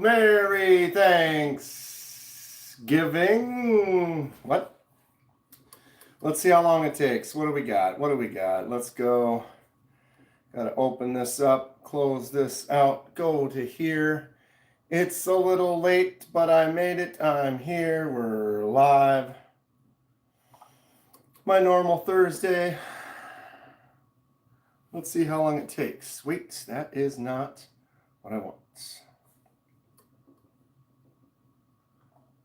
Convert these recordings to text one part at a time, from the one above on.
Merry Thanksgiving. What? Let's see how long it takes. What do we got? Let's go. Got to open this up, close this out, go to here. It's a little late, but I made it. I'm here. We're live. My normal Thursday. Let's see how long it takes. Wait, that is not what I want.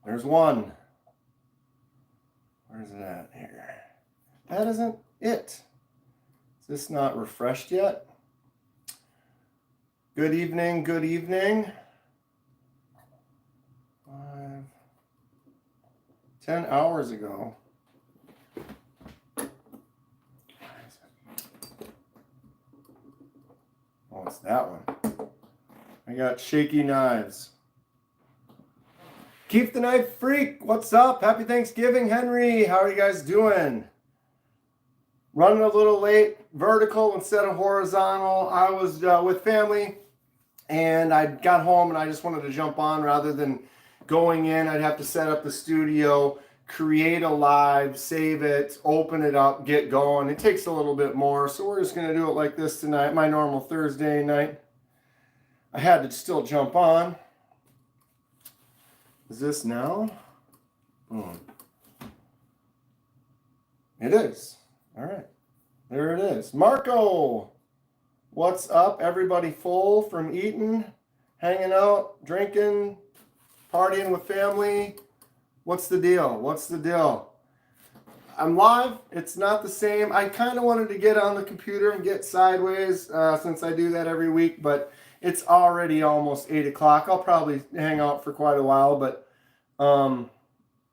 There's one. Where's it at here? That isn't it. Is this not refreshed yet? Good evening, good evening. 10 hours ago. Oh, it's that one. I got shaky knives. Keep the Knife Freak, what's up? Happy Thanksgiving, Henry. How are you guys doing? Running a little late, vertical instead of horizontal. I was with family, and I got home, and I just wanted to jump on rather than going in. I'd have to set up the studio, create a live, save it, open it up, get going. It takes a little bit more, so we're just going to do it like this tonight, my normal Thursday night. I had to still jump on. Is this now? Boom. It is. All right. There it is. Marco, what's up? Everybody full from eating, hanging out, drinking, partying with family. What's the deal? What's the deal? I'm live. It's not the same. I kind of wanted to get on the computer and get sideways since I do that every week, but it's already almost 8 o'clock. I'll probably hang out for quite a while, but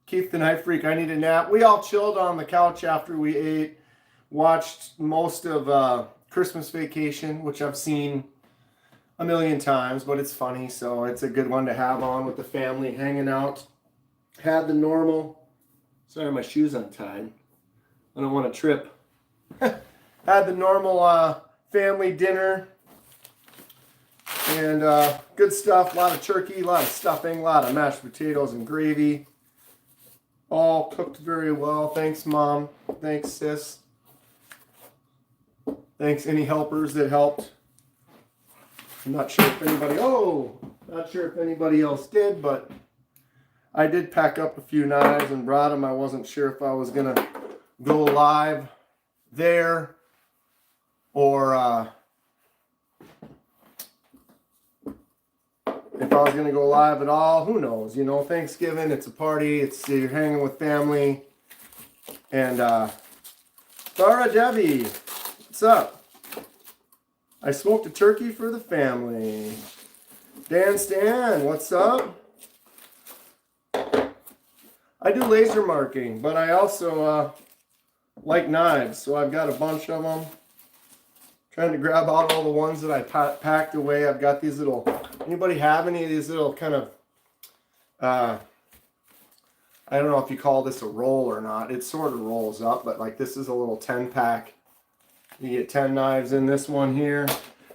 Keith the Knife Freak, I need a nap. We all chilled on the couch after we ate, watched most of Christmas Vacation, which I've seen a million times, but it's funny, so it's a good one to have on with the family, hanging out. Had the normal, sorry, my shoe's untied. I don't want to trip. Had the normal family dinner. And good stuff, a lot of turkey, a lot of stuffing, a lot of mashed potatoes and gravy. All cooked very well. Thanks, Mom. Thanks, Sis. Thanks, any helpers that helped. I'm not sure if anybody else did, but I did pack up a few knives and brought them. I wasn't sure if I was going to go live there or if I was going to go live at all. Who knows? You know, Thanksgiving, it's a party. It's you're hanging with family. And Sarah Debbie, what's up? I smoked a turkey for the family. Dan Stan, what's up? I do laser marking, but I also like knives, so I've got a bunch of them. Trying to grab out all the ones that I packed away. I've got these little, anybody have any of these little kind of, I don't know if you call this a roll or not. It sort of rolls up, but like this is a little 10-pack. You get 10 knives in this one here.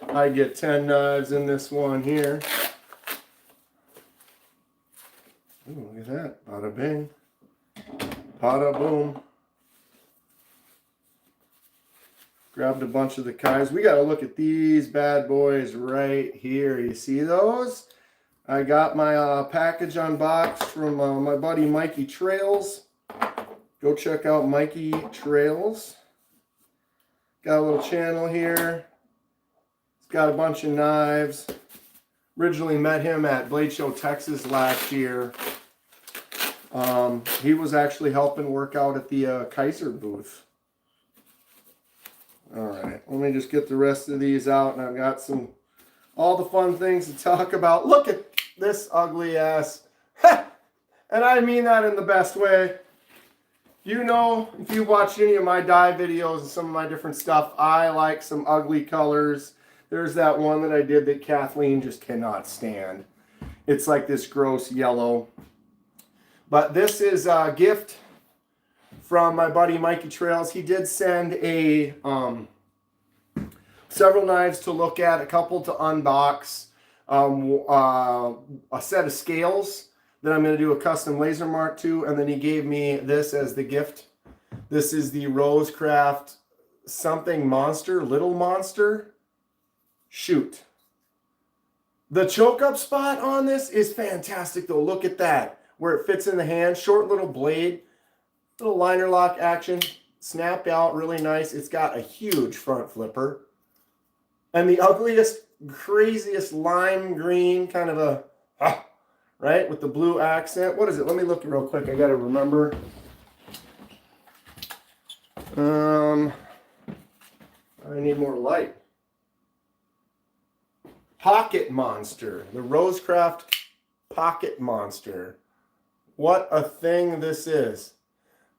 I get 10 knives in this one here. Ooh, look at that. Bada bing. Bada boom. Grabbed a bunch of the Kais. We got to look at these bad boys right here. You see those? I got my package unboxed from my buddy Mikey Trails. Go check out Mikey Trails. Got a little channel here. He's got a bunch of knives. Originally met him at Blade Show, Texas last year. He was actually helping work out at the Kaiser booth. Alright, let me just get the rest of these out, and I've got all the fun things to talk about. Look at this ugly ass. And I mean that in the best way. You know, if you watched any of my dye videos and some of my different stuff, I like some ugly colors. There's that one that I did that Kathleen just cannot stand. It's like this gross yellow. But this is a gift from my buddy Mikey Trails. He did send several knives to look at, a couple to unbox. a set of scales that I'm going to do a custom laser mark to, and then he gave me this as the gift. This is the Rosecraft something monster, little monster. Shoot. The choke up spot on this is fantastic though. Look at that, where it fits in the hand. Short little blade, little liner lock action, snapped out really nice. It's got a huge front flipper. And the ugliest, craziest lime green kind of a, right, with the blue accent. What is it? Let me look real quick. I got to remember. I need more light. Pocket Monster. The Rosecraft Pocket Monster. What a thing this is.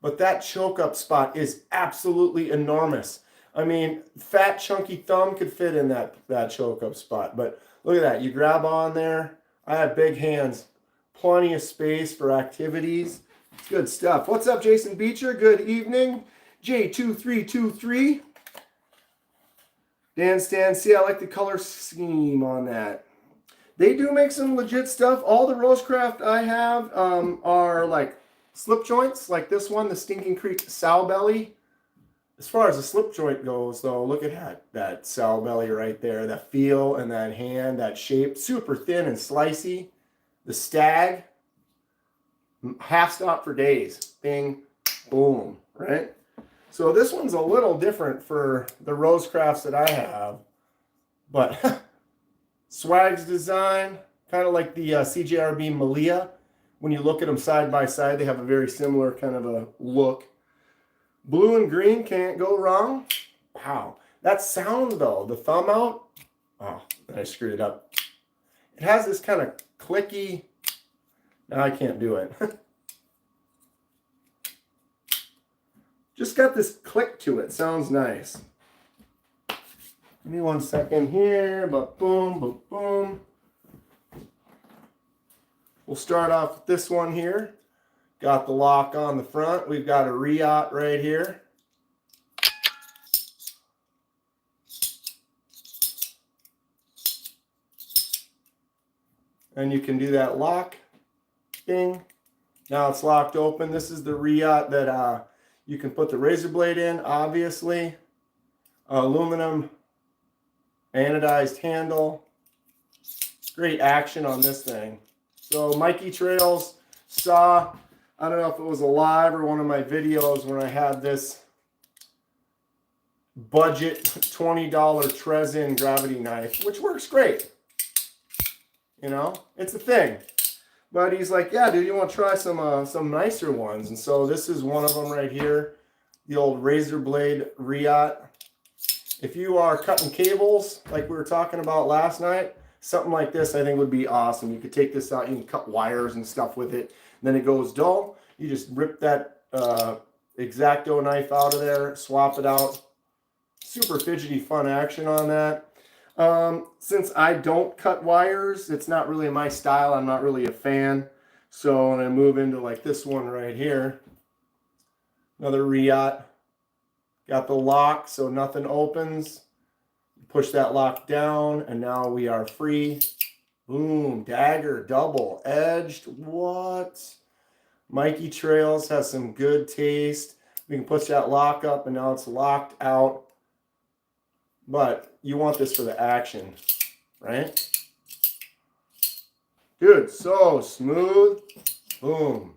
But that choke up spot is absolutely enormous. I mean, fat, chunky thumb could fit in that choke up spot. But look at that. You grab on there. I have big hands. Plenty of space for activities. It's good stuff. What's up, Jason Beecher? Good evening. J2323. Dan Stan, see, I like the color scheme on that. They do make some legit stuff. All the Rosecraft I have are like slip joints, like this one, the Stinking Creek sow belly. As far as the slip joint goes, though, look at that sow belly right there. That feel and that hand, that shape, super thin and slicey. The stag, half stop for days. Bing, boom, right? So this one's a little different for the Rosecrafts that I have, but Swag's design, kind of like the CJRB Malia. When you look at them side by side, they have a very similar kind of a look. Blue and green, can't go wrong. Wow. That sound though, the thumb out. Oh, I screwed it up. It has this kind of clicky. Now I can't do it. Just got this click to it. Sounds nice. Give me 1 second here. But boom, boom, boom. We'll start off with this one here. Got the lock on the front. We've got a riot right here. And you can do that lock. Ding. Now it's locked open. This is the riot that you can put the razor blade in, obviously. Aluminum anodized handle. Great action on this thing. So Mikey Trails saw, I don't know if it was a live or one of my videos when I had this budget $20 Trezin gravity knife, which works great. You know, it's a thing. But he's like, yeah, dude, you want to try some nicer ones? And so this is one of them right here, the old razor blade riot. If you are cutting cables like we were talking about last night, something like this I think would be awesome. You could take this out, you can cut wires and stuff with it. Then it goes dull. You just rip that X-Acto knife out of there, swap it out. Super fidgety, fun action on that. Since I don't cut wires, it's not really my style. I'm not really a fan. So when I move into like this one right here, another riot, got the lock so nothing opens. Push that lock down and now we are free. Boom, dagger, double edged. What? Mikey Trails has some good taste. We can push that lock up and now it's locked out. But you want this for the action, right? Dude, so smooth. Boom.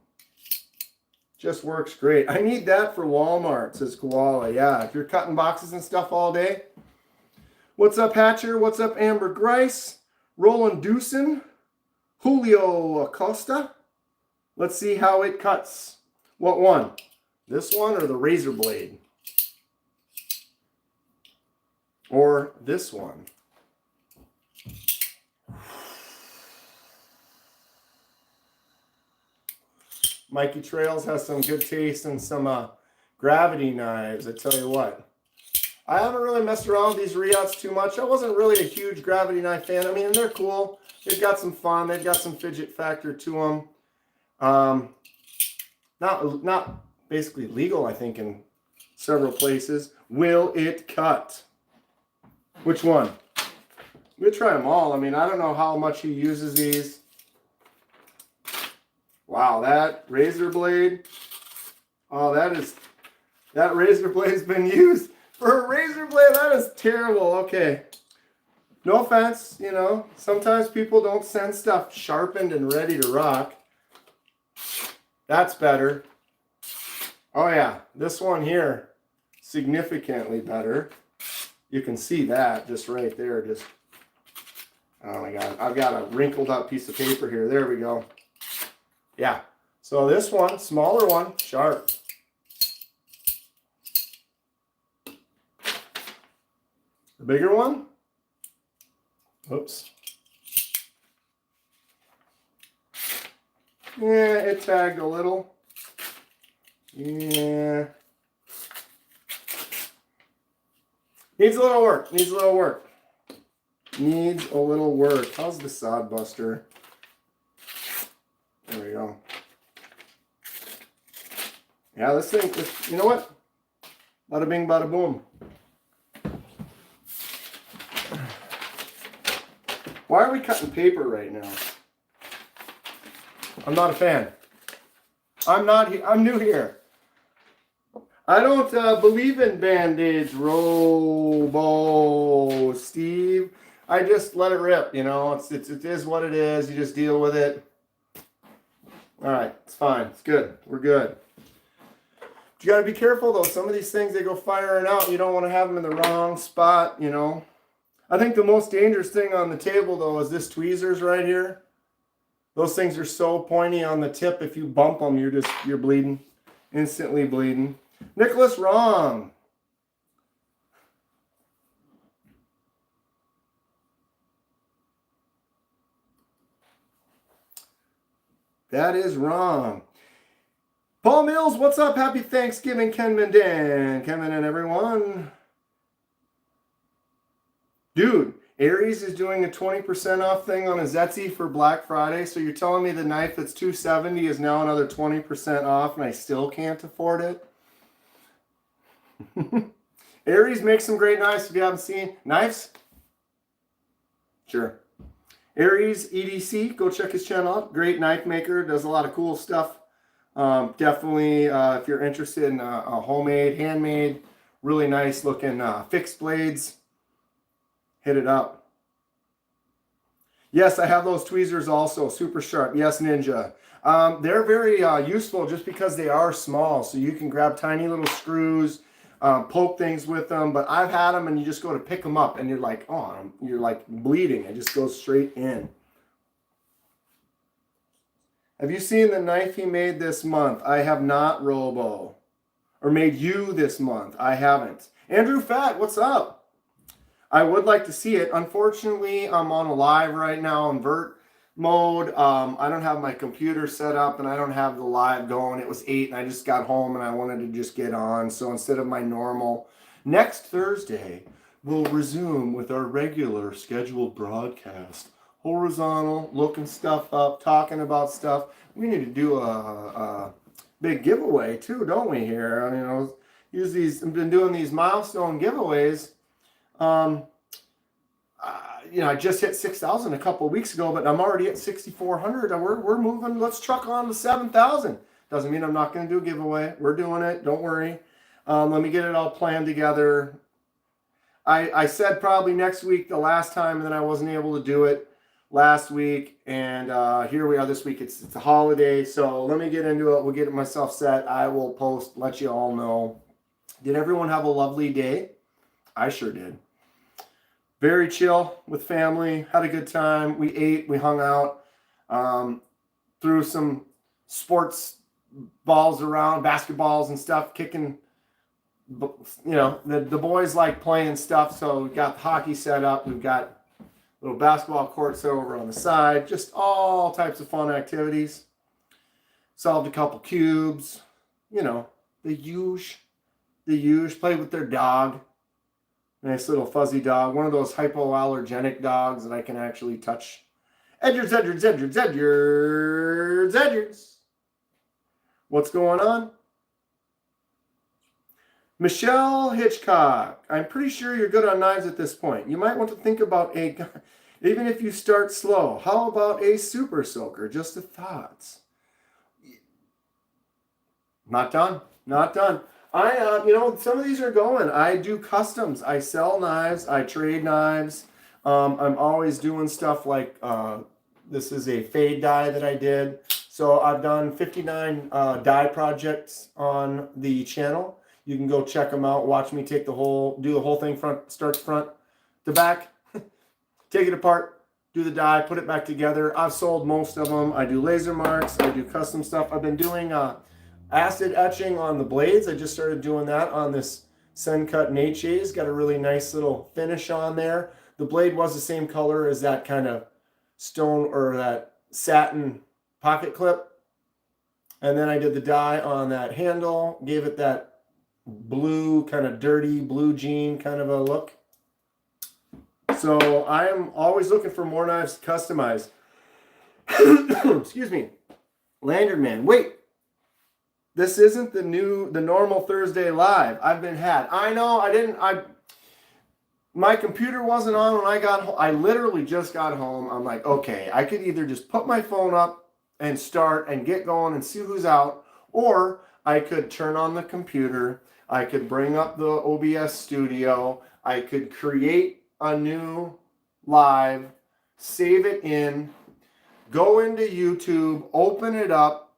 Just works great. I need that for Walmart, says Koala. Yeah, if you're cutting boxes and stuff all day. What's up, Hatcher? What's up, Amber Grice? Roland Dewson. Julio Acosta. Let's see how it cuts. What one? This one or the razor blade? Or this one. Mikey Trails has some good taste and some gravity knives. I tell you what. I haven't really messed around with these riots too much. I wasn't really a huge gravity knife fan. I mean, they're cool. They've got some fun. They've got some fidget factor to them. Not basically legal, I think, in several places. Will it cut? Which one? We try them all. I mean, I don't know how much he uses these. Wow, that razor blade. Oh, that razor blade's been used for a razor blade. That is terrible. Okay. No offense, you know, sometimes people don't send stuff sharpened and ready to rock. That's better. Oh yeah, this one here, significantly better. You can see that just right there. Just, oh my God, I've got a wrinkled up piece of paper here. There we go. Yeah, so this one, smaller one, sharp. The bigger one, oops. Yeah, it tagged a little. Yeah. Needs a little work. Needs a little work. Needs a little work. How's the sod buster? There we go. Yeah, this thing, you know what? Bada bing, bada boom. Why are we cutting paper right now? I'm not a fan. I'm new here. I don't believe in band-aids, Robo Steve. I just let it rip, you know. It is what it is. You just deal with it. All right, it's fine. It's good. We're good. You got to be careful, though. Some of these things, they go firing out. You don't want to have them in the wrong spot, you know. I think the most dangerous thing on the table, though, is this tweezers right here. Those things are so pointy on the tip. If you bump them, you're bleeding. Instantly bleeding. Nicholas, wrong. That is wrong. Paul Mills, what's up? Happy Thanksgiving, KenmanDanKenman and everyone. Dude, Aries is doing a 20% off thing on a Etsy for Black Friday. So you're telling me the knife that's $270 is now another 20% off and I still can't afford it? Aries makes some great knives if you haven't seen. Knives? Sure. Aries EDC, go check his channel out. Great knife maker, does a lot of cool stuff. Definitely, if you're interested in a homemade, handmade, really nice looking fixed blades, hit it up. Yes, I have those tweezers also, super sharp. Yes, Ninja. They're very useful just because they are small, so you can grab tiny little screws, poke things with them. But I've had them, and you just go to pick them up, and you're like, oh, you're like bleeding. It just goes straight in. Have you seen the knife he made this month? I have not, Robo. Or made you this month. I haven't. Andrew Fat, what's up? I would like to see it. Unfortunately, I'm on a live right now in vert mode. I don't have my computer set up and I don't have the live going. It was 8 and I just got home and I wanted to just get on. So instead of my normal, next Thursday, we'll resume with our regular scheduled broadcast. Horizontal, looking stuff up, talking about stuff. We need to do a big giveaway too, don't we? Here, you know, use these. I've been doing these milestone giveaways. You know, I just hit 6,000 a couple of weeks ago, but I'm already at 6,400. And we're moving. Let's truck on to 7,000. Doesn't mean I'm not going to do a giveaway. We're doing it. Don't worry. Let me get it all planned together. I said probably next week the last time, and then I wasn't able to do it last week, and here we are this week. It's a holiday, so let me get into it. We'll get myself set. I will post, let you all know. Did everyone have a lovely day? I sure did. Very chill with family. Had a good time. We ate. We hung out. Threw some sports balls around, basketballs and stuff, kicking. You know, the boys like playing stuff, so we got the hockey set up. We've got little basketball courts over on the side. Just all types of fun activities. Solved a couple cubes. You know, the huge. Played with their dog. Nice little fuzzy dog. One of those hypoallergenic dogs that I can actually touch. Edwards. What's going on? Michelle Hitchcock, I'm pretty sure you're good on knives at this point. You might want to think about even if you start slow, how about a super soaker? Just a thought. Not done. Not done. Some of these are going. I do customs. I sell knives. I trade knives. I'm always doing stuff like this is a fade die that I did. So I've done 59 die projects on the channel. You can go check them out. Watch me do the whole thing start to front to back, take it apart, do the die, put it back together. I've sold most of them. I do laser marks. I do custom stuff. I've been doing acid etching on the blades. I just started doing that on this Sencut Nature's. Got a really nice little finish on there. The blade was the same color as that kind of stone or that satin pocket clip. And then I did the die on that handle, gave it that blue, kind of dirty blue jean kind of a look. So I am always looking for more knives to customize. Excuse me. Lanyard Man. Wait. This isn't the normal Thursday live. I've been had. I know, my computer wasn't on when I got home. I literally just got home. I'm like, okay, I could either just put my phone up and start and get going and see who's out, or I could turn on the computer. I could bring up the OBS studio. I could create a new live, save it in, go into YouTube, open it up,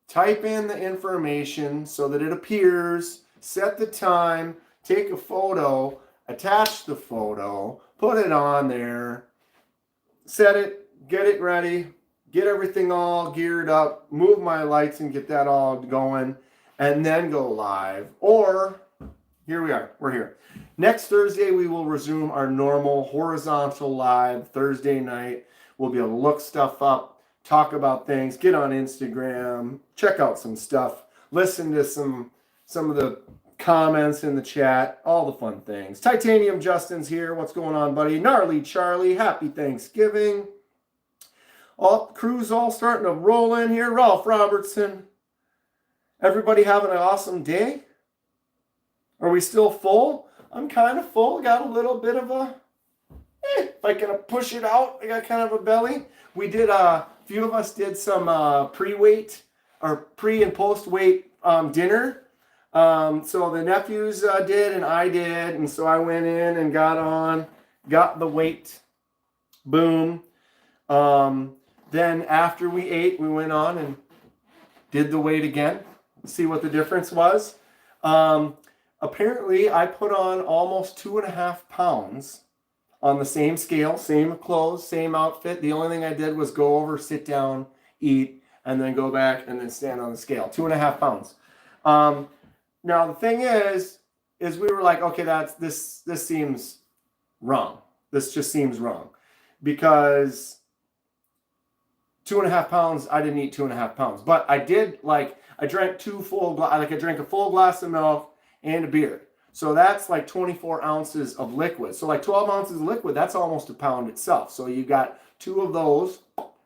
type in the information so that it appears, set the time, take a photo, attach the photo, put it on there, set it, get it ready, get everything all geared up, move my lights and get that all going, and then go live. Or, here we are, we're here. Next Thursday, we will resume our normal horizontal live Thursday night. We'll be able to look stuff up, talk about things, get on Instagram, check out some stuff, listen to some of the comments in the chat, all the fun things. Titanium Justin's here. What's going on, buddy? Gnarly Charlie, happy Thanksgiving. Crew's all starting to roll in here. Ralph Robertson. Everybody having an awesome day? Are we still full? I'm kind of full. Got a little bit of a, if I can push it out, I got kind of a belly. We did, a few of us did some pre-weight or pre and post-weight dinner. So the nephews did and I did. And so I went in and got the weight. Boom. Then after we ate, we went on and did the weight again. See what the difference was. Apparently, I put on almost 2.5 pounds on the same scale, same clothes, same outfit. The only thing I did was go over, sit down, eat, and then go back and then stand on the scale. 2.5 pounds. Now the thing is we were like, okay, this seems wrong. This just seems wrong because 2.5 pounds. I didn't eat 2.5 pounds, but I did I drank I drank a full glass of milk and a beer. So that's like 24 ounces of liquid. So like 12 ounces of liquid, that's almost a pound itself. So you got 2 of those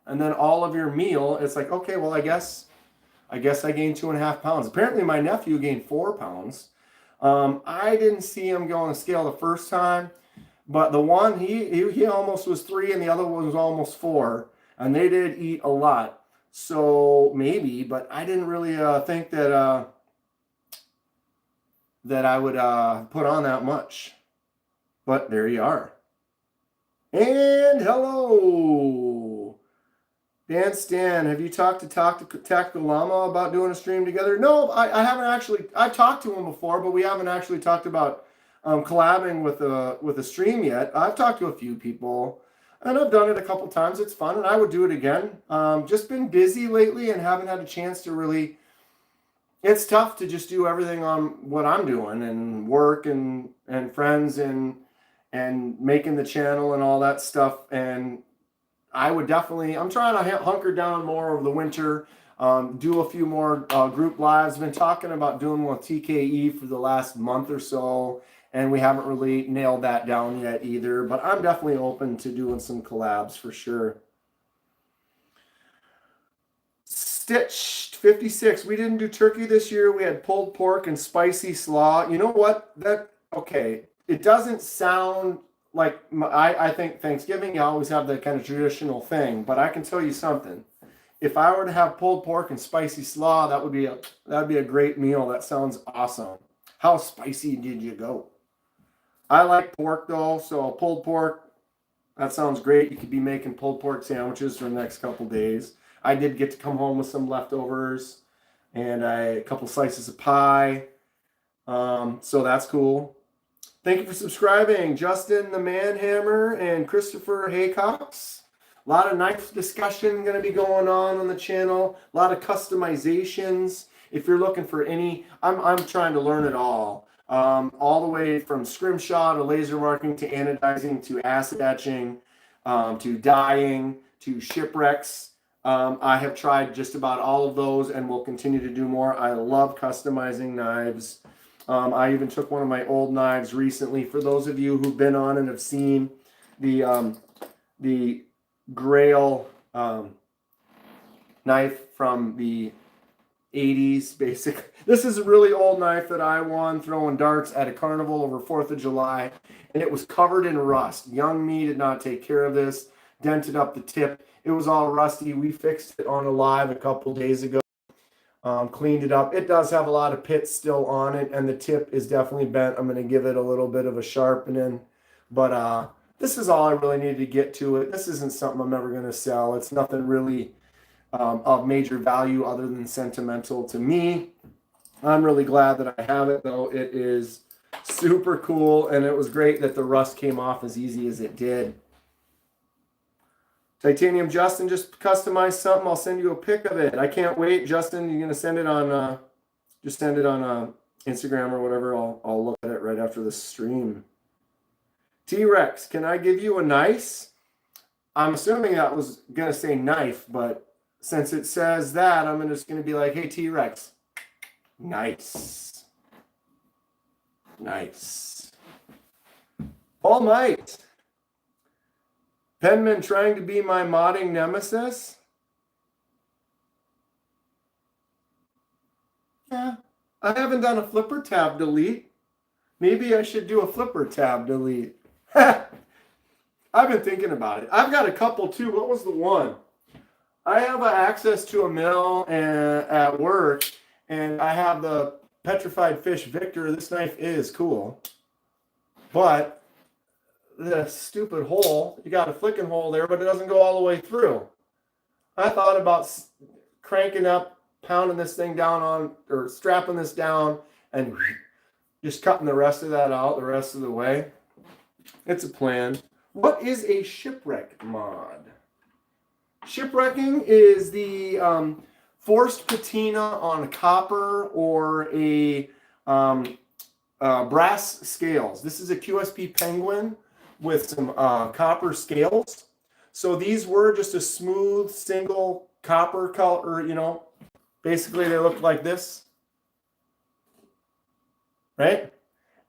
and then all of your meal. It's like, okay, well, I guess I gained 2.5 pounds. Apparently my nephew gained 4 pounds. I didn't see him go on the scale the first time, but the one, he almost was 3 and the other one was almost 4. And they did eat a lot. So maybe, but I didn't really think that I would put on that much. But there you are. And hello, Dan Stan. Have you talked to Tactical Llama about doing a stream together? No, I haven't actually. I've talked to him before, but we haven't actually talked about collabing with a stream yet. I've talked to a few people, and I've done it a couple times. It's fun, and I would do it again. Just been busy lately and haven't had a chance to really. It's tough to just do everything on what I'm doing and work and friends and making the channel and all that stuff. And I would definitely, I'm trying to hunker down more over the winter, do a few more group lives. Been talking about doing one with TKE for the last month or so, and we haven't really nailed that down yet either. But I'm definitely open to doing some collabs for sure. Stitched 56. We didn't do turkey this year. We had pulled pork and spicy slaw. You know what? Okay. It doesn't sound like I think Thanksgiving, you always have that kind of traditional thing. But I can tell you something. If I were to have pulled pork and spicy slaw, that'd be a great meal. That sounds awesome. How spicy did you go? I like pork though, so pulled pork, that sounds great. You could be making pulled pork sandwiches for the next couple days. I did get to come home with some leftovers and a couple slices of pie. So that's cool. Thank you for subscribing, Justin the Manhammer and Christopher Haycox. A lot of knife discussion going to be going on the channel. A lot of customizations. If you're looking for any, I'm trying to learn it all the way from scrimshaw to laser marking to anodizing to acid etching to dyeing to shipwrecks. I have tried just about all of those and will continue to do more. I love customizing knives. I even took one of my old knives recently. For those of you who've been on and have seen the Grail knife from the 80s, basically. This is a really old knife that I won throwing darts at a carnival over 4th of July, and it was covered in rust. Young me did not take care of this, dented up the tip. It was all rusty. We fixed it on a live a couple days ago, cleaned it up. It does have a lot of pits still on it, and the tip is definitely bent. I'm going to give it a little bit of a sharpening, but this is all I really needed to get to it. This isn't something I'm ever going to sell. It's nothing really of major value other than sentimental to me. I'm really glad that I have it, though. It is super cool, and it was great that the rust came off as easy as it did. Titanium Justin just customized something. I'll send you a pic of it. I can't wait. Justin, you're going to send it on, just send it on Instagram or whatever. I'll look at it right after the stream. T-Rex, can I give you a nice? I'm assuming that was going to say knife, but since it says that, I'm just going to be like, hey, T-Rex, nice. Nice. All might. Kenman trying to be my modding nemesis? Yeah. I haven't done a flipper tab delete. Maybe I should do a flipper tab delete. I've been thinking about it. I've got a couple too. What was the one? I have access to a mill at work, and I have the petrified fish Victor. This knife is cool, but the stupid hole, you got a flicking hole there, but it doesn't go all the way through. I thought about cranking up, pounding this thing down on, or strapping this down, and just cutting the rest of that out the rest of the way. It's a plan. What is a shipwreck mod? Shipwrecking is the forced patina on copper or a brass scales. This is a QSP Penguin with some copper scales. So these were just a smooth single copper color, you know, basically they look like this, right?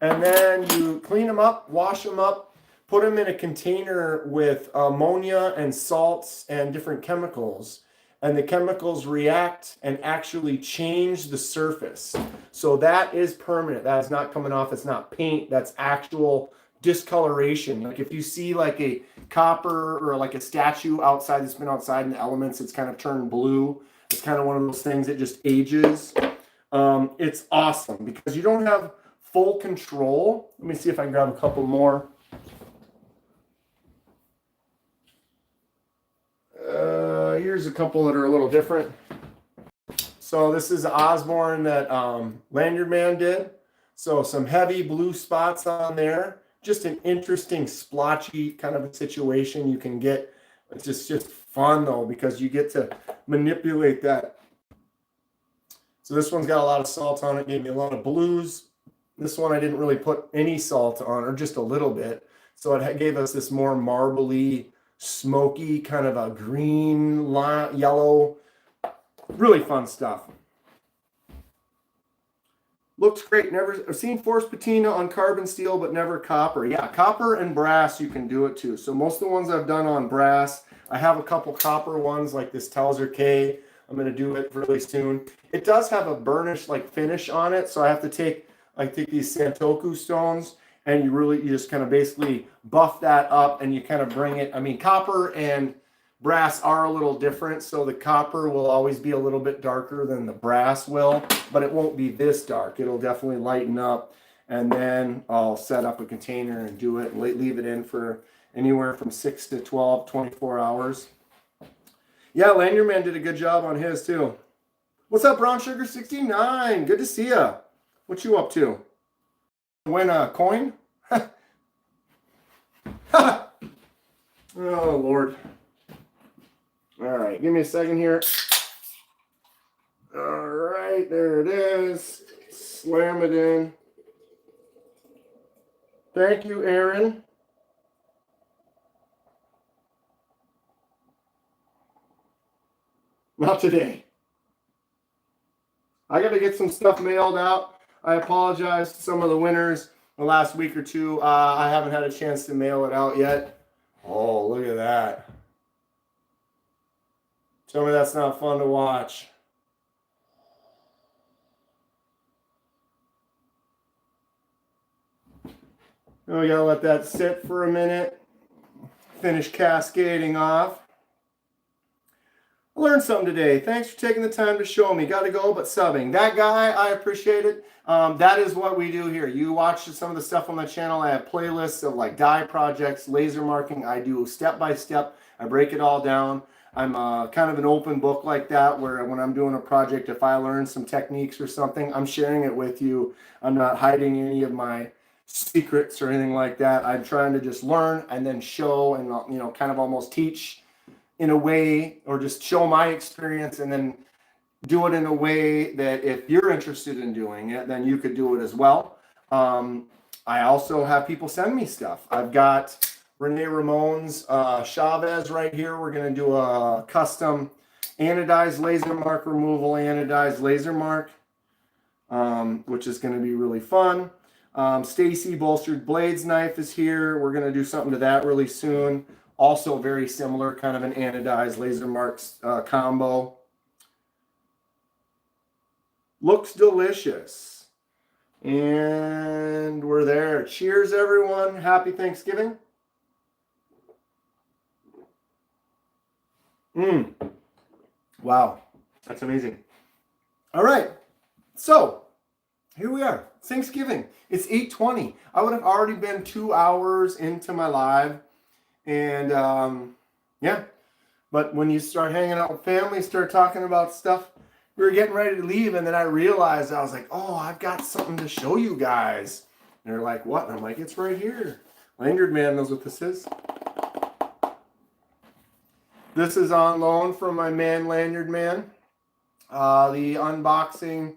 And then you clean them up, wash them up, put them in a container with ammonia and salts and different chemicals. And the chemicals react and actually change the surface. So that is permanent. That is not coming off. It's not paint. That's actual discoloration. Like if you see like a copper or like a statue outside that's been outside in the elements, it's kind of turned blue. It's kind of one of those things that just ages. It's awesome because you don't have full control. Let me see if I can grab a couple more. Here's a couple that are a little different. So this is Osborne that Lanyard Man did. So some heavy blue spots on there. Just an interesting splotchy kind of a situation you can get. It's just fun though because you get to manipulate that. So this one's got a lot of salt on it. Gave me a lot of blues. This one I didn't really put any salt on, or just a little bit. So it gave us this more marbly, smoky, kind of a green, yellow, really fun stuff. Looks great. I've seen forced patina on carbon steel, but never copper. Yeah, copper and brass you can do it too. So most of the ones I've done on brass, I have a couple copper ones like this Towser K, I'm going to do it really soon. It does have a burnish like finish on it, so I have to take these Santoku stones, and you just kind of basically buff that up, and you kind of bring it. I mean, copper and brass are a little different, so the copper will always be a little bit darker than the brass will, but it won't be this dark. It'll definitely lighten up, and then I'll set up a container and do it and leave it in for anywhere from 6 to 12, 24 hours. Yeah, Lanyard Man did a good job on his too. What's up, Brown Sugar 69? Good to see ya. What you up to? Win a coin? Oh, Lord. All right, give me a second here. All right, there it is. Slam it in. Thank you, Aaron. Not today. I got to get some stuff mailed out. I apologize to some of the winners the last week or two. I haven't had a chance to mail it out yet. Oh, look at that. Tell me that's not fun to watch. And we got to let that sit for a minute. Finish cascading off. Learned something today. Thanks for taking the time to show me. Got to go, but subbing. That guy, I appreciate it. That is what we do here. You watch some of the stuff on the channel. I have playlists of like dye projects, laser marking. I do step by step. I break it all down. I'm kind of an open book like that, where when I'm doing a project, if I learn some techniques or something, I'm sharing it with you. I'm not hiding any of my secrets or anything like that. I'm trying to just learn and then show and, you know, kind of almost teach in a way, or just show my experience and then do it in a way that if you're interested in doing it, then you could do it as well. I also have people send me stuff. I've got Renee Ramon's Chavez right here. We're going to do a custom anodized laser mark removal, anodized laser mark, which is going to be really fun. Stacy Bolstered Blades knife is here. We're going to do something to that really soon. Also very similar, kind of an anodized laser marks combo. Looks delicious. And we're there. Cheers, everyone. Happy Thanksgiving. Wow. That's amazing. All right. So here we are. Thanksgiving. It's 8:20. I would have already been 2 hours into my live. And yeah, but when you start hanging out with family, start talking about stuff, we were getting ready to leave, and then I realized, I was like, oh, I've got something to show you guys. And they're like, what? And I'm like, it's right here. Lanyard Man knows what this is. This is on loan from my man, Lanyard Man. The unboxing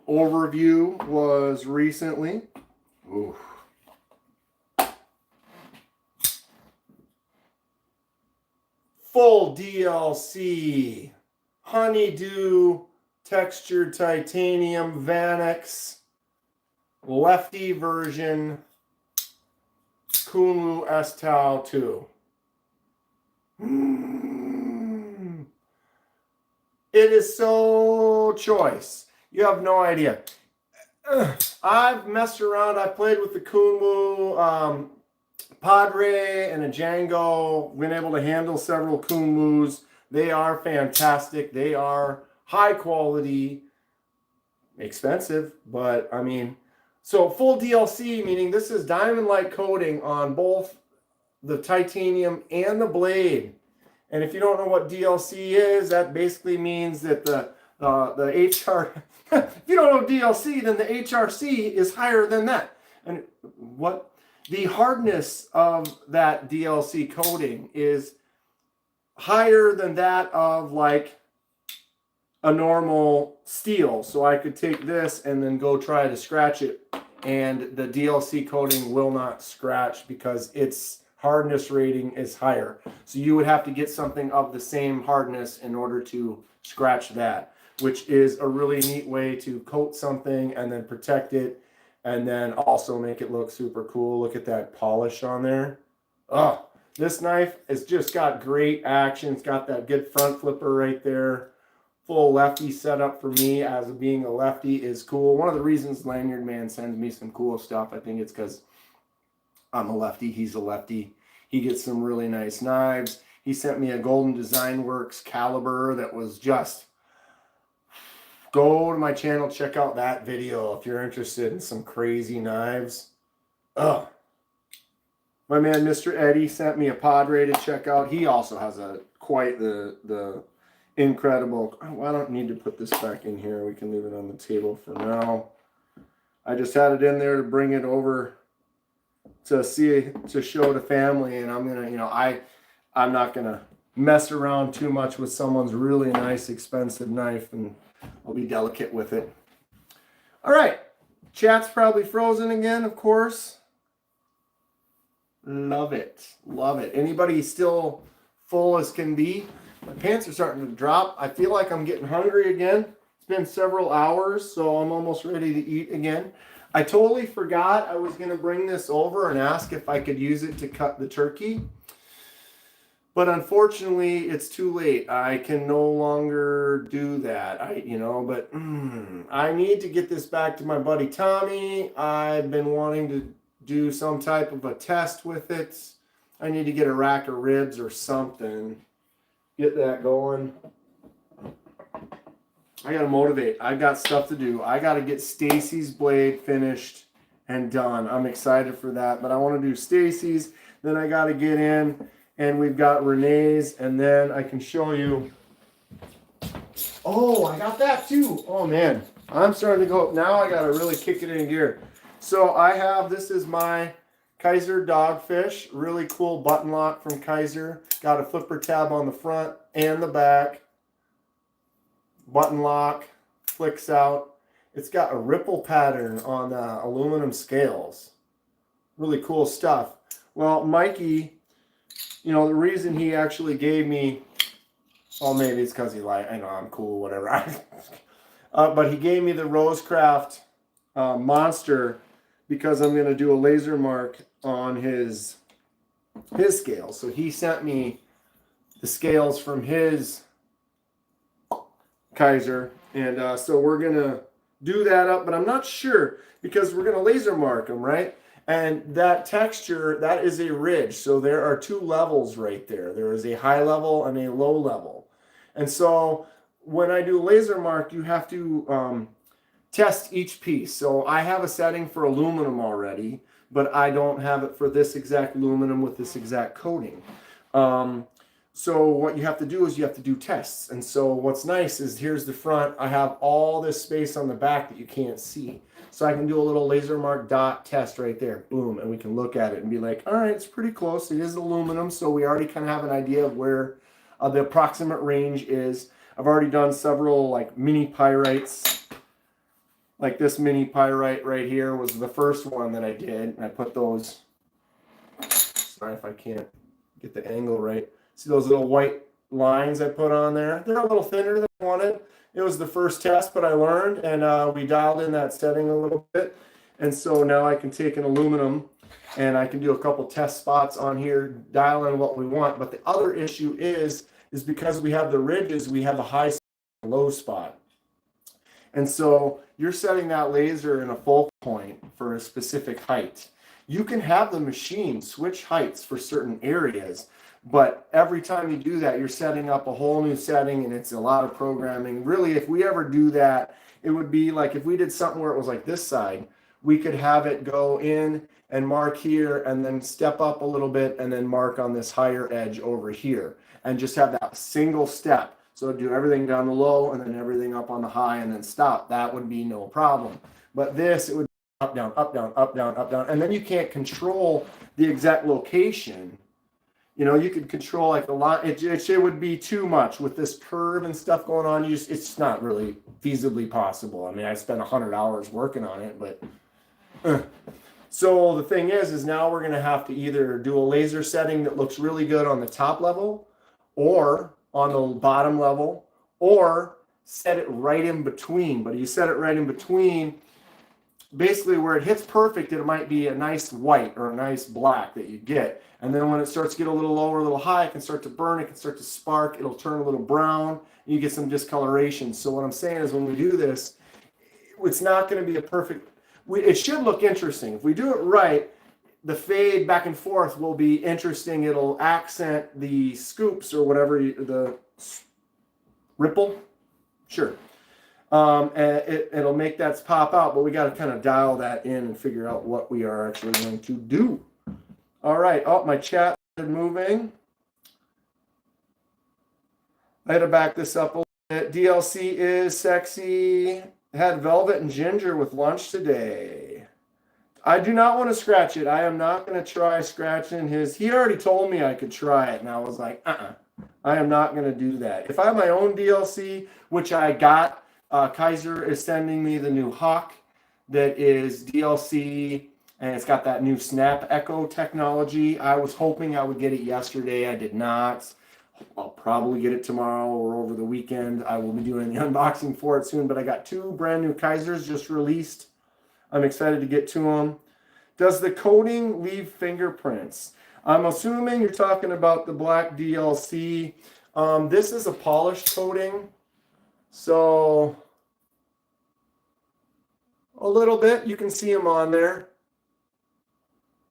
overview was recently. Ooh. Full DLC, honeydew, textured titanium, Vanex, lefty version, Kunlu S-Tau 2. It is so choice. You have no idea. I've messed around. I played with the Kunlu Padre and a Django, been able to handle several Kunlus. They are fantastic. They are high quality, expensive, but I mean, so full DLC, meaning this is diamond-like coating on both the titanium and the blade. And if you don't know what DLC is, that basically means that the HR, if you don't know DLC, then the HRC is higher than that. And what? The hardness of that DLC coating is higher than that of like a normal steel. So I could take this and then go try to scratch it, and the DLC coating will not scratch because its hardness rating is higher. So you would have to get something of the same hardness in order to scratch that, which is a really neat way to coat something and then protect it, and then also make it look super cool. Look at that polish on there. Oh, This knife has just got great action. It's got that good front flipper right there. Full lefty setup for me as being a lefty is cool. One of the reasons Lanyard Man sends me some cool stuff, I think it's because I'm a lefty. He's a lefty. He gets some really nice knives. He sent me a Golden Design Works caliber that was just... Go to my channel, check out that video if you're interested in some crazy knives. Oh, my man Mr. Eddie sent me a Padre to check out. He also has quite the incredible... Oh, I don't need to put this back in here. We can leave it on the table for now. I just had it in there to bring it over to show the family, and I'm gonna, I'm not gonna mess around too much with someone's really nice, expensive knife, and I'll be delicate with it. All right, chat's probably frozen again, of course. Love it, love it. Anybody still full as can be? My pants are starting to drop. I feel like I'm getting hungry again. It's been several hours, so I'm almost ready to eat again. I totally forgot I was going to bring this over and ask if I could use it to cut the turkey. But unfortunately, it's too late. I can no longer do that. I need to get this back to my buddy Tommy. I've been wanting to do some type of a test with it. I need to get a rack of ribs or something. Get that going. I got to motivate. I got stuff to do. I got to get Stacy's blade finished and done. I'm excited for that, but I want to do Stacy's. Then I got to get in, and we've got Renee's, and then I can show you. Oh, I got that too. Oh, man. I'm starting to go. Now I got to really kick it in gear. So this is my Kaiser Dogfish. Really cool button lock from Kaiser. Got a flipper tab on the front and the back. Button lock, flicks out. It's got a ripple pattern on aluminum scales. Really cool stuff. Well, Mikey, the reason he actually gave me, maybe it's because I know I'm cool, whatever. But he gave me the Rosecraft Monster because I'm going to do a laser mark on his scales. So he sent me the scales from his Kaiser, and so we're gonna do that up, but I'm not sure because we're gonna laser mark them, right? And that texture, that is a ridge, so there are two levels right there. There is a high level and a low level, and so when I do laser mark, you have to test each piece. So I have a setting for aluminum already, but I don't have it for this exact aluminum with this exact coating. So what you have to do is you have to do tests. And so what's nice is here's the front. I have all this space on the back that you can't see. So I can do a little laser mark dot test right there. Boom. And we can look at it and be like, all right, it's pretty close. It is aluminum. So we already kind of have an idea of where the approximate range is. I've already done several like mini pyrites. Like this mini pyrite right here was the first one that I did. And I put those, sorry if I can't get the angle right. See those little white lines I put on there? They're a little thinner than I wanted. It was the first test, but I learned, and we dialed in that setting a little bit. And so now I can take an aluminum, and I can do a couple test spots on here, dial in what we want. But the other issue is because we have the ridges, we have a high spot and a low spot. And so you're setting that laser in a focal point for a specific height. You can have the machine switch heights for certain areas, but every time you do that, you're setting up a whole new setting, and it's a lot of programming. Really, if we ever do that, it would be like if we did something where it was like this side, we could have it go in and mark here and then step up a little bit and then mark on this higher edge over here and just have that single step. So do everything down the low and then everything up on the high and then stop. That would be no problem. But this, it would be up, down, up, down, up, down, up, down. And then you can't control the exact location. You could control like the line. It would be too much with this curve and stuff going on. It's not really feasibly possible. I mean, I spent 100 hours working on it, but so the thing is now we're going to have to either do a laser setting that looks really good on the top level or on the bottom level, or set it right in between. But if you set it right in between, basically where it hits perfect, it might be a nice white or a nice black that you get. And then when it starts to get a little lower, a little high, it can start to burn, it can start to spark, it'll turn a little brown, you get some discoloration. So what I'm saying is when we do this, it's not going to be a perfect, it should look interesting. If we do it right, the fade back and forth will be interesting. It'll accent the scoops or whatever, the ripple, sure. And it'll make that pop out, but we got to kind of dial that in and figure out what we are actually going to do. All right. Oh, my chat is moving. I had to back this up a little bit. DLC is sexy. Had velvet and ginger with lunch today. I do not want to scratch it. I am not going to try scratching his. He already told me I could try it, and I was like, I am not going to do that. If I have my own DLC, which I got, Kaiser is sending me the new Hawk that is DLC, and it's got that new Snap Echo technology. I was hoping I would get it yesterday. I did not. I'll probably get it tomorrow or over the weekend. I will be doing the unboxing for it soon, but I got 2 brand new Kaisers just released. I'm excited to get to them. Does the coating leave fingerprints? I'm assuming you're talking about the black DLC. This is a polished coating, so a little bit. You can see them on there.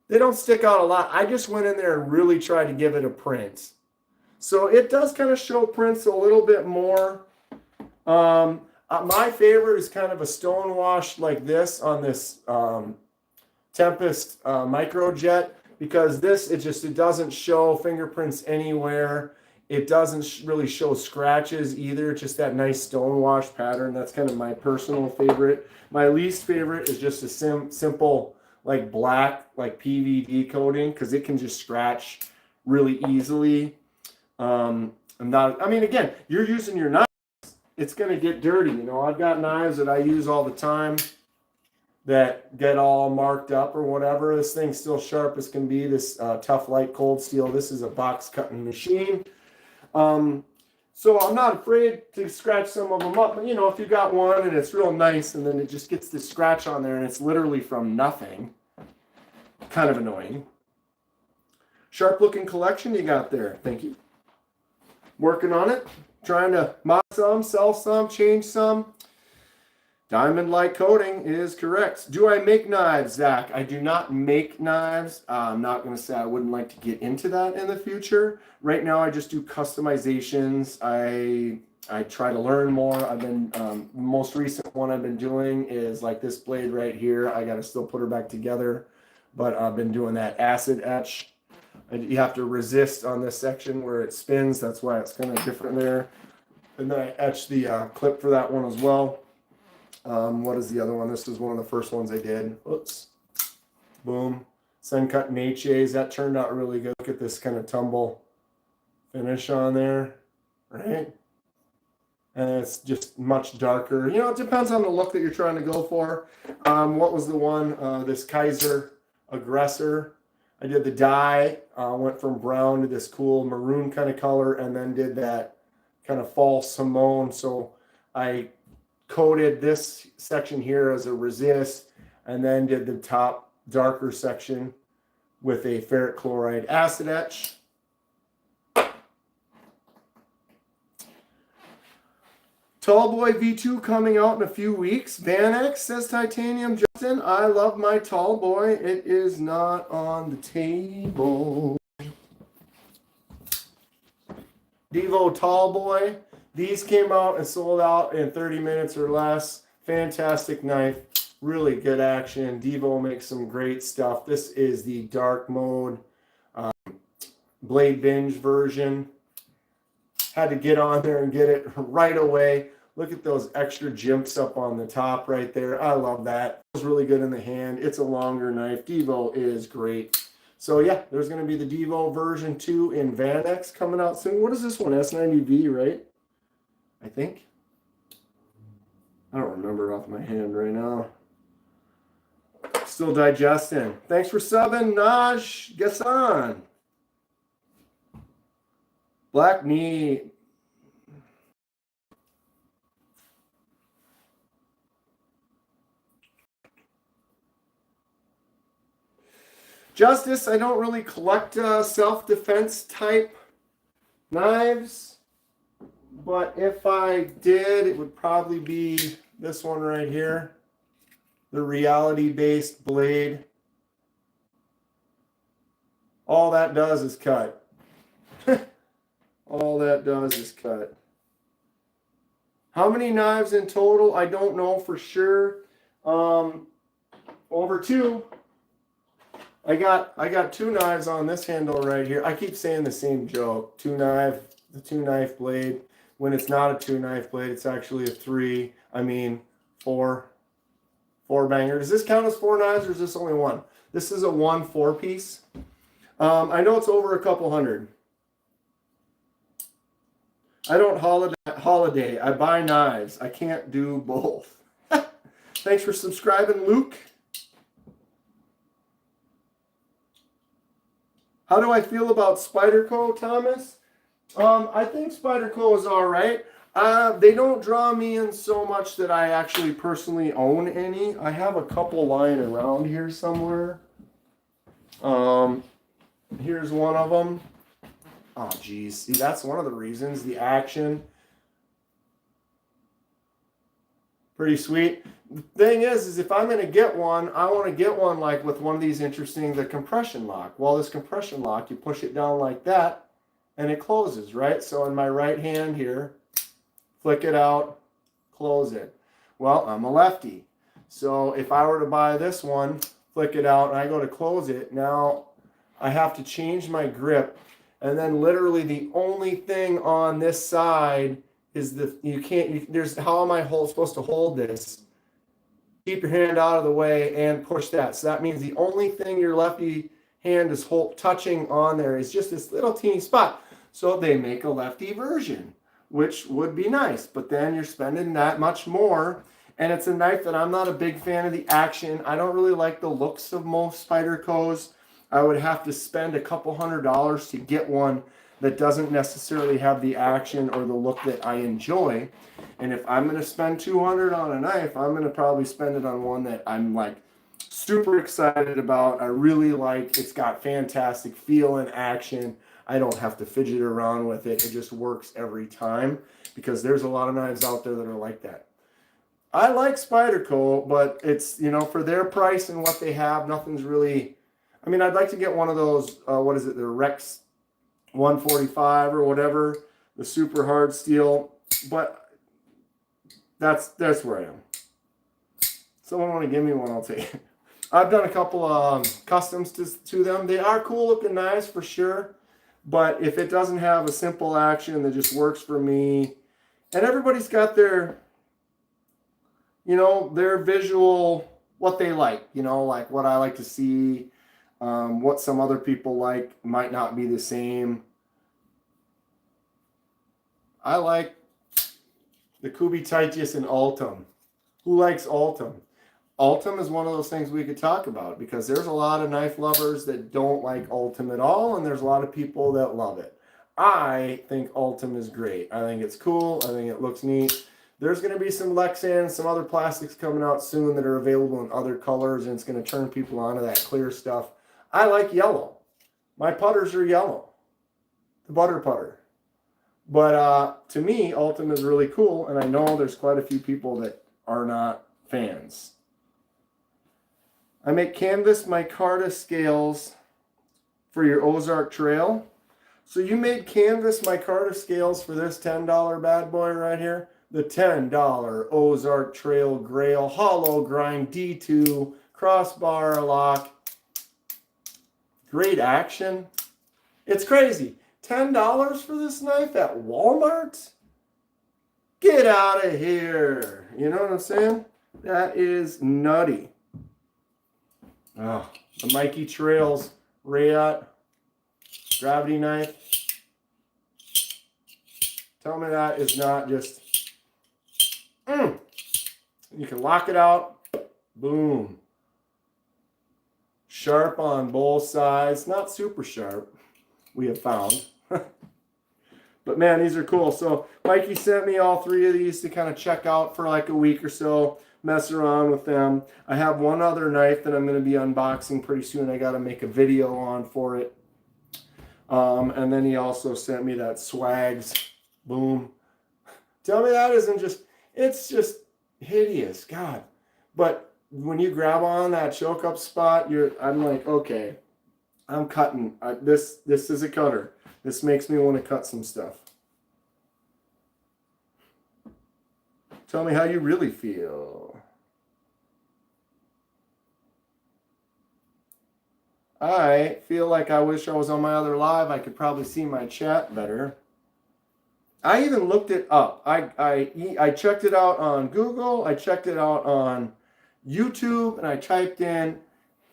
They don't stick out a lot. I just went in there and really tried to give it a print. So it does kind of show prints a little bit more. My favorite is kind of a stone wash like this on this Tempest Microjet, because this, it doesn't show fingerprints anywhere. It doesn't really show scratches either, just that nice stone wash pattern. That's kind of my personal favorite. My least favorite is just a simple like black, like PVD coating, because it can just scratch really easily. Again, you're using your knives. It's going to get dirty. You know, I've got knives that I use all the time that get all marked up or whatever. This thing's still sharp as can be, this Tough Light Cold Steel. This is a box cutting machine. So I'm not afraid to scratch some of them up. But, you know, if you got one and it's real nice and then it just gets this scratch on there and it's literally from nothing, kind of annoying. Sharp looking collection you got there. Thank you. Working on it. Trying to mod some, sell some, change some. Diamond light coating is correct. Do I make knives, Zach? I do not make knives. I'm not going to say I wouldn't like to get into that in the future. Right now, I just do customizations. I try to learn more. I've been, the most recent one I've been doing is like this blade right here. I got to still put her back together, but I've been doing that acid etch. You have to resist on this section where it spins. That's why it's kind of different there. And then I etched the clip for that one as well. What is the other one? This is one of the first ones I did. Oops. Boom. Sun cut and HAs. That turned out really good. Look at this kind of tumble finish on there. Right? And it's just much darker. You know, it depends on the look that you're trying to go for. What was the one? This Kaiser Aggressor. I did the dye. Went from brown to this cool maroon kind of color, and then did that kind of false Simone. So I coated this section here as a resist, and then did the top darker section with a ferric chloride acid etch. Tallboy V2 coming out in a few weeks. Van X says Titanium Justin. I love my Tallboy. It is not on the table. Devo Tallboy. These came out and sold out in 30 minutes or less. Fantastic knife. Really good action. Devo makes some great stuff. This is the dark mode Blade Binge version. Had to get on there and get it right away. Look at those extra jimps up on the top right there. I love that. It was really good in the hand. It's a longer knife. Devo is great. So yeah, there's going to be the Devo version 2 in Van X coming out soon. What is this one? S90V, right? I think. I don't remember off my hand right now. Still digesting. Thanks for subbing, Naj. Guess on. Black knee. Justice, I don't really collect self-defense type knives, but if I did, it would probably be this one right here, the reality-based blade. All that does is cut. All that does is cut. How many knives in total? I don't know for sure. Over 2. I got 2 knives on this handle right here. I keep saying the same joke. The 2-knife blade. When it's not a 2-knife blade, it's actually a 4 banger. Does this count as 4 knives or is this only 1? This is a 1 4-piece. I know it's over a couple hundred. I don't holiday. I buy knives. I can't do both. Thanks for subscribing, Luke. How do I feel about Spyderco, Thomas? I think Spyderco is all right. They don't draw me in so much that I actually personally own any. I have a couple lying around here somewhere. Here's one of them. Oh, geez. See, that's one of the reasons. The action. Pretty sweet. The thing is if I'm going to get one, I want to get one like with one of these the compression lock. Well, this compression lock, you push it down like that, and it closes, right? So in my right hand here, flick it out, close it. Well, I'm a lefty. So if I were to buy this one, flick it out, and I go to close it, now I have to change my grip. And then literally the only thing on this side is how am I supposed to hold this? Keep your hand out of the way and push that. So that means the only thing your lefty hand is touching on there is just this little teeny spot. So they make a lefty version, which would be nice. But then you're spending that much more. And it's a knife that I'm not a big fan of the action. I don't really like the looks of most Spydercos. I would have to spend a couple $100s to get one that doesn't necessarily have the action or the look that I enjoy. And if I'm going to spend $200 on a knife, I'm going to probably spend it on one that I'm like super excited about. I really like. It's got fantastic feel and action. I don't have to fidget around with it. It just works every time because there's a lot of knives out there that are like that. I like Spyderco, but it's, for their price and what they have, nothing's really... I'd like to get one of those, the Rex 145 or whatever, the super hard steel, but that's where I am. Someone want to give me one, I'll take it. I've done a couple customs to them. They are cool looking knives for sure, but if it doesn't have a simple action that just works for me, and everybody's got their, their visual, what they like, like what I like to see. What some other people like might not be the same. I like the Kubititis and Ultim. Who likes Ultim? Ultim is one of those things we could talk about because there's a lot of knife lovers that don't like Ultim at all, and there's a lot of people that love it. I think Ultim is great. I think it's cool. I think it looks neat. There's going to be some Lexan, some other plastics coming out soon that are available in other colors, and it's going to turn people onto that clear stuff. I like yellow. My putters are yellow. The butter putter. But to me, Ultim is really cool, and I know there's quite a few people that are not fans. I make canvas micarta scales for your Ozark Trail. So you made canvas micarta scales for this $10 bad boy right here? The $10 Ozark Trail Grail Hollow Grind D2 Crossbar Lock. Great action. It's crazy. $10 for this knife at Walmart? Get out of here. You know what I'm saying? That is nutty. Oh, the Mikey Trails Riot gravity knife. Tell me that is not just... You can lock it out. Boom. Sharp on both sides. Not super sharp, we have found. But man, these are cool. So Mikey sent me all 3 of these to kind of check out for like a week or so. mess around with them. I have one other knife that I'm going to be unboxing pretty soon. I got to make a video on for it. And then he also sent me that Swags boom. Tell me that isn't just, it's just hideous, God. But when you grab on that choke up spot, I'm like, okay, I'm cutting. This is a cutter. This makes me want to cut some stuff. Tell me how you really feel. I feel like I wish I was on my other live. I could probably see my chat better. I even looked it up. I checked it out on Google. I checked it out on YouTube, and I typed in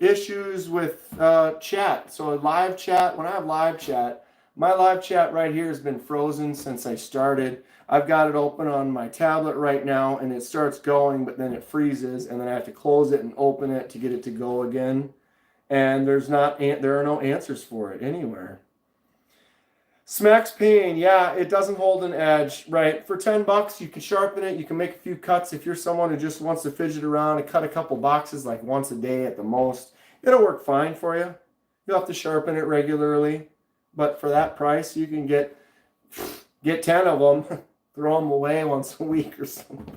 issues with chat. So live chat, when I have live chat, my live chat right here has been frozen since I started. I've got it open on my tablet right now, and it starts going, but then it freezes, and then I have to close it and open it to get it to go again. And there are no answers for it anywhere. Smacks Pain, yeah, it doesn't hold an edge, right? For $10, you can sharpen it. You can make a few cuts if you're someone who just wants to fidget around and cut a couple boxes like once a day at the most. It'll work fine for you. You'll have to sharpen it regularly. But for that price, you can get 10 of them, throw them away once a week or something.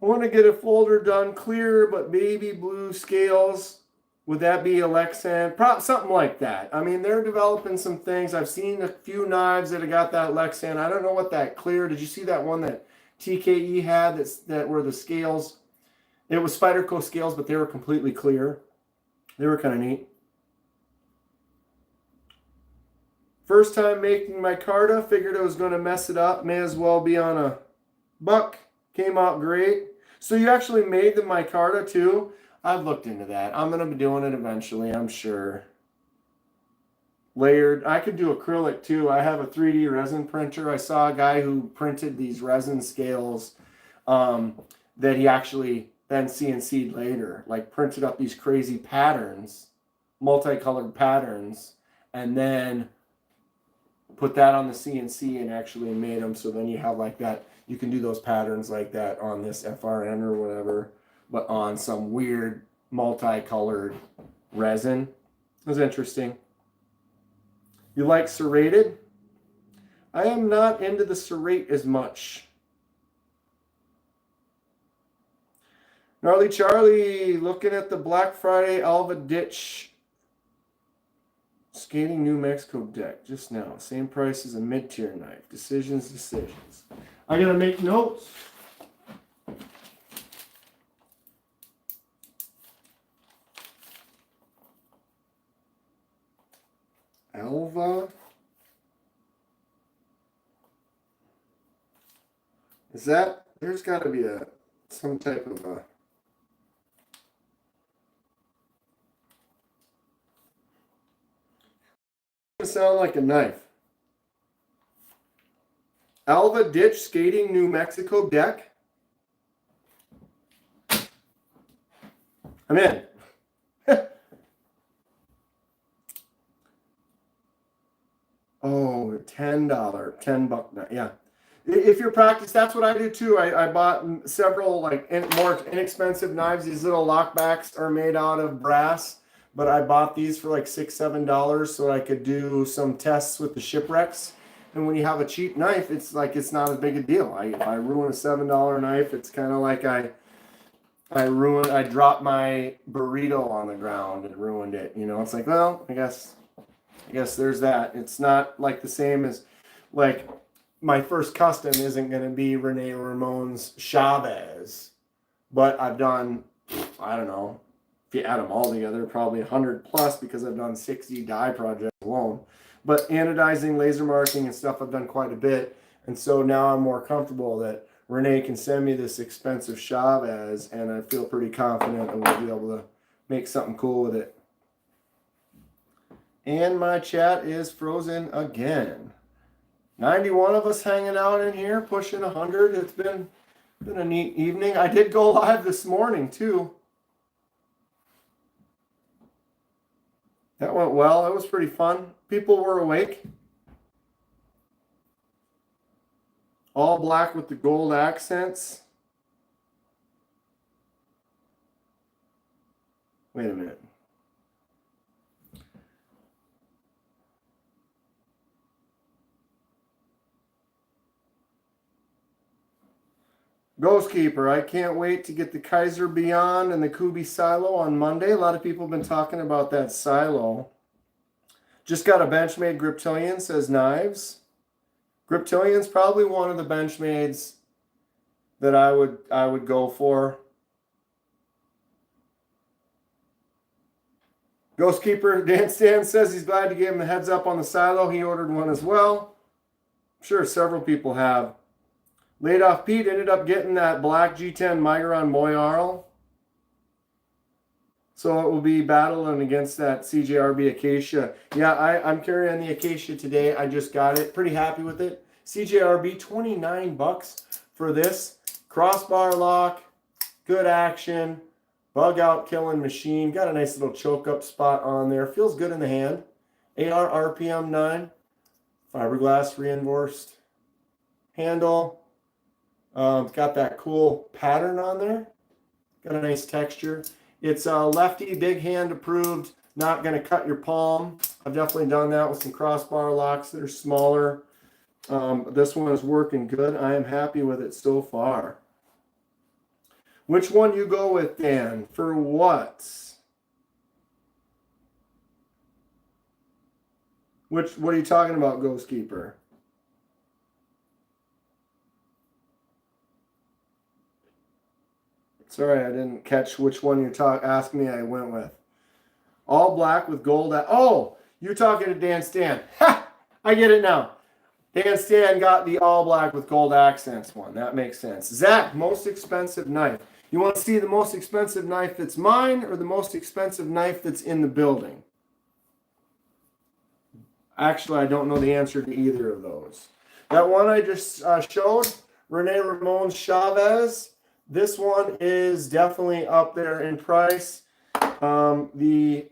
I want to get a folder done clear, but baby blue scales. Would that be a Lexan? Something like that. I mean, they're developing some things. I've seen a few knives that have got that Lexan. I don't know what that clear. Did you see that one that TKE had that were the scales? It was Spyderco scales, but they were completely clear. They were kind of neat. First time making micarta. Figured I was going to mess it up. May as well be on a buck. Came out great. So you actually made the micarta too? I've looked into that. I'm going to be doing it eventually, I'm sure. Layered. I could do acrylic too. I have a 3D resin printer. I saw a guy who printed these resin scales that he actually then CNC'd later. Like printed up these crazy patterns, multicolored patterns, and then put that on the CNC and actually made them. So then you have like that. You can do those patterns like that on this FRN or whatever, but on some weird multicolored resin. It was interesting. You like serrated? I am not into the serrate as much. Gnarly Charlie, looking at the Black Friday Alva Ditch Skating New Mexico deck just now. Same price as a mid-tier knife. Decisions. I gotta make notes. Alva. Is that, there's gotta be some type of a, sound like a knife. Alva Ditch Skating New Mexico deck. I'm in. Oh, $10, $10. Yeah. If you're practiced, that's what I do too. I bought several like more inexpensive knives. These little lockbacks are made out of brass, but I bought these for like $6, $7 so I could do some tests with the Shipwrecks. And when you have a cheap knife, it's like it's not as big a deal. If I ruin a $7 knife, it's kind of like I dropped my burrito on the ground and ruined it. You know, it's like, well, I guess there's that. It's not like the same as like my first custom isn't going to be Rene Ramon's Chavez, but I've done, I don't know, if you add them all together, probably 100 plus because I've done 60 die projects alone. But anodizing, laser marking, and stuff I've done quite a bit. And so now I'm more comfortable that Renee can send me this expensive Chavez, and I feel pretty confident that we'll be able to make something cool with it. And my chat is frozen again. 91 of us hanging out in here, pushing 100. It's been a neat evening. I did go live this morning, too. That went well. It was pretty fun. People were awake. All black with the gold accents. Wait a minute. Ghost Keeper, I can't wait to get the Kaiser Beyond and the Kubi silo on Monday. A lot of people have been talking about that silo. Just got a Benchmade Griptilian, says Knives. Griptilian's probably one of the Benchmades that I would go for. Ghost Keeper Dan Stan says he's glad to give him a heads up on the silo. He ordered one as well. I'm sure several people have. Laid Off Pete ended up getting that black G10 Migron Moyarl. So it will be battling against that CJRB Acacia. Yeah, I'm carrying the Acacia today. I just got it. Pretty happy with it. CJRB, 29 bucks for this. Crossbar lock, good action, bug out killing machine. Got a nice little choke up spot on there. Feels good in the hand. AR RPM 9. Fiberglass reinforced handle. It's got that cool pattern on there. Got a nice texture. It's lefty, big hand approved, not going to cut your palm. I've definitely done that with some crossbar locks that are smaller. This one is working good. I am happy with it so far. Which one you go with, Dan? For what? What are you talking about, Ghost Keeper? Sorry, I didn't catch which one you're asking me I went with. All black with gold. Oh, you're talking to Dan Stan. Ha! I get it now. Dan Stan got the all black with gold accents one. That makes sense. Zach, most expensive knife. You want to see the most expensive knife that's mine or the most expensive knife that's in the building? Actually, I don't know the answer to either of those. That one I just showed, Rene Ramon Chavez. This one is definitely up there in price. The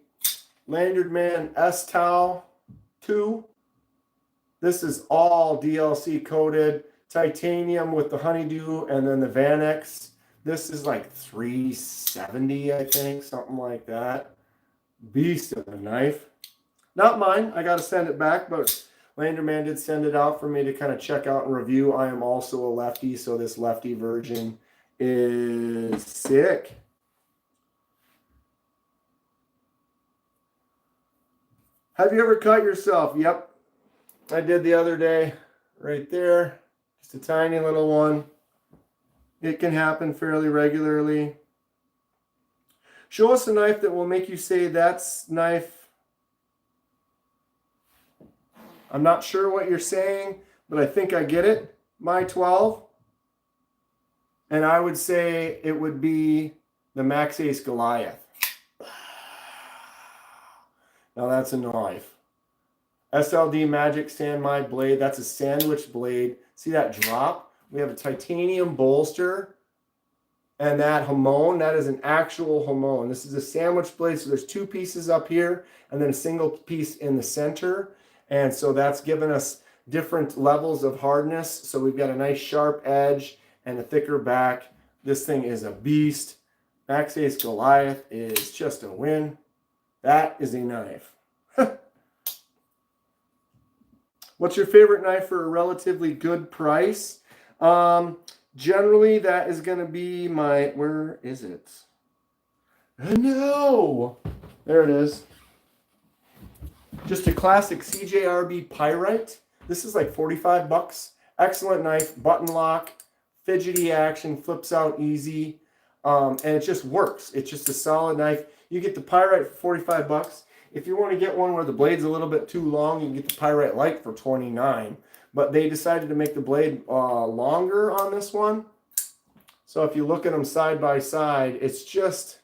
Lanyard Man S-Tau 2. This is all DLC coated. Titanium with the honeydew and then the Vanex. This is like $370, I think, something like that. Beast of a knife. Not mine. I got to send it back, but Lanyard Man did send it out for me to kind of check out and review. I am also a lefty, so this lefty version is sick. Have you ever cut yourself? Yep. I did the other day. Right there. Just a tiny little one. It can happen fairly regularly. Show us a knife that will make you say that's knife. I'm not sure what you're saying, but I think I get it. My 12. And I would say it would be the Max Ace Goliath. Now that's a knife. SLD Magic Stand My Blade. That's a sandwich blade. See that drop? We have a titanium bolster. And that hamon, that is an actual hamon. This is a sandwich blade. So there's two pieces up here and then a single piece in the center. And so that's given us different levels of hardness. So we've got a nice sharp edge and a thicker back. This thing is a beast. Max Ace Goliath is just a win. That is a knife. What's your favorite knife for a relatively good price? Generally, that is going to be my... Where is it? No! There it is. Just a classic CJRB Pyrite. This is like 45 bucks. Excellent knife. Button lock. Fidgety action, flips out easy, and it just works. It's just a solid knife. You get the Pyrite for 45 bucks. If you want to get one where the blade's a little bit too long, you can get the Pyrite Light for 29. But they decided to make the blade longer on this one. So if you look at them side by side, it's just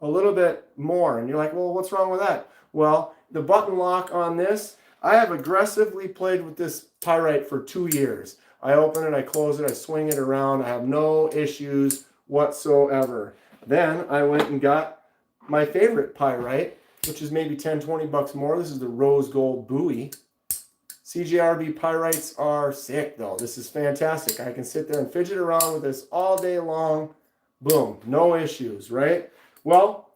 a little bit more. And you're like, well, what's wrong with that? Well, the button lock on this, I have aggressively played with this Pyrite for 2 years. I open it, I close it, I swing it around. I have no issues whatsoever. Then I went and got my favorite Pyrite, which is maybe 10, 20 bucks more. This is the rose gold buoy. CJRB pyrites are sick though. This is fantastic. I can sit there and fidget around with this all day long. Boom, no issues, right? Well,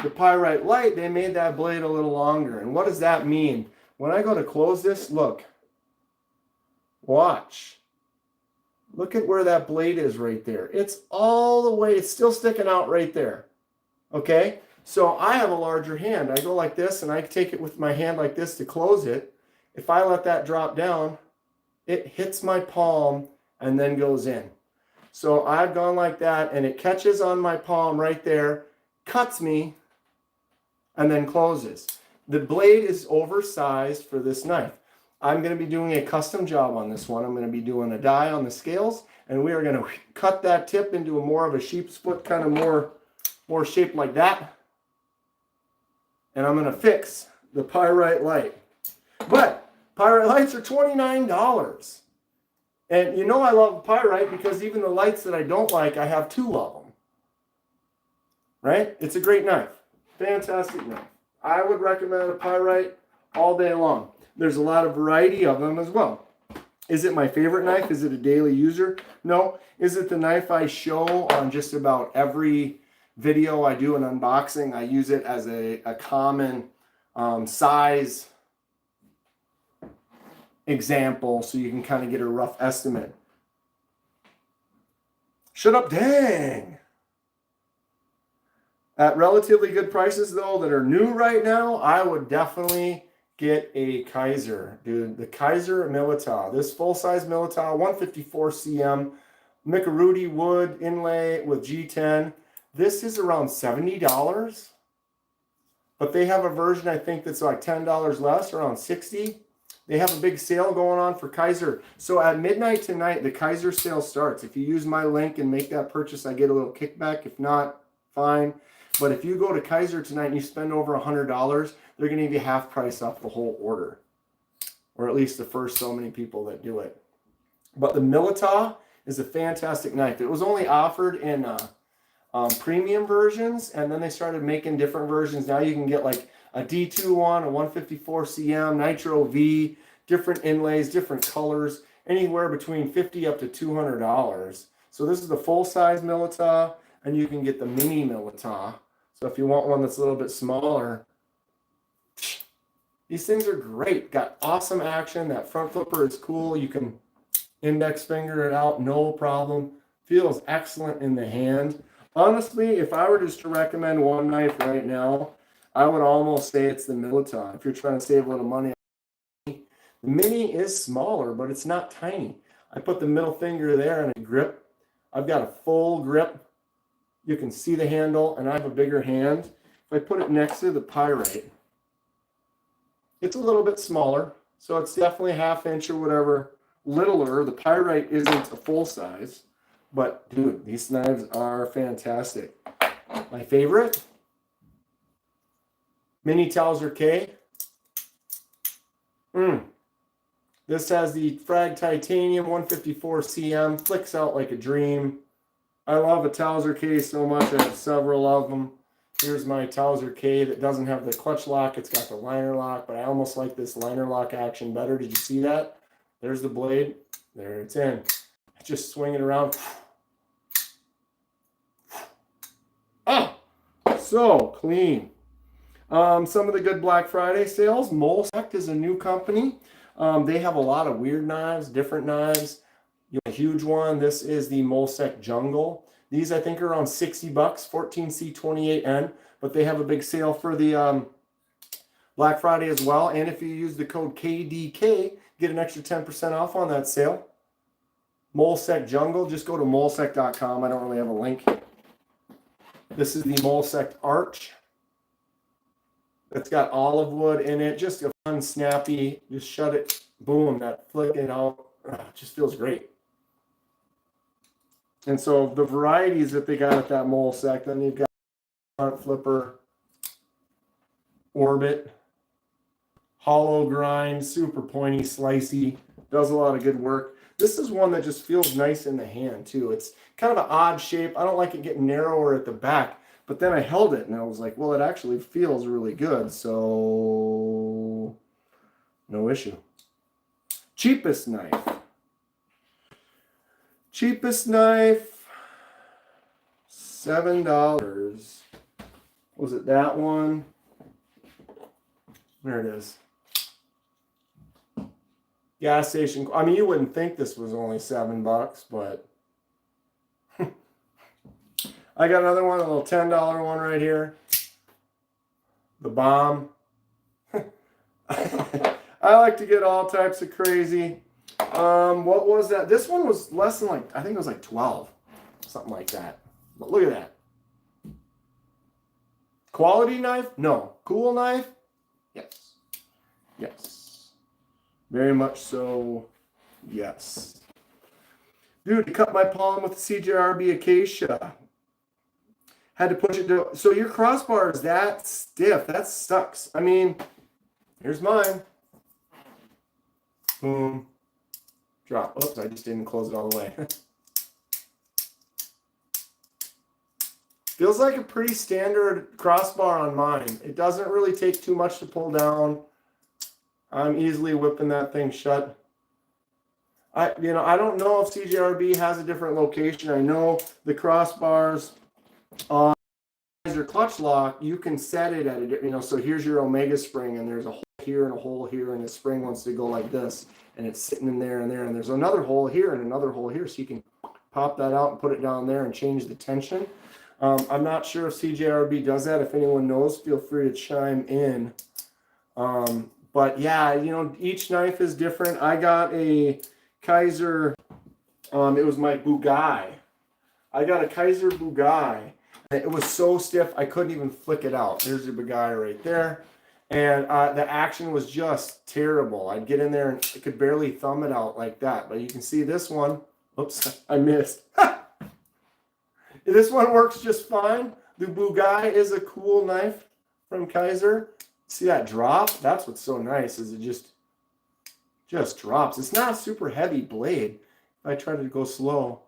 the pyrite light, they made that blade a little longer. And what does that mean? When I go to close this, look, watch. Look at where that blade is right there. It's all the way, it's still sticking out right there. Okay, so I have a larger hand. I go like this and I take it with my hand like this to close it. If I let that drop down, it hits my palm and then goes in. So I've gone like that and it catches on my palm right there, cuts me, and then closes. The blade is oversized for this knife. I'm going to be doing a custom job on this one. I'm going to be doing a die on the scales, and we are going to cut that tip into a more of a sheep's foot, kind of more shaped like that. And I'm going to fix the pyrite light. But pyrite lights are $29. And you know I love pyrite because even the lights that I don't like, I have 2 of them. Right? It's a great knife. Fantastic knife. I would recommend a pyrite all day long. There's a lot of variety of them as well. Is it my favorite knife? Is it a daily user? No. Is it the knife I show on just about every video I do an unboxing? I use it as a common size example so you can kind of get a rough estimate. Shut up, dang! At relatively good prices though that are new right now, I would definitely get a Kaiser, dude. The Kaiser Milita. This full-size Milita, 154 cm, Mikarudi wood inlay with G10. This is around $70, but they have a version I think that's like $10 less, around $60. They have a big sale going on for Kaiser. So at midnight tonight, the Kaiser sale starts. If you use my link and make that purchase, I get a little kickback. If not, fine. But if you go to Kaiser tonight and you spend over $100, they're going to give you half price off the whole order. Or at least the first so many people that do it. But the Milita is a fantastic knife. It was only offered in premium versions, and then they started making different versions. Now you can get like a D2 one, a 154 cm, Nitro V, different inlays, different colors, anywhere between $50 up to $200. So this is the full-size Milita, and you can get the mini Milita. So if you want one that's a little bit smaller, these things are great. Got awesome action. That front flipper is cool. You can index finger it out, no problem. Feels excellent in the hand. Honestly, if I were just to recommend one knife right now, I would almost say it's the Milita. If you're trying to save a little money. The mini is smaller, but it's not tiny. I put the middle finger there and a grip. I've got a full grip. You can see the handle, and I have a bigger hand. If I put it next to the pyrite, it's a little bit smaller, so it's definitely 1/2 inch or whatever littler. The pyrite isn't a full size, but dude, these knives are fantastic. My favorite, Mini Towser K. This has the Frag Titanium 154 cm, flicks out like a dream. I love a Towser K so much. I have several of them. Here's my Towser K that doesn't have the clutch lock. It's got the liner lock, but I almost like this liner lock action better. Did you see that? There's the blade. There it's in. Just swing it around. Oh, so clean. Some of the good Black Friday sales. Molsect is a new company. They have a lot of weird knives, different knives. A huge one. This is the Molsect Jungle. These I think are around $60, 14C28N, but they have a big sale for the Black Friday as well. And if you use the code KDK, get an extra 10% off on that sale. Molsect Jungle. Just go to molsect.com. I don't really have a link. This is the Molsect Arch. It's got olive wood in it. Just a fun, snappy. Just shut it. Boom. That flicking out. Just feels great. And so the varieties that they got at that Molsect, then you've got front flipper, orbit, hollow grind, super pointy, slicey, does a lot of good work. This is one that just feels nice in the hand too. It's kind of an odd shape. I don't like it getting narrower at the back, But then I held it and I was like, well, it actually feels really good. So no issue. Cheapest knife. Cheapest knife, $7. Was it that one? There it is. Gas station. I mean, you wouldn't think this was only $7, but I got another one, a little $10 one right here. The bomb. I like to get all types of crazy. What was that? This one was less than I think it was like 12. Something like that. But look at that. Quality knife? No. Cool knife? Yes. Yes. Very much so. Yes. Dude, I cut my palm with the CJRB Acacia. Had to push it to... So your crossbar is that stiff. That sucks. I mean, here's mine. Boom. Drop. Oops, I just didn't close it all the way. Feels like a pretty standard crossbar on mine. It doesn't really take too much to pull down. I'm easily whipping that thing shut. I don't know if CJRB has a different location. I know the crossbars on your clutch lock, you can set it at a, so here's your Omega spring, and there's a hole here and a hole here, and the spring wants to go like this, and it's sitting in there and there, and there's another hole here and another hole here, so you can pop that out and put it down there and change the tension. I'm not sure if CJRB does that. If anyone knows, feel free to chime in. But yeah, each knife is different. I got a Kaiser, it was my Bugai. I got a Kaiser Bugai. It was so stiff, I couldn't even flick it out. There's your Bugai right there. And the action was just terrible. I'd get in there and I could barely thumb it out like that. But you can see this one. Oops, I missed. This one works just fine. The Bugai is a cool knife from Kaiser. See that drop? That's what's so nice, is it just drops. It's not a super heavy blade. If I try to go slow,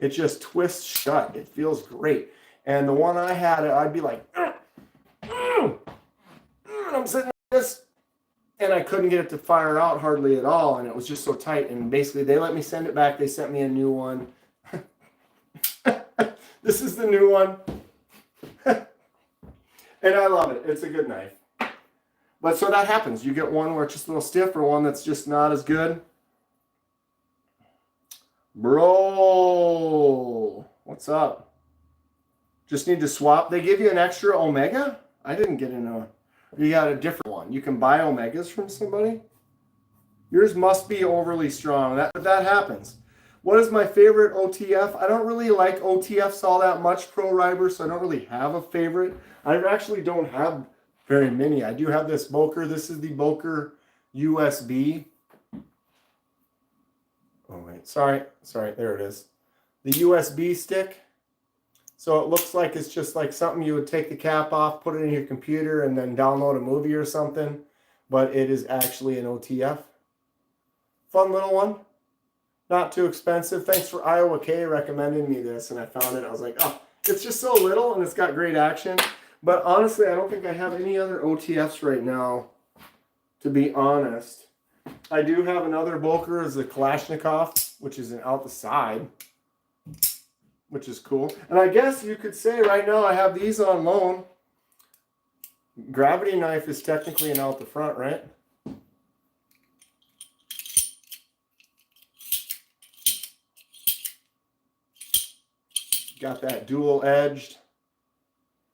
it just twists shut. It feels great. And the one I had, I'd be like, and I'm sitting like this, and I couldn't get it to fire out hardly at all, and it was just so tight. And basically, they let me send it back. They sent me a new one. This is the new one. And I love it. It's a good knife. But so that happens. You get one where it's just a little stiff, or one that's just not as good. Bro, what's up? Just need to swap. They give you an extra Omega? I didn't get you got a different one. You can buy Omegas from somebody? Yours must be overly strong. That happens. What is my favorite OTF? I don't really like OTFs all that much, Pro Riber, so I don't really have a favorite. I actually don't have very many. I do have this Boker. This is the Boker USB. Oh, wait. Sorry. There it is. The USB stick. So it looks like it's just like something you would take the cap off, put it in your computer, and then download a movie or something. But it is actually an OTF. Fun little one. Not too expensive. Thanks for Iowa K recommending me this, and I found it. I was like, oh, it's just so little, and it's got great action. But honestly, I don't think I have any other OTFs right now, to be honest. I do have another Boker, is the Kalashnikov, which is out the side, which is cool. And I guess you could say right now I have these on loan. Gravity knife is technically an out the front, right? Got that dual edged,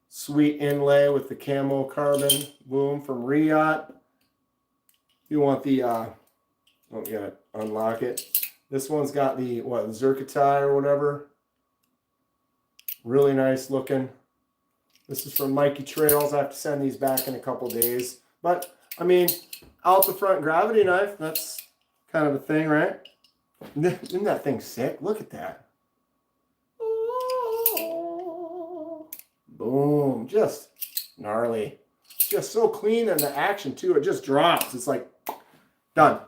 sweet inlay with the camo carbon, boom, from Riot. You want the, oh, you gotta unlock it. This one's got the, Zerkatai or whatever. Really nice looking. This is from Mikey Trails. I have to send these back in a couple days. But, I mean, out the front gravity knife, that's kind of a thing, right? Isn't that thing sick? Look at that. Boom, just gnarly. Just so clean, and the action too, it just drops. It's like, done.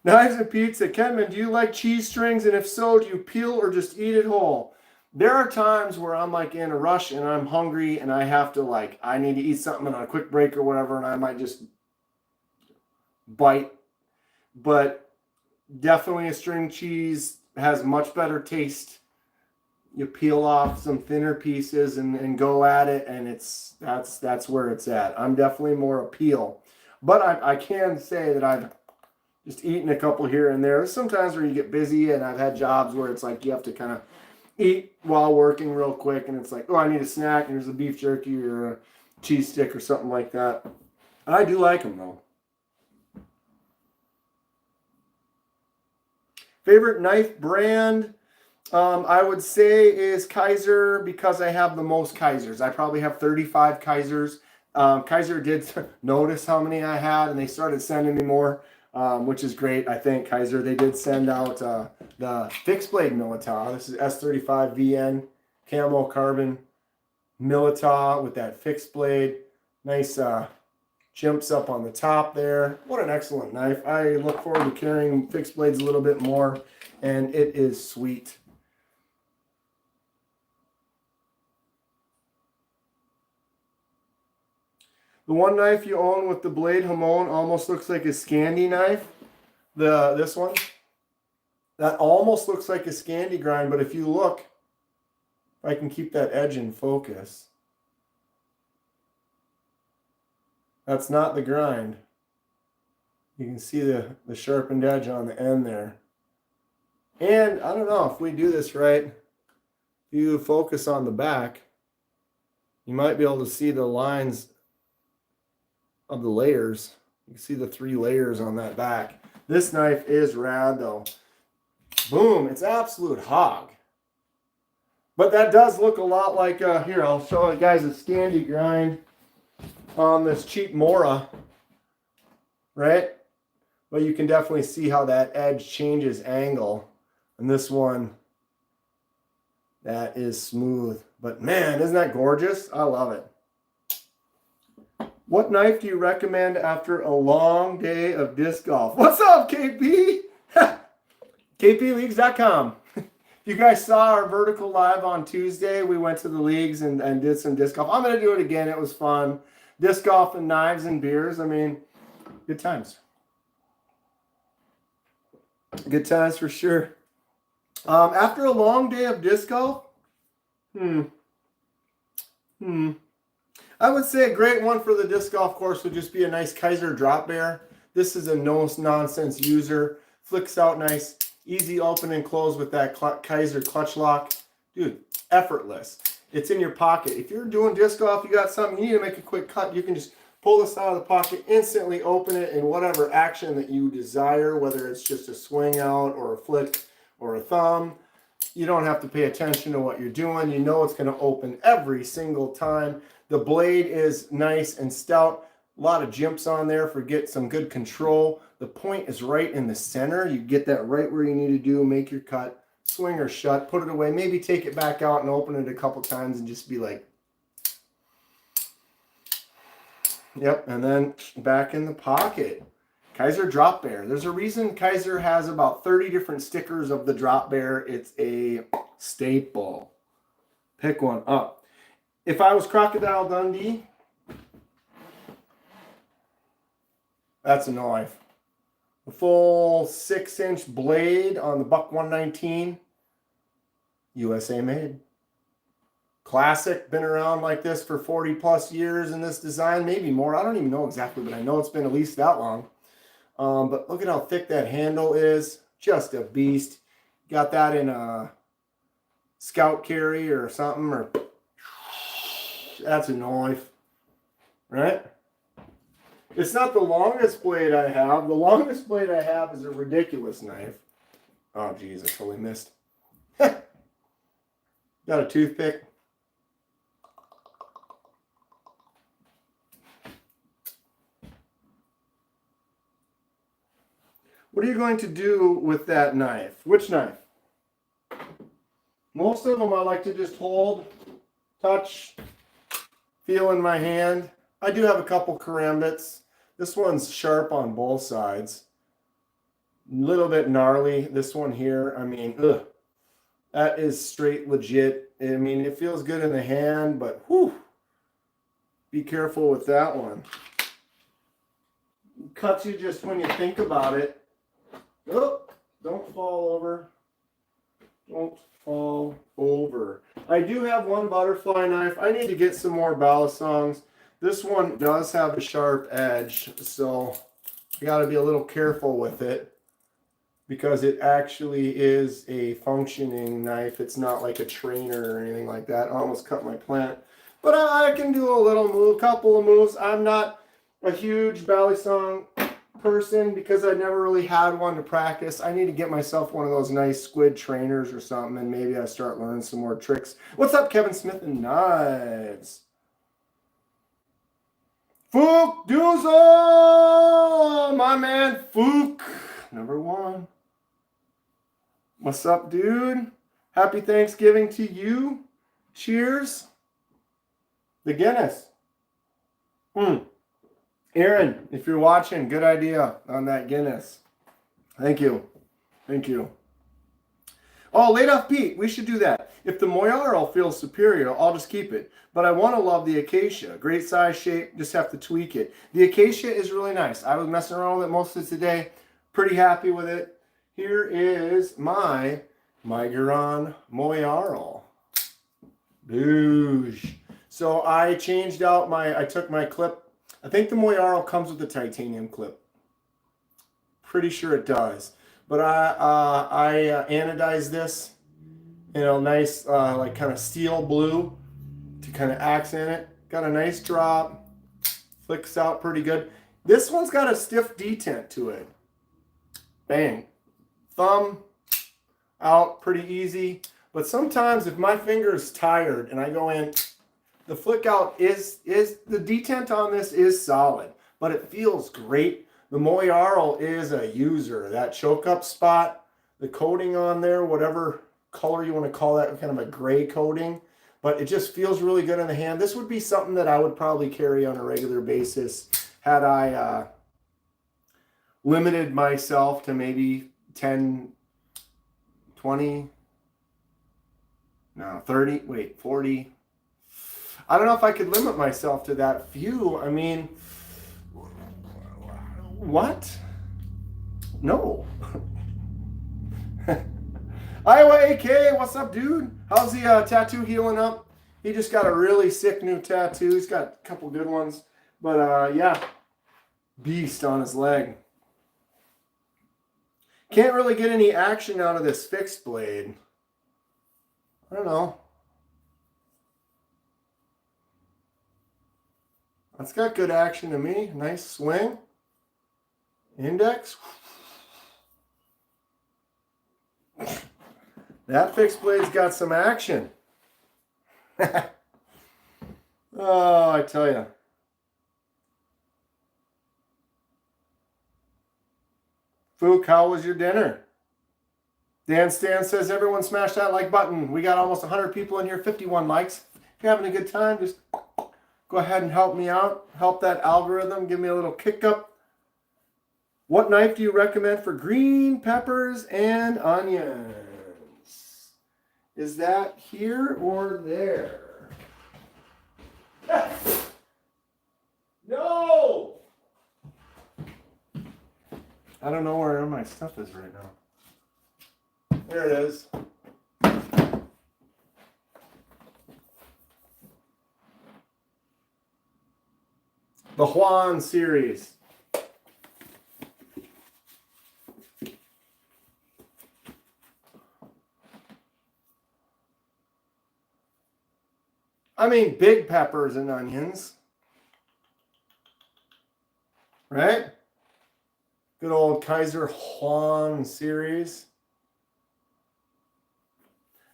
Knives and pizza. Kenman, do you like cheese strings? And if so, do you peel or just eat it whole? There are times where I'm like in a rush and I'm hungry and I have to like, I need to eat something on a quick break or whatever, and I might just bite. But definitely a string cheese has much better taste. You peel off some thinner pieces and go at it, and that's where it's at. I'm definitely more a peel. But I can say that I've just eaten a couple here and there. There's sometimes where you get busy, and I've had jobs where it's like you have to kind of eat while working real quick, and it's like, oh, I need a snack, and there's a beef jerky or a cheese stick or something like that. I do like them, though. Favorite knife brand, I would say is Kaiser, because I have the most Kaisers. I probably have 35 Kaisers. Kaiser did notice how many I had, and they started sending me more, which is great. I think Kaiser, they did send out the fixed blade Militaw. This is S35 VN camo carbon Militaw with that fixed blade. Nice chimps up on the top there. What an excellent knife. I look forward to carrying fixed blades a little bit more, and it is sweet. The one knife you own with the blade Hamon almost looks like a Scandi knife. This one, that almost looks like a Scandi grind, but if you look, if I can keep that edge in focus, that's not the grind. You can see the sharpened edge on the end there. And I don't know if we do this right, if you focus on the back, you might be able to see the lines of the layers. You can see the 3 layers on that back. This knife is rad though. Boom, it's absolute hog. But that does look a lot like, here, I'll show you guys a Scandi grind on this cheap Mora, right? But you can definitely see how that edge changes angle. And this one, that is smooth. But man, isn't that gorgeous? I love it. What knife do you recommend after a long day of disc golf? What's up, KP? KPLeagues.com. If you guys saw our vertical live on Tuesday, we went to the leagues and did some disc golf. I'm going to do it again. It was fun. Disc golf and knives and beers. I mean, good times. Good times for sure. After a long day of disc golf, I would say a great one for the disc golf course would just be a nice Kaiser drop bear. This is a no-nonsense user. Flicks out nice, easy open and close with that Kaiser clutch lock. Dude, effortless. It's in your pocket. If you're doing disc golf, you got something, you need to make a quick cut, you can just pull this out of the pocket, instantly open it in whatever action that you desire, whether it's just a swing out or a flick or a thumb. You don't have to pay attention to what you're doing. You know it's going to open every single time. The blade is nice and stout. A lot of jimps on there for get some good control. The point is right in the center. You get that right where you need to do, make your cut, swing or shut, put it away, maybe take it back out and open it a couple times and just be like, yep, and then back in the pocket. Kaiser drop bear. There's a reason Kaiser has about 30 different stickers of the drop bear. It's a staple. Pick one up. If I was Crocodile Dundee, that's a knife. A full 6-inch blade on the Buck 119. USA made. Classic, been around like this for 40 plus years in this design, maybe more. I don't even know exactly, but I know it's been at least that long. But look at how thick that handle is. Just a beast. Got that in a scout carry or something, or that's a knife, right? It's not the longest blade I have. The longest blade I have is a ridiculous knife. Oh, geez, I totally missed. Got a toothpick. What are you going to do with that knife? Which knife? Most of them I like to just hold, touch, feel in my hand. I do have a couple karambits. This one's sharp on both sides. little bit gnarly. This one here, I mean, ugh, that is straight legit. I mean, it feels good in the hand, but whew, be careful with that one. It cuts you just when you think about it. Oh, don't fall over. Don't fall over. I do have one butterfly knife. I need to get some more balisongs. This one does have a sharp edge, so I got to be a little careful with it because it actually is a functioning knife. It's not like a trainer or anything like that. I almost cut my plant. But I can do a little move, couple of moves. I'm not a huge balisong person because I never really had one to practice. I need to get myself one of those nice squid trainers or something, and maybe I start learning some more tricks. What's up, Kevin Smith and Knives? Fook Doozle, my man Fook, number one. What's up, dude? Happy Thanksgiving to you. Cheers. The Guinness. Aaron, if you're watching, good idea on that Guinness. Thank you. Thank you. Oh, laid off Pete. We should do that. If the Moyarl feels superior, I'll just keep it. But I want to love the Acacia. Great size, shape. Just have to tweak it. The Acacia is really nice. I was messing around with it most of today. Pretty happy with it. Here is my Miguron Moyarl. Boosh. So I changed out I took my clip. I think the Moyarl comes with a titanium clip. Pretty sure it does. But I anodized this in a nice like kind of steel blue to kind of accent it. Got a nice drop. Flicks out pretty good. This one's got a stiff detent to it. Bang. Thumb out pretty easy. But sometimes if my finger is tired and I go in, the flick out is the detent on this is solid, but it feels great. The Moyarl is a user. That choke up spot, the coating on there, whatever color you want to call that, kind of a gray coating, but it just feels really good in the hand. This would be something that I would probably carry on a regular basis had I limited myself to maybe 10, 20, no, 30, wait, 40. I don't know if I could limit myself to that few. I mean, what? No. Iowa AK, what's up, dude? How's the tattoo healing up? He just got a really sick new tattoo. He's got a couple good ones. But yeah, beast on his leg. Can't really get any action out of this fixed blade. I don't know. That's got good action to me. Nice swing. Index. That fixed blade's got some action. Oh, I tell you. Fook, how was your dinner? Dan Stan says, everyone smash that like button. We got almost 100 people in here, 51 likes. If you're having a good time, just go ahead and help me out. Help that algorithm. Give me a little kick up. What knife do you recommend for green peppers and onions? Is that here or there? No! I don't know where my stuff is right now. There it is. The Juan series. I mean, big peppers and onions. Right? Good old Kaiser Juan series.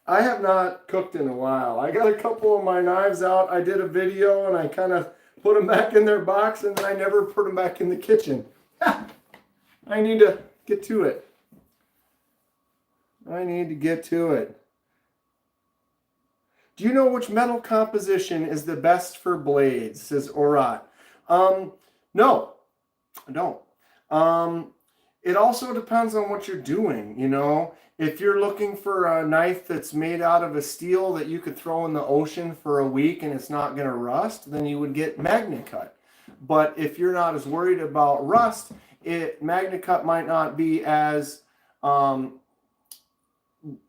I have not cooked in a while. I got a couple of my knives out. I did a video and I kind of put them back in their box and then I never put them back in the kitchen. I need to get to it. I need to get to it. Do you know which metal composition is the best for blades? Says Orat. No, I don't. it also depends on what you're doing, you know. If you're looking for a knife that's made out of a steel that you could throw in the ocean for a week and it's not going to rust, then you would get MagnaCut. But if you're not as worried about rust, MagnaCut might not be as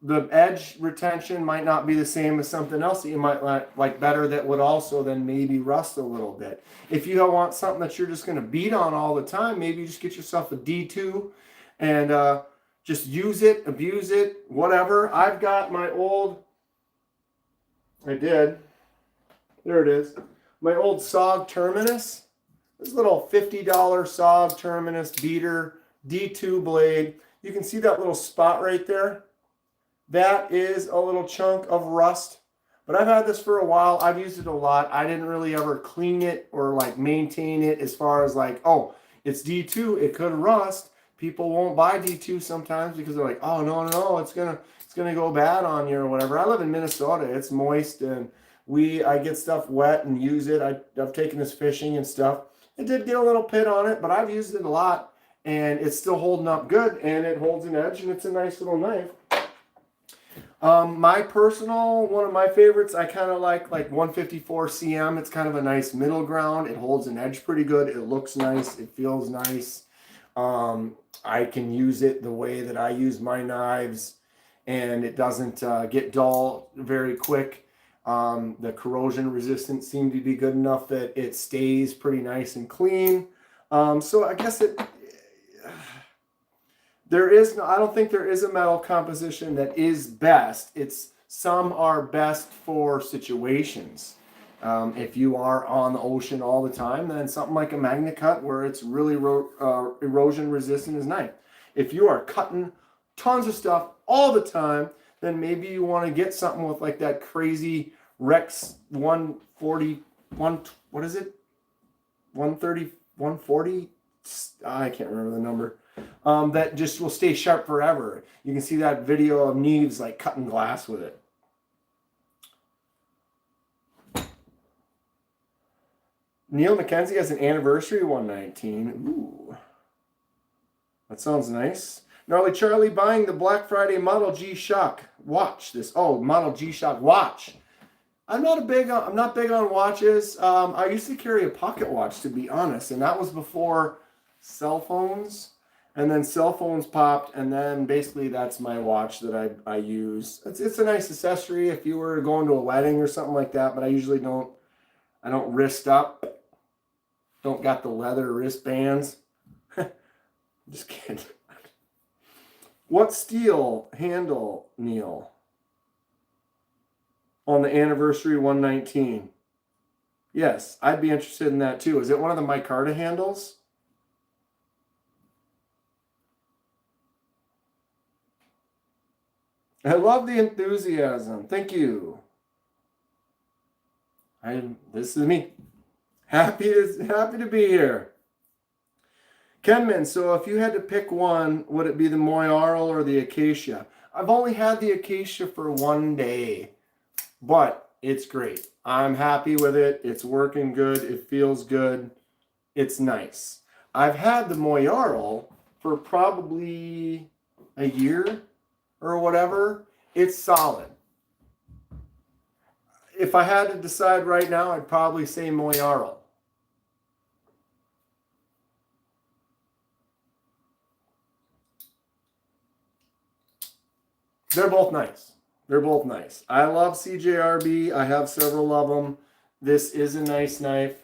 the edge retention might not be the same as something else that you might like better that would also then maybe rust a little bit. If you want something that you're just going to beat on all the time, maybe you just get yourself a D2 and just use it, abuse it, whatever. I've got my old, there it is, my old SOG Terminus. This little $50 SOG Terminus beater D2 blade. You can see that little spot right there. That is a little chunk of rust, but I've had this for a while. I've used it a lot. I didn't really ever clean it or like maintain it as far as like, oh, it's D2, it could rust. People won't buy D2 sometimes because they're like, oh, no, it's gonna go bad on you or whatever. I live in Minnesota. It's moist, and I get stuff wet and use it. I've taken this fishing and stuff. It did get a little pit on it, but I've used it a lot, and it's still holding up good, and it holds an edge, and it's a nice little knife. My personal, one of my favorites, I kind of like 154 CM. It's kind of a nice middle ground. It holds an edge pretty good. It looks nice. It feels nice. I can use it the way that I use my knives, and it doesn't get dull very quick. The corrosion resistance seemed to be good enough that it stays pretty nice and clean. So I guess I don't think there is a metal composition that is best. Some are best for situations. If you are on the ocean all the time, then something like a MagnaCut where it's really erosion resistant is nice. If you are cutting tons of stuff all the time, then maybe you want to get something with like that crazy Rex 140, what is it? 130, 140? I can't remember the number. That just will stay sharp forever. You can see that video of Neves like cutting glass with it. Neil McKenzie has an anniversary 119. Ooh. That sounds nice. Gnarly Charlie buying the Black Friday Model G Shock watch. Model G Shock watch. I'm not big on watches. I used to carry a pocket watch, to be honest, and that was before cell phones. And then cell phones popped, and then basically that's my watch that I use. It's a nice accessory if you were going to a wedding or something like that, but I usually don't wrist up. Don't got the leather wristbands. Just kidding. What steel handle, Neil? On the anniversary 119. Yes, I'd be interested in that too. Is it one of the micarta handles? I love the enthusiasm. Thank you. This is me. Happy to be here. Kenman, so if you had to pick one, would it be the Moyarl or the Acacia? I've only had the Acacia for one day, but it's great. I'm happy with it. It's working good. It feels good. It's nice. I've had the Moyarl for probably a year or whatever. It's solid. If I had to decide right now, I'd probably say Moyarl. They're both nice. They're both nice. I love CJRB. I have several of them. This is a nice knife.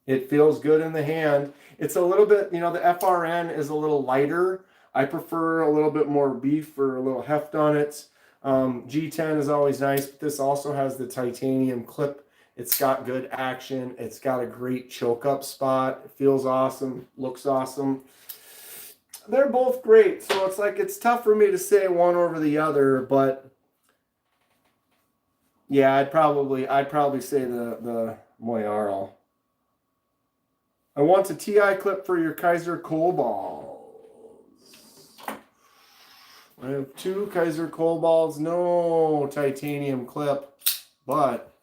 It feels good in the hand. It's a little bit, the FRN is a little lighter. I prefer a little bit more beef or a little heft on it. G10 is always nice, but this also has the titanium clip. It's got good action. It's got a great choke up spot. It feels awesome. Looks awesome. They're both great. So it's tough for me to say one over the other, but yeah, I'd probably say the Moyarl. I want a TI clip for your Kaiser Cobalts. I have two Kaiser Cobalts, no titanium clip, but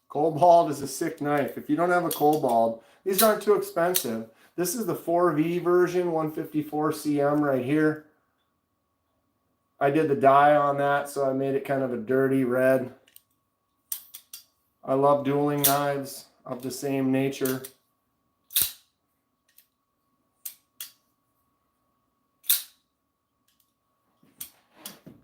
Cobalt is a sick knife. If you don't have a Cobalt, These aren't too expensive. This is the 4V version, 154 cm right here. I did the dye on that, so I made it kind of a dirty red. I love dueling knives of the same nature.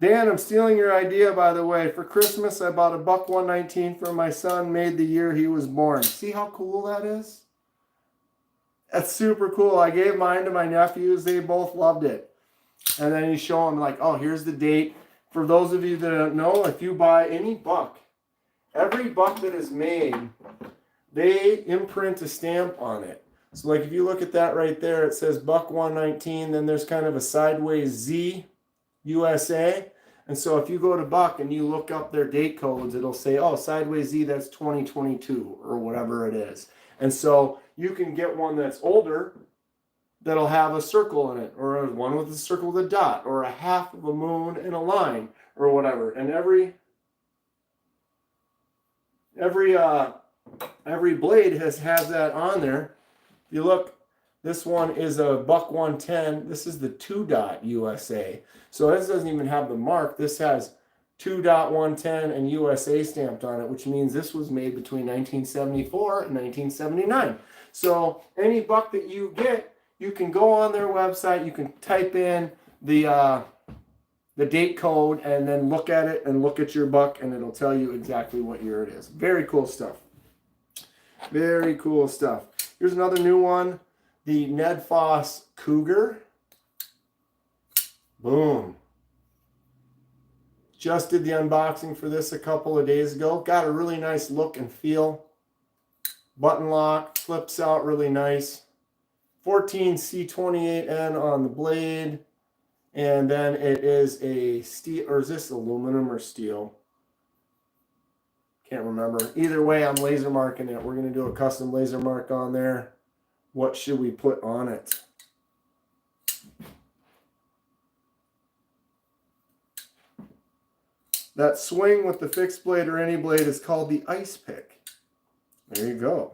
Dan, I'm stealing your idea, by the way. For Christmas, I bought a buck 119 for my son, made the year he was born. See how cool that is? That's super cool. I gave mine to my nephews. They both loved it. And then you show them, like, oh, here's the date. For those of you that don't know, if you buy any buck, every buck that is made, they imprint a stamp on it. So, like, if you look at that right there, it says buck 119. Then there's kind of a sideways Z, USA. And so if you go to Buck and you look up their date codes, it'll say, oh, sideways Z, that's 2022 or whatever it is. And so you can get one that's older that'll have a circle in it, or one with a circle with a dot, or a half of a moon and a line, or whatever. And every blade has that on there. If you look, this one is a buck 110. This is the 2-dot USA. So this doesn't even have the mark. This has 2.110 and USA stamped on it, which means this was made between 1974 and 1979. So any buck that you get, you can go on their website, you can type in the date code and then look at it and look at your buck, and it'll tell you exactly what year it is. Very cool stuff. Very cool stuff. Here's another new one, the Ned Foss Cougar. Boom. Just did the unboxing for this a couple of days ago. Got a really nice look and feel. Button lock, flips out really nice. 14C28N on the blade. And then it is a steel, or is this aluminum or steel? Can't remember. Either way, I'm laser marking it. We're going to do a custom laser mark on there. What should we put on it? That swing with the fixed blade or any blade is called the ice pick. There you go.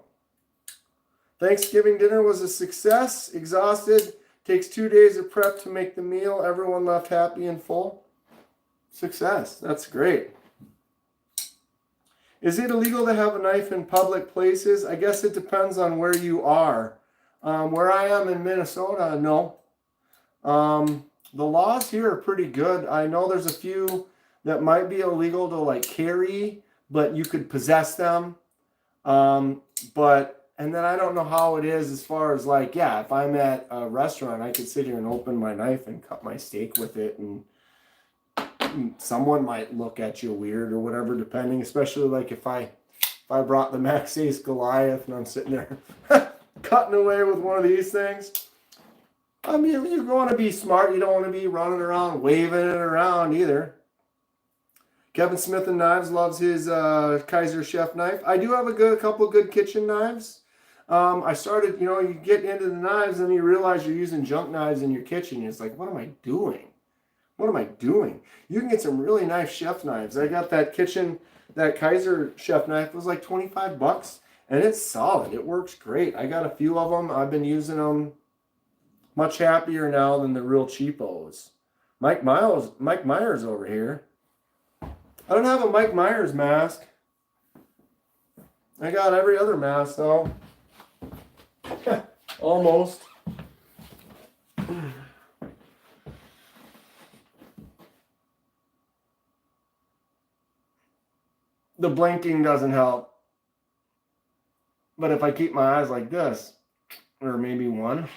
Thanksgiving dinner was a success. Exhausted. Takes 2 days of prep to make the meal. Everyone left happy and full. Success. That's great. Is it illegal to have a knife in public places? I guess it depends on where you are. Where I am in Minnesota, no. The laws here are pretty good. I know there's a few that might be illegal to like carry, but you could possess them. And then I don't know how it is as far as like, yeah, if I'm at a restaurant, I could sit here and open my knife and cut my steak with it, and someone might look at you weird or whatever, depending, especially like if I brought the Max Ace Goliath and I'm sitting there cutting away with one of these things. I mean, you want to be smart. You don't want to be running around waving it around either. Kevin Smith and Knives loves his Kaiser Chef knife. I do have a couple good kitchen knives. I started, you get into the knives and you realize you're using junk knives in your kitchen. It's like, what am I doing? What am I doing? You can get some really nice chef knives. I got that Kaiser Chef knife. It was like $25, and it's solid. It works great. I got a few of them. I've been using them. Much happier now than the real cheapos. Mike Myers over here. I don't have a Mike Myers mask. I got every other mask though. Almost. The blinking doesn't help. But if I keep my eyes like this, or maybe one.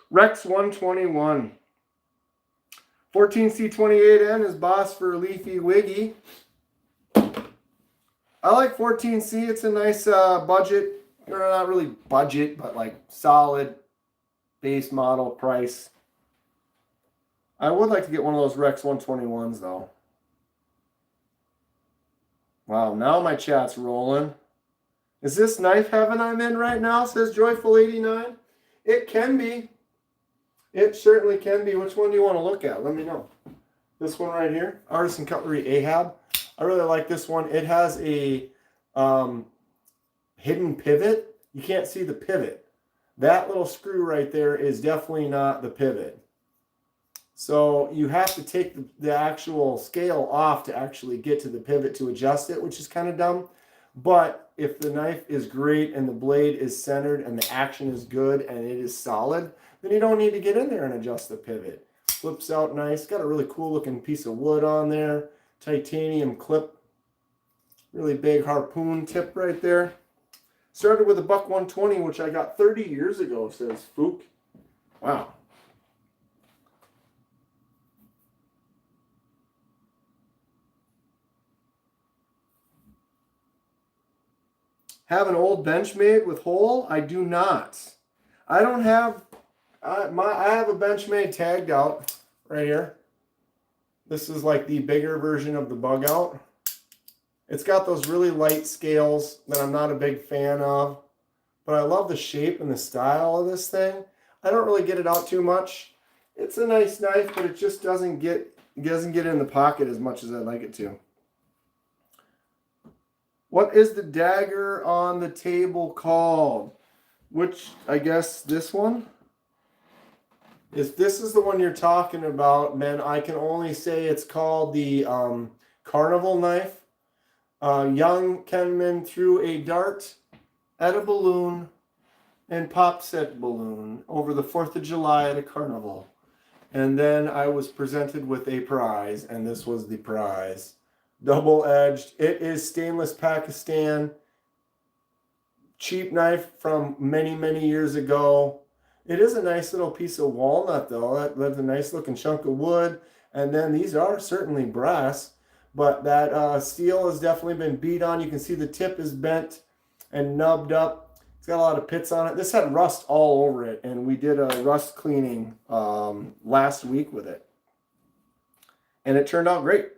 Rex 121. 14C28N is boss for Leafy Wiggy. I like 14C. It's a nice budget, or not really budget, but like solid base model price. I would like to get one of those Rex 121s though. Wow, now my chat's rolling. Is this knife heaven I'm in right now? Says Joyful89. It can be. It certainly can be. Which one do you want to look at? Let me know. This one right here, Artisan Cutlery Ahab. I really like this one. It has a hidden pivot. You can't see the pivot. That little screw right there is definitely not the pivot. So you have to take the actual scale off to actually get to the pivot to adjust it, which is kind of dumb. But if the knife is great and the blade is centered and the action is good and it is solid, then you don't need to get in there and adjust the pivot. Flips out nice. Got a really cool looking piece of wood on there. Titanium clip. Really big harpoon tip right there. Started with a buck 120, which I got 30 years ago, says Fook. Wow. Have an old Benchmade with hole? I do not. I don't have, I have a Benchmade tagged out right here. This is like the bigger version of the bug out. It's got those really light scales that I'm not a big fan of, but I love the shape and the style of this thing. I don't really get it out too much. It's a nice knife, but it just doesn't get in the pocket as much as I'd like it to. What is the dagger on the table called? Which, I guess this one? If this is the one you're talking about, then I can only say it's called the carnival knife. Young Kenman threw a dart at a balloon and popped said balloon over the 4th of July at a carnival. And then I was presented with a prize, and this was the prize. Double-edged. It is stainless Pakistan. Cheap knife from many, many years ago. It is a nice little piece of walnut, though. That's a nice looking chunk of wood. And then these are certainly brass. But that steel has definitely been beat on. You can see the tip is bent and nubbed up. It's got a lot of pits on it. This had rust all over it, and we did a rust cleaning last week with it. And it turned out great.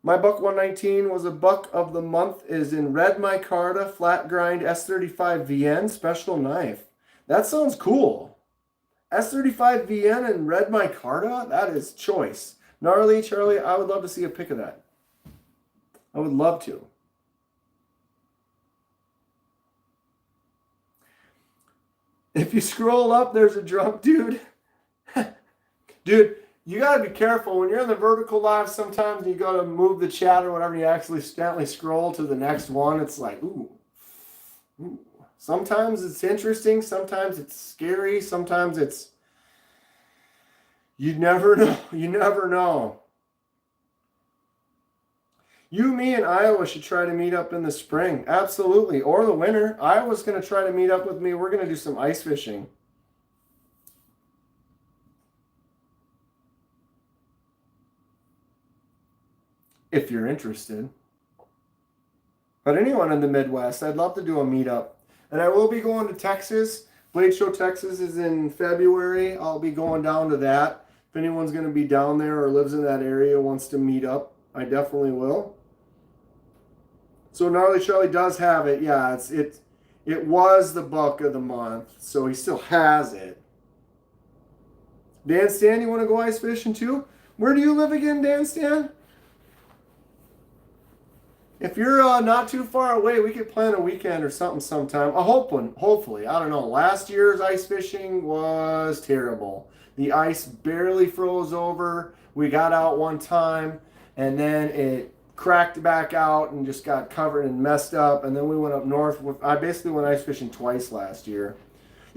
My buck 119 was a buck of the month, is in red micarta, flat grind S35 VN special knife. That sounds cool. S35 VN and red micarta, that is choice. Gnarly, Charlie, I would love to see a pic of that. I would love to. If you scroll up, there's a drunk dude. Dude, you got to be careful. When you're in the vertical live, sometimes you got to move the chat or whatever, you accidentally scroll to the next one. It's like, ooh. Sometimes it's interesting. Sometimes it's scary. Sometimes it's... You never know. You never know. You, me, and Iowa should try to meet up in the spring. Absolutely. Or the winter. Iowa's going to try to meet up with me. We're going to do some ice fishing. If you're interested. But anyone in the Midwest, I'd love to do a meetup. And I will be going to Texas. Blade Show Texas is in February. I'll be going down to that. If anyone's going to be down there or lives in that area, wants to meet up, I definitely will. So Gnarly Charlie does have it. Yeah, it was the buck of the month, so he still has it. Dan Stan, you want to go ice fishing too? Where do you live again, Dan Stan? If you're not too far away, we could plan a weekend or something sometime. Hopefully. I don't know. Last year's ice fishing was terrible. The ice barely froze over. We got out one time, and then it cracked back out and just got covered and messed up. And then we went up north. I basically went ice fishing twice last year.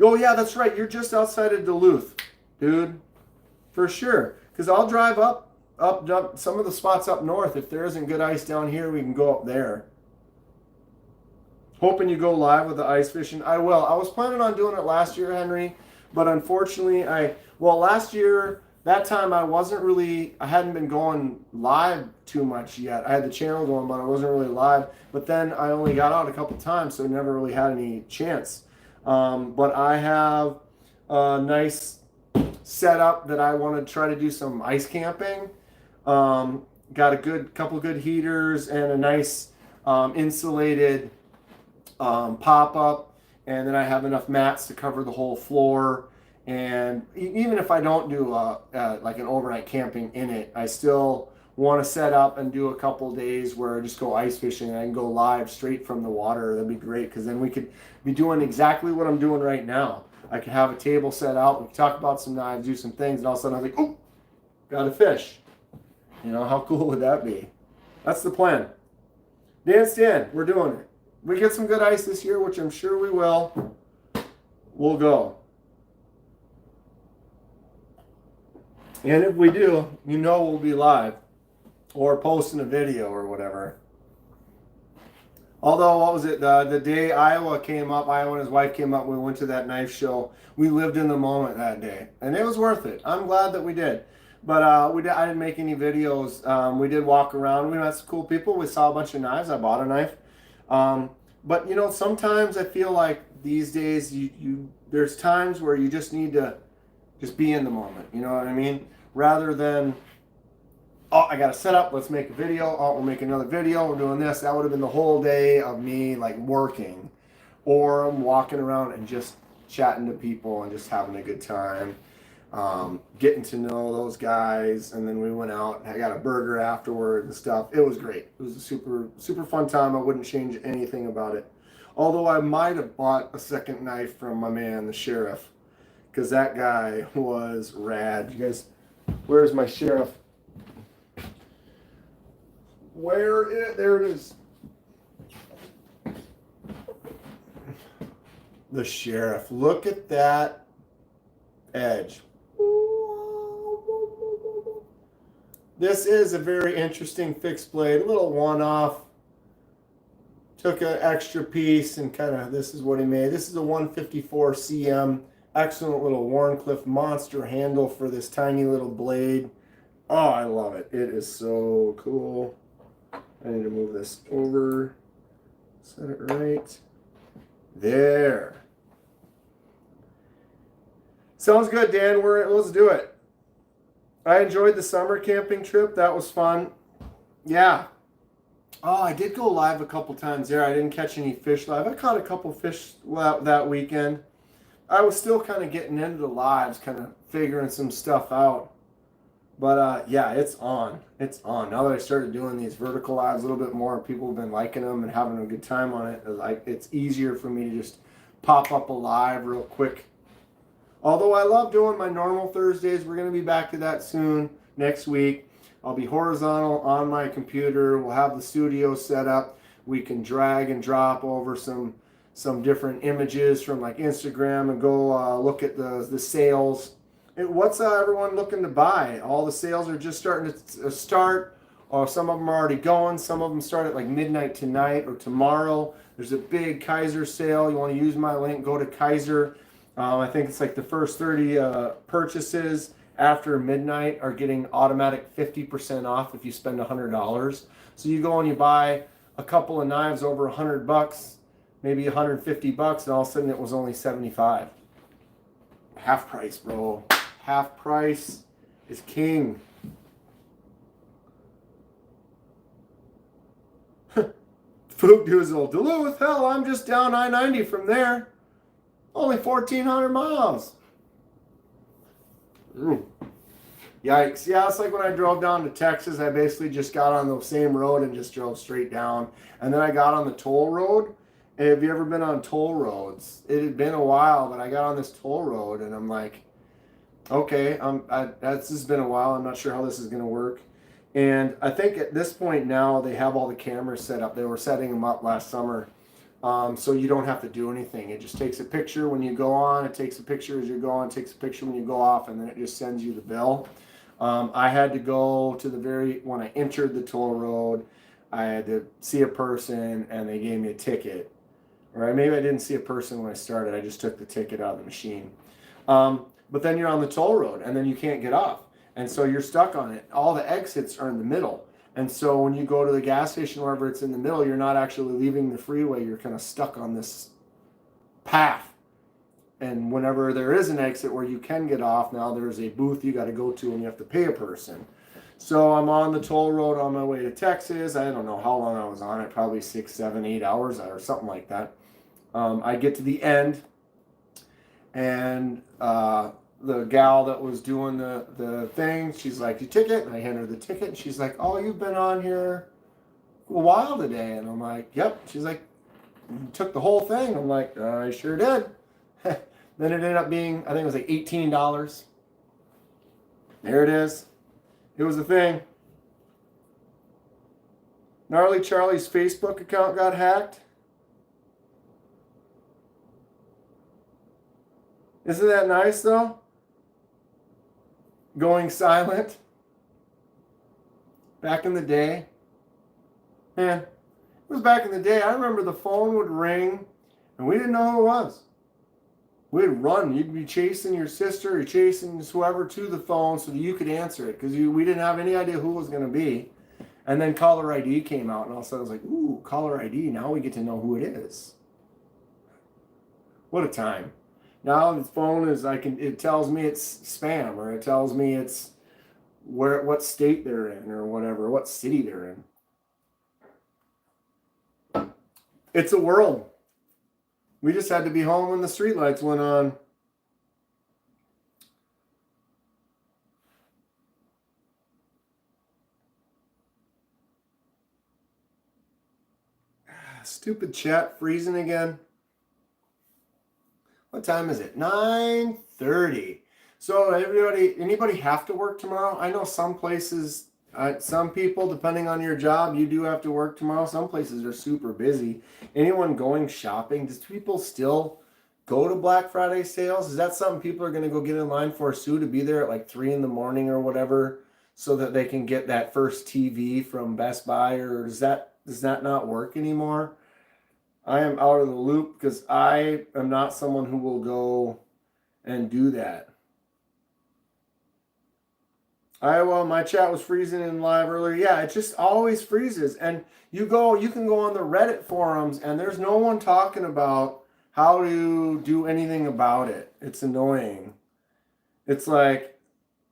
Oh, yeah, that's right. You're just outside of Duluth, dude. For sure. Because I'll drive up some of the spots up north. If there isn't good ice down here, we can go up there. Hoping you go live with the ice fishing. I will. I was planning on doing it last year, Henry, but unfortunately, last year, that time I hadn't been going live too much yet. I had the channel going, but I wasn't really live. But then I only got out a couple times, so never really had any chance. But I have a nice setup that I want to try to do some ice camping. Got a couple good heaters and a nice insulated pop-up, and then I have enough mats to cover the whole floor. And even if I don't do like an overnight camping in it, I still want to set up and do a couple days where I just go ice fishing and I can go live straight from the water, that'd be great, because then we could be doing exactly what I'm doing right now. I could have a table set out, we could talk about some knives, do some things, and all of a sudden I'm like, oh, got a fish. You know, how cool would that be? That's the plan. Dan Stan, we're doing it. We get some good ice this year, which I'm sure we will. We'll go. And if we do, you know we'll be live or posting a video or whatever. Although, what was it? The day Iowa and his wife came up, we went to that knife show. We lived in the moment that day, and it was worth it. I'm glad that we did. But I didn't make any videos. We did walk around. We met some cool people. We saw a bunch of knives. I bought a knife. But, you know, sometimes I feel like these days there's times where you just need to just be in the moment. You know what I mean? Rather than, oh, I got to set up, let's make a video. Oh, we'll make another video. We're doing this. That would have been the whole day of me like working. Or I'm walking around and just chatting to people and just having a good time. Getting to know those guys. And then we went out and I got a burger afterward and stuff. It was great. It was a super, super fun time. I wouldn't change anything about it. Although I might have bought a second knife from my man, the sheriff. Because that guy was rad. You guys, where's my sheriff? There it is. The sheriff. Look at that edge. This is a very interesting fixed blade. A little one-off. Took an extra piece and kind of, this is what he made. This is a 154 CM. Excellent little Warncliffe monster handle for this tiny little blade. Oh, I love it. It is so cool. I need to move this over. Set it right there. Sounds good, Dan. Let's do it. I enjoyed the summer camping trip. That was fun. Yeah. Oh, I did go live a couple times there. I didn't catch any fish live. I caught a couple fish that weekend. I was still kind of getting into the lives, kind of figuring some stuff out. But yeah, it's on. It's on. Now that I started doing these vertical lives a little bit more, people have been liking them and having a good time on it. It's easier for me to just pop up a live real quick. Although I love doing my normal Thursdays, we're going to be back to that soon next week. I'll be horizontal on my computer. We'll have the studio set up. We can drag and drop over some different images from like Instagram and go look at the sales. What's everyone looking to buy? All the sales are just starting to start, or some of them are already going. Some of them start at like midnight tonight or tomorrow. There's a big Kaiser sale. You want to use my link, go to Kaiser. I think it's like the first 30 purchases after midnight are getting automatic 50% off if you spend $100. So you go and you buy a couple of knives over $100, maybe $150, and all of a sudden it was only $75. Half price, bro. Half price is king. Food Doozle. Duluth, hell, I'm just down I-90 from there. Only 1,400 miles. Ooh. Yikes. Yeah, it's like when I drove down to Texas, I basically just got on the same road and just drove straight down. And then I got on the toll road. And have you ever been on toll roads? It had been a while, but I got on this toll road and I'm like, okay, this has been a while. I'm not sure how this is going to work. And I think at this point now they have all the cameras set up. They were setting them up last summer. So you don't have to do anything. It just takes a picture when you go on. It takes a picture as you go on. It takes a picture when you go off, and then it just sends you the bill. I had to go to when I entered the toll road, I had to see a person, and they gave me a ticket. Or maybe I didn't see a person when I started. I just took the ticket out of the machine. But then you're on the toll road, and then you can't get off. And so you're stuck on it. All the exits are in the middle. And so when you go to the gas station, wherever it's in the middle, you're not actually leaving the freeway. You're kind of stuck on this path. And whenever there is an exit where you can get off, now there's a booth you got to go to and you have to pay a person. So I'm on the toll road on my way to Texas. I don't know how long I was on it, probably 6, 7, 8 hours or something like that. I get to the end and the gal that was doing the thing. She's like, "Your ticket?" And I hand her the ticket. And she's like, "Oh, you've been on here a while today." And I'm like, "Yep." She's like, "You took the whole thing?" I'm like, "I sure did." Then it ended up being, I think it was like $18. There it is. It was a thing. Gnarly Charlie's Facebook account got hacked. Isn't that nice though? Going silent. Back in the day. Man, it was back in the day. I remember the phone would ring and we didn't know who it was. We'd run. You'd be chasing your sister or chasing whoever to the phone so that you could answer it because we didn't have any idea who it was going to be. And then caller ID came out and all of a sudden I was like, ooh, caller ID. Now we get to know who it is. What a time. Now the phone is, it tells me it's spam, or it tells me it's what state they're in or whatever, what city they're in. It's a world. We just had to be home when the streetlights went on. Stupid chat freezing again. What time is it? 9:30. So anybody have to work tomorrow? I know some places, some people, depending on your job, you do have to work tomorrow. Some places are super busy. Anyone going shopping? Does people still go to Black Friday sales? Is that something people are going to go get in line for, Sue, to be there at like 3 in the morning or whatever so that they can get that first TV from Best Buy? Or does that not work anymore? I am out of the loop because I am not someone who will go and do that. Iowa, my chat was freezing in live earlier. Yeah, it just always freezes. And you can go on the Reddit forums and there's no one talking about how to do anything about it. It's annoying. It's like,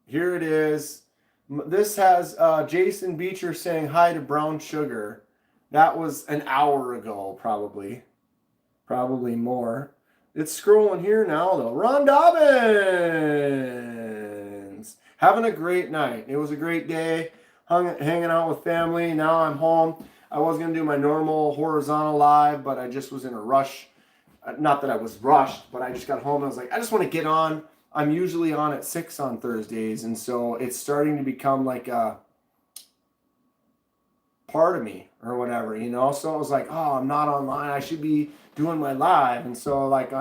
here it is. This has Jason Beecher saying hi to Brown Sugar. That was an hour ago, probably more. It's scrolling here now, though. Ron Dobbins! Having a great night. It was a great day, hanging out with family. Now I'm home. I was going to do my normal horizontal live, but I just was in a rush. Not that I was rushed, but I just got home and I was like, I just want to get on. I'm usually on at 6 on Thursdays, and so it's starting to become like a part of me or whatever, so I was like, oh, I'm not online, I should be doing my live. And so like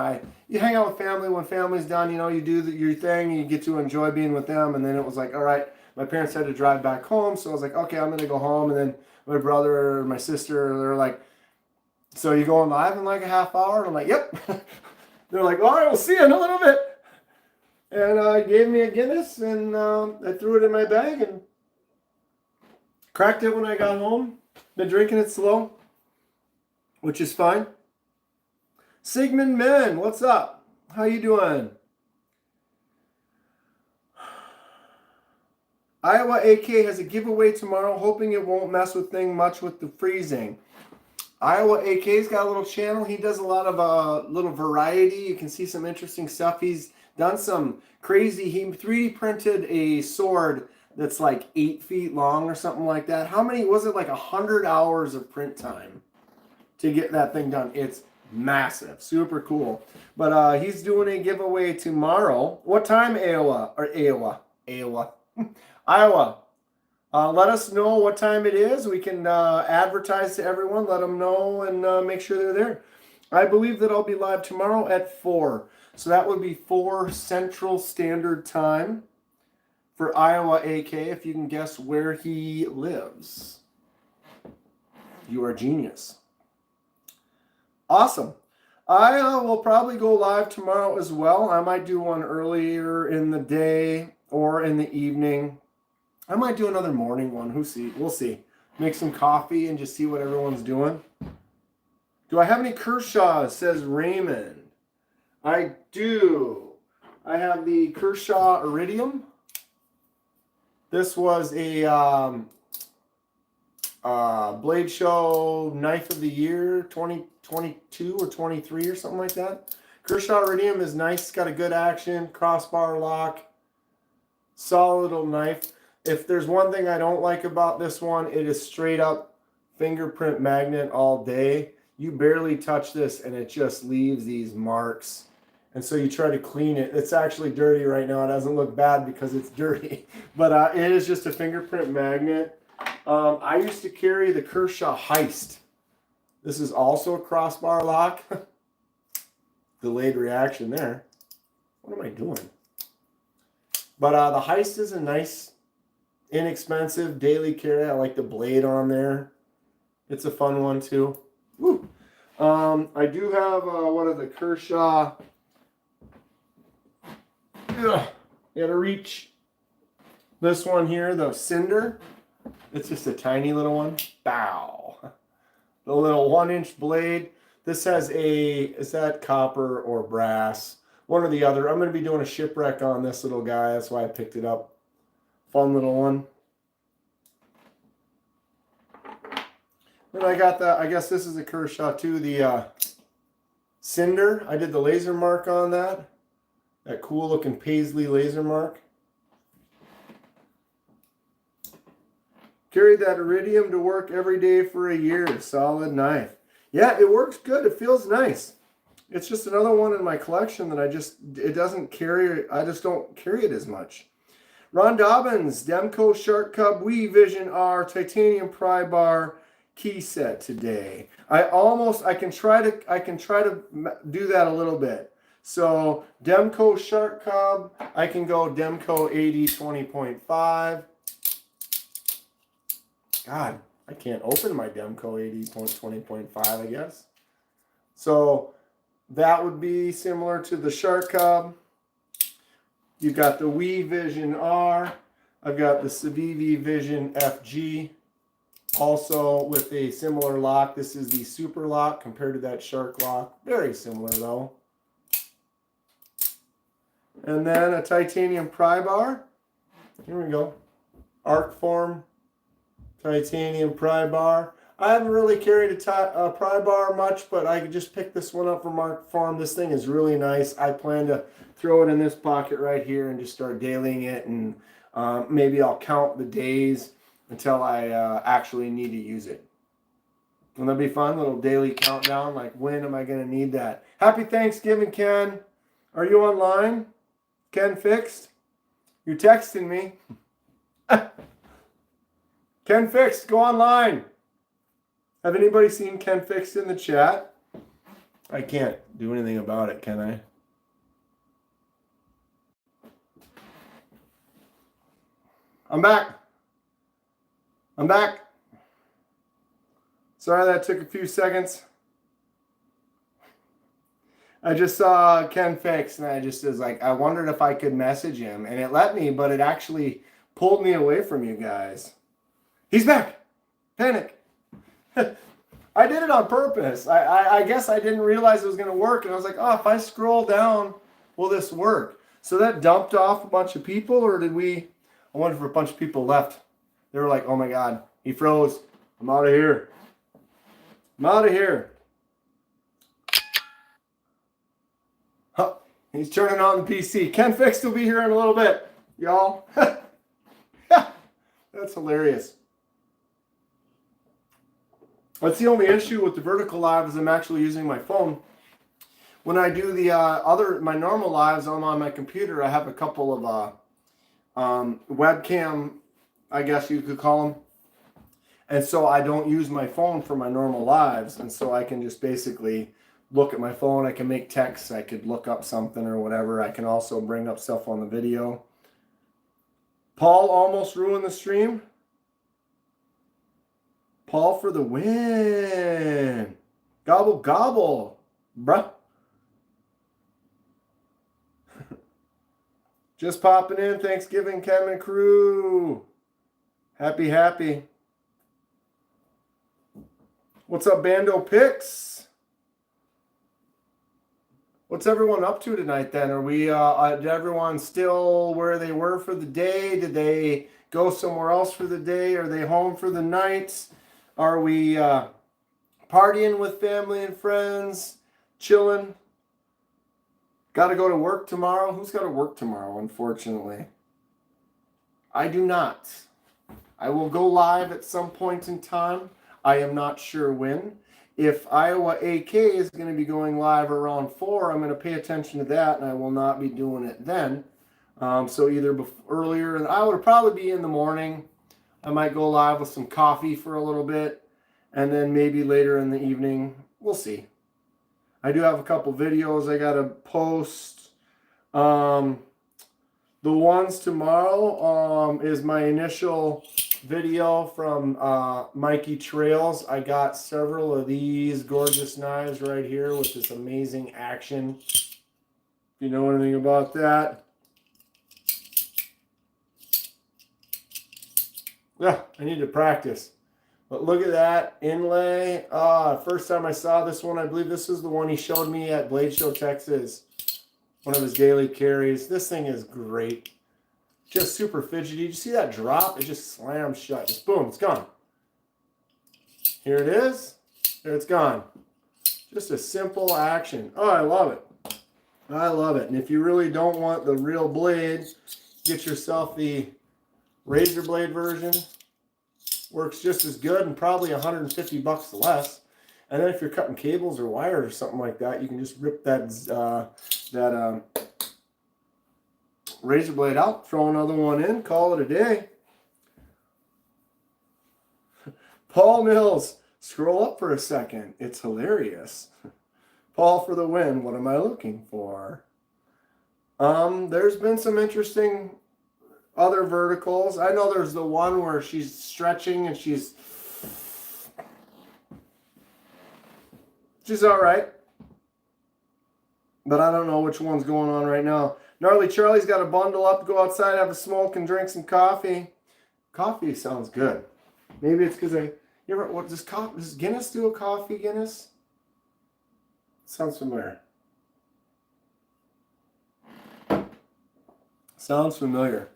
you hang out with family. When family's done, you do your thing, you get to enjoy being with them. And then it was like, all right, my parents had to drive back home, so I was like, okay, I'm gonna go home. And then my brother or my sister, they're like, so you going live in like a half hour? And I'm like, yep. They're like, all right, we'll see you in a little bit. And gave me a Guinness, and I threw it in my bag and cracked it when I got home. Been drinking it slow, which is fine. Sigmund Men, what's up? How you doing? Iowa AK has a giveaway tomorrow, hoping it won't mess with things much with the freezing. Iowa AK's got a little channel. He does a lot of little variety. You can see some interesting stuff. He's done some crazy. He 3D printed a sword that's like 8 feet long or something like that. How many was it? Like 100 hours of print time to get that thing done. It's massive, super cool. But he's doing a giveaway tomorrow. What time, Iowa? Iowa. Let us know what time it is. We can advertise to everyone, let them know, and make sure they're there. I believe that I'll be live tomorrow at 4. So that would be 4 Central Standard Time for Iowa AK, if you can guess where he lives. You are genius. Awesome. I will probably go live tomorrow as well. I might do one earlier in the day or in the evening. I might do another morning one. We'll see. Make some coffee and just see what everyone's doing. Do I have any Kershaws, says Raymond. I do. I have the Kershaw Iridium. This was a Blade Show Knife of the Year 2022 or 23 or something like that. Kershaw Iridium is nice. It's got a good action, crossbar lock, solid little knife. If there's one thing I don't like about this one, it is straight up fingerprint magnet all day. You barely touch this and it just leaves these marks. And so you try to clean it. It's actually dirty right now. It doesn't look bad because it's dirty. But it is just a fingerprint magnet. I used to carry the Kershaw Heist. This is also a crossbar lock. Delayed reaction there. What am I doing? But the Heist is a nice, inexpensive daily carry. I like the blade on there. It's a fun one too. Woo. I do have one of the Kershaw. You gotta reach this one here, the Cinder. It's just a tiny little one. Bow. The little 1-inch blade. This has is that copper or brass? One or the other. I'm going to be doing a Shipwreck on this little guy. That's why I picked it up. Fun little one. Then I got I guess this is a Kershaw too, the Cinder. I did the laser mark on that. That cool looking paisley laser mark. Carried that Iridium to work every day for a year. Solid knife. Yeah, it works good. It feels nice. It's just another one in my collection that I just don't carry it as much. Ron Dobbins, Demco Shark Cub Wii Vision R Titanium Pry Bar key set today. I can try to do that a little bit. So Demco Shark Cub, I can go Demco AD 20.5. God, I can't open my Demco AD 20.5, I guess. So that would be similar to the Shark Cub. You've got the Wii Vision R. I've got the Civivi Vision FG. Also with a similar lock. This is the Super Lock compared to that Shark Lock. Very similar though. And then a titanium pry bar. Here we go. Arc form titanium pry bar. I haven't really carried a pry bar much, but I just picked this one up from Arc Form. This thing is really nice. I plan to throw it in this pocket right here and just start dailying it, and maybe I'll count the days until I actually need to use it. Wouldn't that be fun? Little daily countdown, like when am I going to need that? Happy Thanksgiving, Ken. Are you online? Ken Fixed? You're texting me. Ken Fixed, go online. Have anybody seen Ken Fixed in the chat? I can't do anything about it, can I? I'm back. I'm back. Sorry that took a few seconds. I just saw Ken Fix and I just was like, I wondered if I could message him, and it let me, but it actually pulled me away from you guys. He's back. Panic. I did it on purpose. I guess I didn't realize it was going to work, and I was like, oh, if I scroll down, will this work? So that dumped off a bunch of people, or did we? I wonder if a bunch of people left. They were like, oh my God, he froze. I'm out of here. I'm out of here. Huh. He's turning on the PC. Ken Fix will be here in a little bit, y'all. That's hilarious. That's the only issue with the vertical live is I'm actually using my phone. When I do the my normal lives, I'm on my computer. I have a couple of webcam, I guess you could call them. And so I don't use my phone for my normal lives. And so I can just basically look at my phone. I can make texts. I could look up something or whatever. I can also bring up stuff on the video. Paul almost ruined the stream. Paul for the win. Gobble, gobble, bruh. Just popping in. Thanksgiving, Kenman crew. Happy, happy. What's up, Bando Picks? What's everyone up to tonight then? Are we, did everyone still where they were for the day? Did they go somewhere else for the day? Are they home for the night? Are we partying with family and friends? Chilling? Got to go to work tomorrow? Who's got to work tomorrow, unfortunately? I do not. I will go live at some point in time. I am not sure when. If Iowa AK is going to be going live around 4, I'm going to pay attention to that, and I will not be doing it then. So either earlier, and I would probably be in the morning. I might go live with some coffee for a little bit, and then maybe later in the evening. We'll see. I do have a couple videos I got to post. The ones tomorrow is my initial video from Mikey Trails. I got several of these gorgeous knives right here with this amazing action. If you know anything about that. Yeah, I need to practice. But look at that inlay. First time I saw this one, I believe this is the one he showed me at Blade Show, Texas. One of his daily carries. This thing is great. Just super fidgety. Did you see that drop? It just slams shut. Just boom, it's gone. Here it is. There it's gone. Just a simple action. Oh, I love it. I love it. And if you really don't want the real blade, get yourself the razor blade version. Works just as good and probably $150 less. And then if you're cutting cables or wire or something like that, you can just rip that razor blade out, throw another one in, call it a day. Paul Mills, scroll up for a second. It's hilarious. Paul for the win. What am I looking for? There's been some interesting other verticals. I know there's the one where she's stretching and she's all right. But I don't know which one's going on right now. Gnarly Charlie's got to bundle up, go outside, have a smoke, and drink some coffee. Coffee sounds good. Maybe it's because does Guinness do a coffee, Guinness? Sounds familiar. Sounds familiar.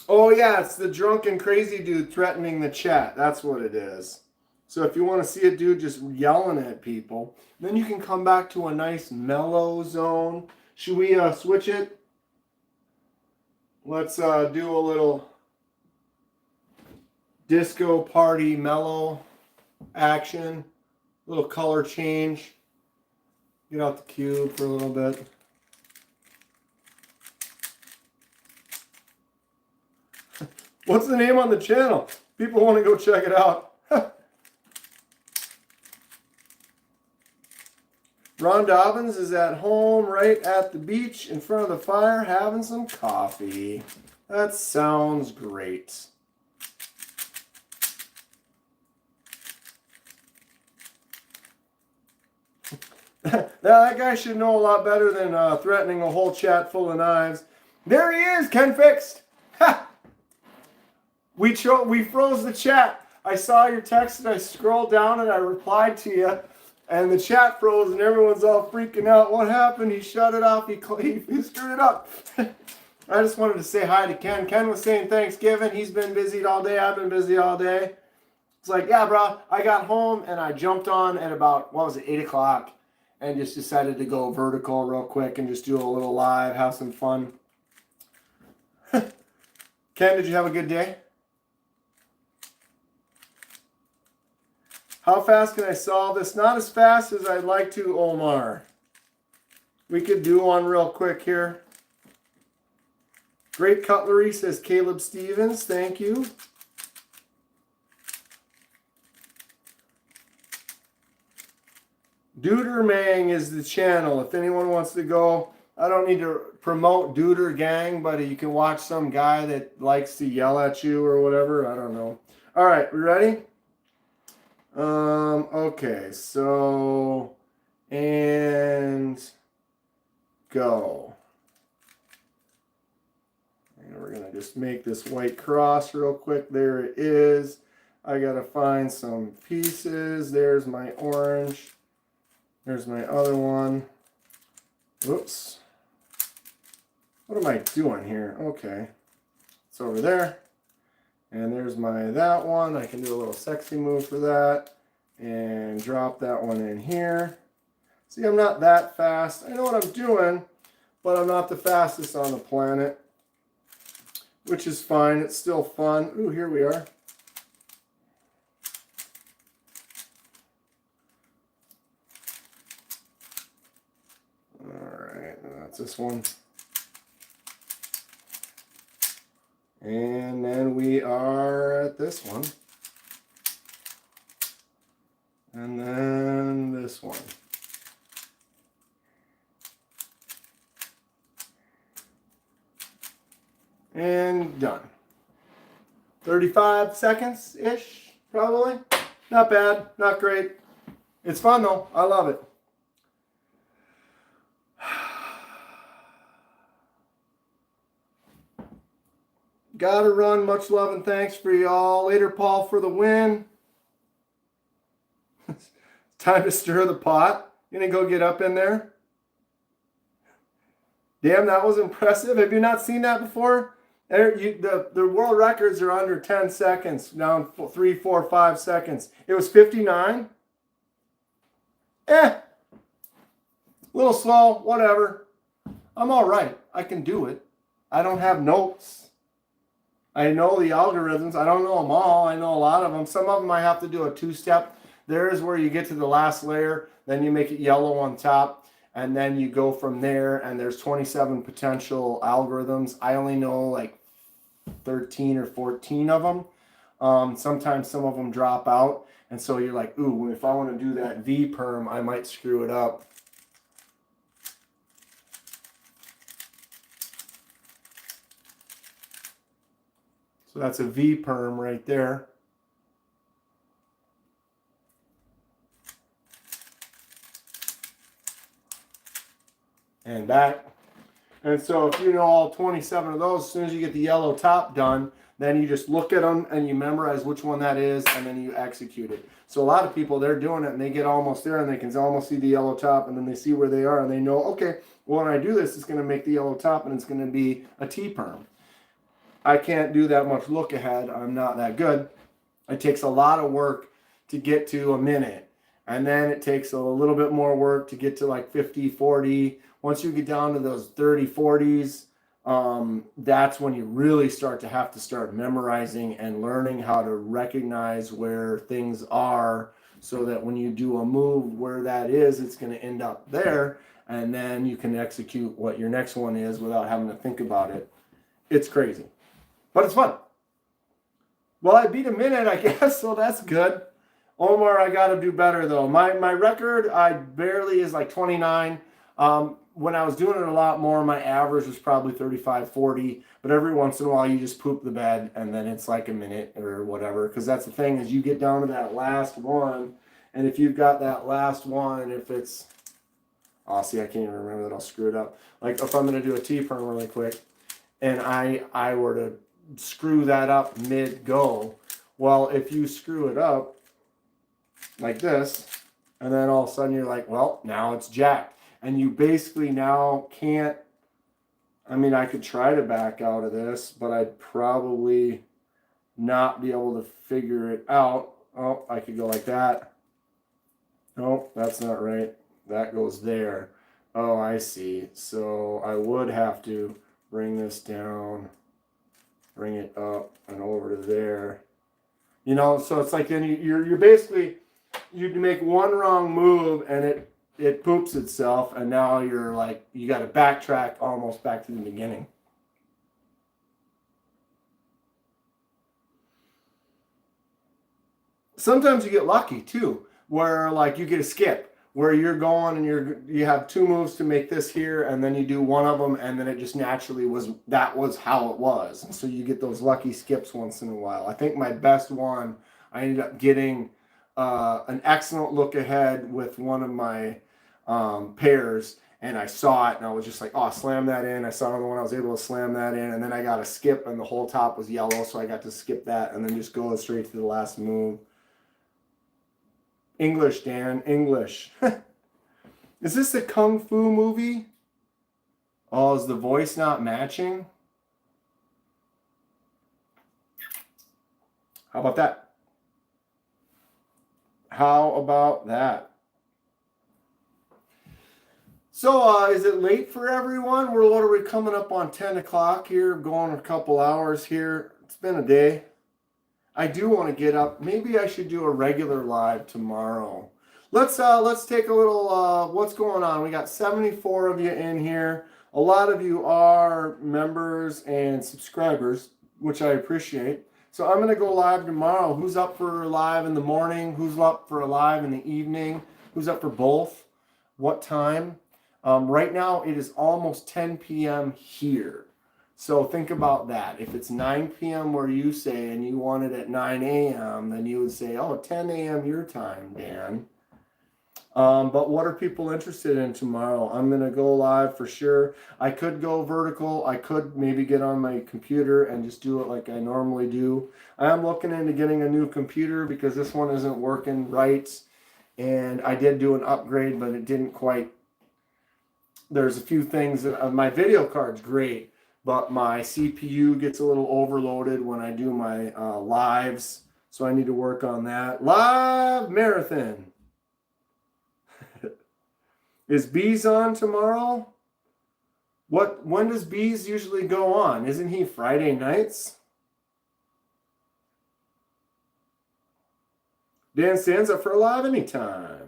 Oh yeah, it's the drunken crazy dude threatening the chat. That's what it is. So if you want to see a dude just yelling at people, then you can come back to a nice mellow zone. Should we switch it? Let's do a little disco party mellow action. A little color change. Get out the cube for a little bit. What's the name on the channel? People want to go check it out. Ron Dobbins is at home right at the beach in front of the fire having some coffee. That sounds great. That guy should know a lot better than threatening a whole chat full of knives. There he is, Ken Fixed. Ha! We froze the chat. I saw your text and I scrolled down and I replied to you. And the chat froze and everyone's all freaking out. What happened? He shut it off. He screwed it up. I just wanted to say hi to Ken. Ken was saying Thanksgiving. He's been busy all day. I've been busy all day. It's like, yeah, bro. I got home and I jumped on at about, 8 o'clock. And just decided to go vertical real quick and just do a little live, have some fun. Ken, did you have a good day? How fast can I solve this? Not as fast as I'd like to, Omar. We could do one real quick here. Great cutlery, says Caleb Stevens. Thank you. Dudermang is the channel. If anyone wants to go, I don't need to promote Duder Gang, but you can watch some guy that likes to yell at you or whatever. I don't know. All right, we ready? Okay, so, and go. And we're going to just make this white cross real quick. There it is. I got to find some pieces. There's my orange. There's my other one. Whoops. What am I doing here? Okay. It's over there. And there's that one. I can do a little sexy move for that. And drop that one in here. See, I'm not that fast. I know what I'm doing, but I'm not the fastest on the planet, which is fine. It's still fun. Ooh, here we are. All right, that's this one. And then we are at this one. And then this one. And done. 35 seconds-ish, probably. Not bad, not great. It's fun though, I love it. Gotta run, much love and thanks for y'all. Later, Paul, for the win. Time to stir the pot. You gonna go get up in there? Damn, that was impressive. Have you not seen that before? The world records are under 10 seconds, down 3, 4, 5 seconds. It was 59. A little slow, whatever. I'm all right. I can do it. I don't have notes. I know the algorithms. I don't know them all. I know a lot of them. Some of them I have to do a 2-step. There's where you get to the last layer, then you make it yellow on top, and then you go from there, and there's 27 potential algorithms. I only know like 13 or 14 of them. Sometimes some of them drop out, and so you're like, ooh, if I want to do that V perm, I might screw it up. So that's a V perm right there. And back. And so if you know all 27 of those, as soon as you get the yellow top done, then you just look at them and you memorize which one that is, and then you execute it. So a lot of people, they're doing it and they get almost there and they can almost see the yellow top, and then they see where they are and they know, okay, well, when I do this, it's going to make the yellow top and it's going to be a T-perm. I can't do that much look ahead. I'm not that good. It takes a lot of work to get to a minute. And then it takes a little bit more work to get to like 50, 40. Once you get down to those 30, 40s, that's when you really start to start memorizing and learning how to recognize where things are, so that when you do a move where that is, it's going to end up there. And then you can execute what your next one is without having to think about it. It's crazy, but it's fun. Well, I beat a minute, I guess, so that's good. Omar, I got to do better, though. My record, I barely is like 29. When I was doing it a lot more, my average was probably 35, 40. But every once in a while, you just poop the bed, and then it's like a minute or whatever. Because that's the thing, is you get down to that last one, and if you've got that last one, if it's... Oh, see, I can't even remember that. I'll screw it up. Like, if I'm going to do a T-perm really quick, and I were to screw that up mid-go, well, if you screw it up like this, and then all of a sudden you're like, well, now it's jacked. And you basically now can't, I mean, I could try to back out of this, but I'd probably not be able to figure it out. Oh, I could go like that. No, that's not right. That goes there. Oh, I see. So I would have to bring this down, bring it up and over to there. You know, so it's like then you're basically, you make one wrong move and it poops itself, and now you're like, you got to backtrack almost back to the beginning. Sometimes you get lucky too, where like you get a skip, where you're going and you have 2 moves to make this here, and then you do one of them, and then it just naturally that was how it was. And so you get those lucky skips once in a while. I think my best one, I ended up getting an excellent look ahead with one of my pairs, and I saw it and I was just like, oh, slam that in. I saw another one, I was able to slam that in, and then I got a skip and the whole top was yellow, so I got to skip that and then just go straight to the last move. English, Dan, English. Is this a Kung Fu movie? Oh, is the voice not matching? How about that? How about that? So is it late for everyone? What are we coming up on 10 o'clock here? Going a couple hours here. It's been a day. I do want to get up. Maybe I should do a regular live tomorrow. Let's take a little what's going on. We got 74 of you in here. A lot of you are members and subscribers, which I appreciate. So I'm going to go live tomorrow. Who's up for a live in the morning? Who's up for a live in the evening? Who's up for both? What time? Right now, it is almost 10 p.m. here. So think about that. If it's 9 p.m. where you say, and you want it at 9 a.m., then you would say, oh, 10 a.m. your time, Dan. But what are people interested in tomorrow? I'm going to go live for sure. I could go vertical. I could maybe get on my computer and just do it like I normally do. I am looking into getting a new computer because this one isn't working right. And I did do an upgrade, but it didn't quite. There's a few things that my video card's great, but my CPU gets a little overloaded when I do my lives. So I need to work on that. Live marathon. Is Bees on tomorrow? When does Bees usually go on? Isn't he Friday nights? Dan stands up for a live anytime.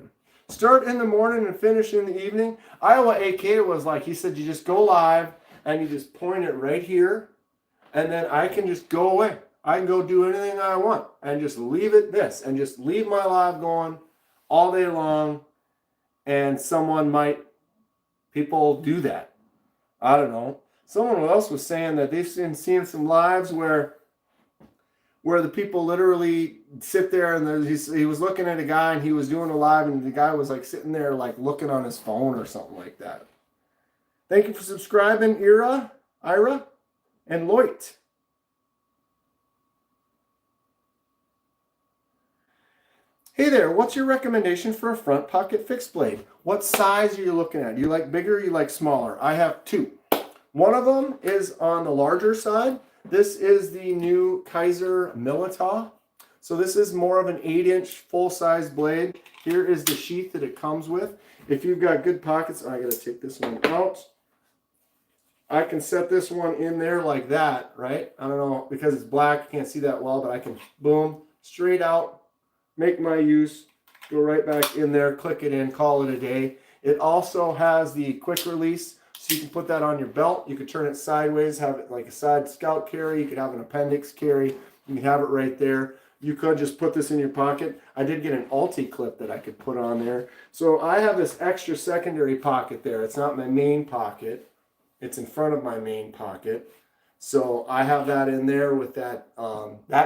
Start in the morning and finish in the evening. Iowa AK was like, he said, you just go live and you just point it right here. And then I can just go away. I can go do anything I want and just leave it this and just leave my live going all day long. And people do that. I don't know. Someone else was saying that they've seen some lives where the people literally sit there and he was looking at a guy and he was doing a live and the guy was like sitting there like looking on his phone or something like that. Thank you for subscribing, Ira, and Loit. Hey there, what's your recommendation for a front pocket fixed blade? What size are you looking at? Do you like bigger or you like smaller? I have two. One of them is on the larger side. This is the new Kaiser Milita. So this is more of an 8-inch full-size blade. Here is the sheath that it comes with. If you've got good pockets, I gotta take this one out. I can set this one in there like that, right? I don't know, because it's black, you can't see that well, but I can, boom, straight out, make my use, go right back in there, click it in, call it a day. It also has the quick release, so you can put that on your belt. You could turn it sideways, have it like a side scout carry. You could have an appendix carry. You can have it right there. You could just put this in your pocket. I did get an Alti clip that I could put on there. So I have this extra secondary pocket there. It's not my main pocket. It's in front of my main pocket. So I have that in there with that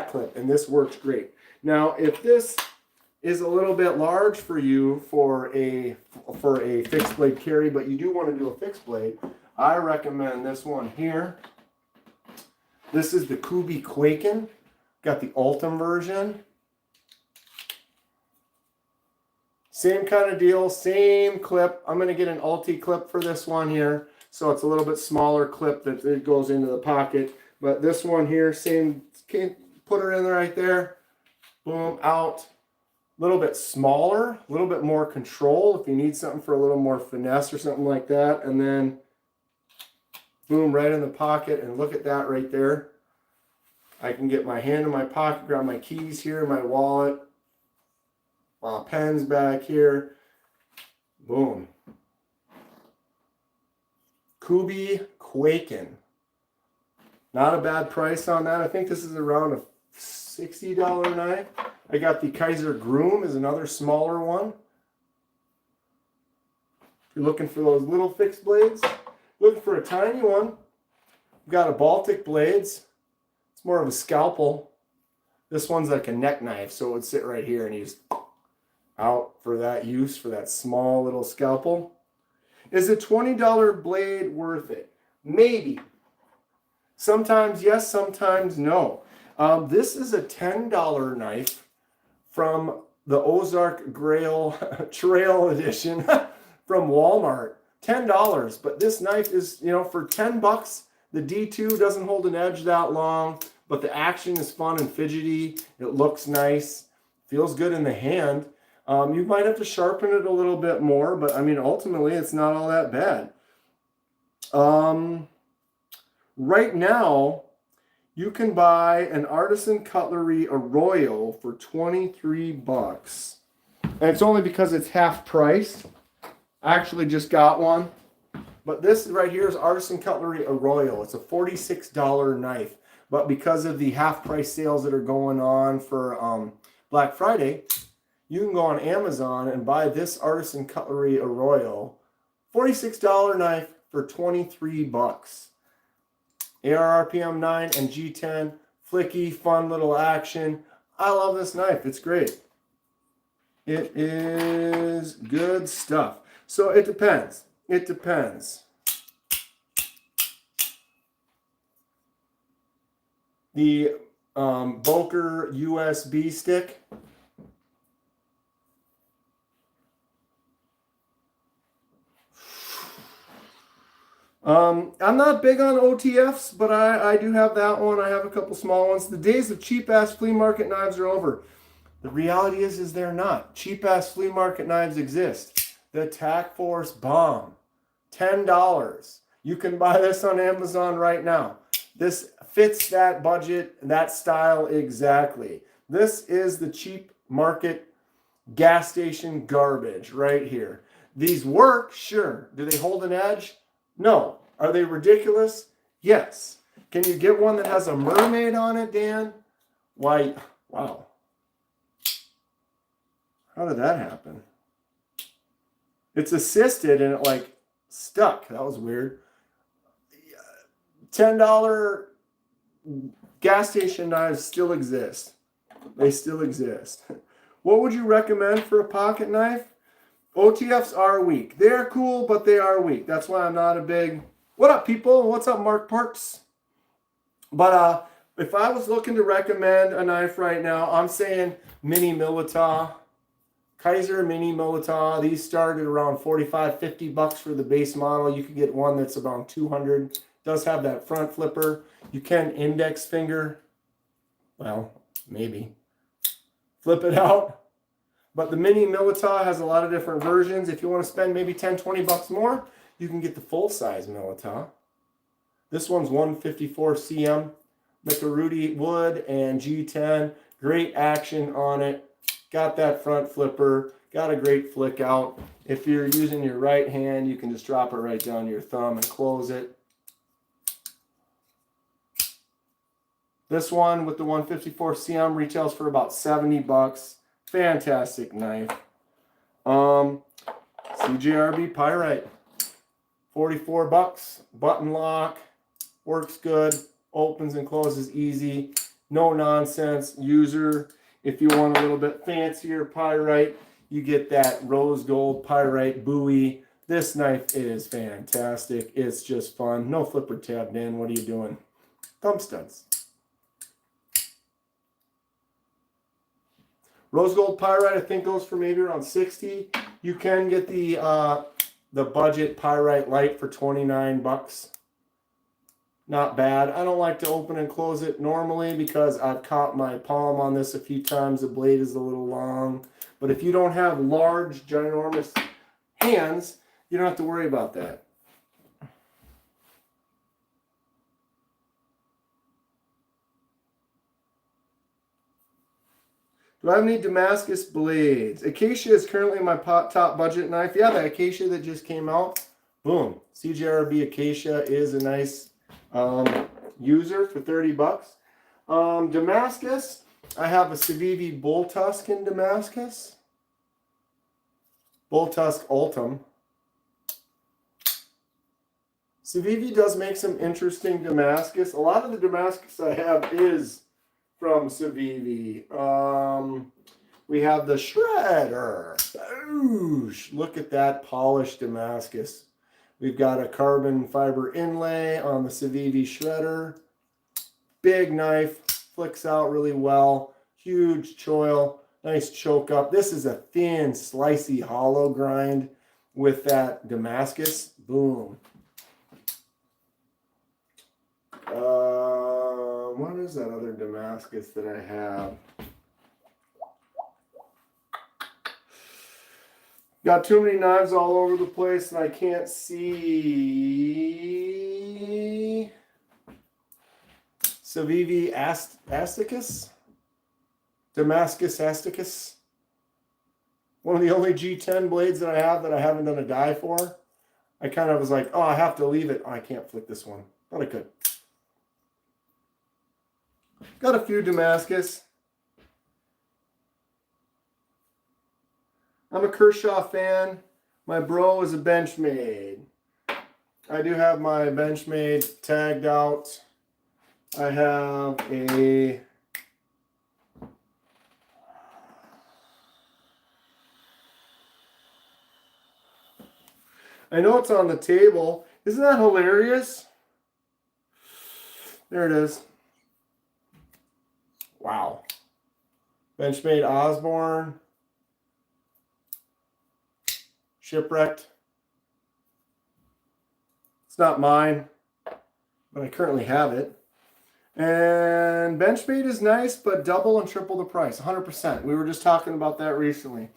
clip, and this works great. Now, if this is a little bit large for you for a fixed blade carry, but you do want to do a fixed blade, I recommend this one here. This is the Kubi Quaken. Got the Ultim version. Same kind of deal, same clip. I'm going to get an Alti clip for this one here. So it's a little bit smaller clip that it goes into the pocket. But this one here, same, put her in there right there. Boom, out. A little bit smaller, a little bit more control if you need something for a little more finesse or something like that. And then, boom, right in the pocket. And look at that right there. I can get my hand in my pocket, grab my keys here, my wallet, pens back here. Boom. Kubi Quaken. Not a bad price on that. I think this is around a $60 knife. I got the Kaiser Groom is another smaller one. If you're looking for those little fixed blades, looking for a tiny one, we've got a Baltic Blades. It's more of a scalpel. This one's like a neck knife, so it would sit right here and you just out for that use, for that small little scalpel. Is a $20 blade worth it? Maybe. Sometimes yes, sometimes no. This is a $10 knife from the Ozark Grail Trail Edition from Walmart. $10, but this knife is, for $10, the D2 doesn't hold an edge that long, but the action is fun and fidgety. It looks nice, feels good in the hand. You might have to sharpen it a little bit more, but I mean, ultimately, it's not all that bad. Right now, you can buy an Artisan Cutlery Arroyo for 23 bucks. And it's only because it's half priced. I actually just got one. But this right here is Artisan Cutlery Arroyo. It's a $46 knife. But because of the half price sales that are going on for Black Friday, you can go on Amazon and buy this Artisan Cutlery Arroyo. $46 knife for 23 bucks. ARRPM 9 and G10. Flicky, fun little action. I love this knife. It's great. It is good stuff. So it depends. It depends. The Boker USB stick. I'm not big on OTFs, but I do have that one. I have a couple small ones. The days of cheap-ass flea market knives are over. The reality is they're not. Cheap-ass flea market knives exist. The Tac Force Bomb, $10. You can buy this on Amazon right now. This fits that budget, that style exactly. This is the cheap market gas station garbage right here. These work, sure. Do they hold an edge? No. Are they ridiculous? Yes. Can you get one that has a mermaid on it, Dan? Why, wow. How did that happen? It's assisted and it like stuck. That was weird. $10 gas station knives still exist. They still exist. What would you recommend for a pocket knife? OTFs are weak. They're cool, but they are weak. That's why I'm not a big... What up, people? What's up, Mark Parks? But if I was looking to recommend a knife right now, I'm saying Mini Milita. Kaiser Mini Milita. These start at around 45, 50 bucks for the base model. You could get one that's around 200. Does have that front flipper. You can index finger. Well, maybe. Flip it out. But the Mini Milita has a lot of different versions. If you want to spend maybe 10, 20 bucks more, you can get the full-size Milita. This one's 154 cm. Mikarudi wood and G10. Great action on it. Got that front flipper. Got a great flick out. If you're using your right hand, you can just drop it right down to your thumb and close it. This one with the 154 cm retails for about 70 bucks. Fantastic knife. CJRB Pyrite. 44 bucks. Button lock. Works good. Opens and closes easy. No nonsense. User. If you want a little bit fancier Pyrite, you get that rose gold Pyrite buoy. This knife is fantastic. It's just fun. No flipper tab, Dan. What are you doing? Thumb studs. Rose gold Pyrite, I think, goes for maybe around 60. You can get the budget Pyrite Light for 29 bucks. Not bad. I don't like to open and close it normally because I've caught my palm on this a few times. The blade is a little long. But if you don't have large, ginormous hands, you don't have to worry about that. Do I have any Damascus blades? Acacia is currently my top budget knife. Yeah, the Acacia that just came out. Boom. CJRB Acacia is a nice user for 30 bucks. Damascus, I have a Civivi Bull Tusk in Damascus. Bull Tusk Ultim. Civivi does make some interesting Damascus. A lot of the Damascus I have is from Civivi. We have the Shredder. Boosh. Look at that polished Damascus. We've got a carbon fiber inlay on the Civivi Shredder. Big knife, flicks out really well. Huge choil, nice choke up. This is a thin, slicey hollow grind with that Damascus. Boom. What is that other Damascus that I have? Got too many knives all over the place and I can't see. Savivi Asticus? Damascus Asticus? One of the only G10 blades that I have that I haven't done a die for. I kind of was like, oh, I have to leave it. Oh, I can't flick this one. But I could. Got a few Damascus. I'm a Kershaw fan. My bro is a Benchmade. I do have my Benchmade tagged out. I have a I know it's on the table. Isn't that hilarious? There it is. Wow. Benchmade Osborne. Shipwrecked. It's not mine, but I currently have it. And Benchmade is nice, but double and triple the price, 100%. We were just talking about that recently.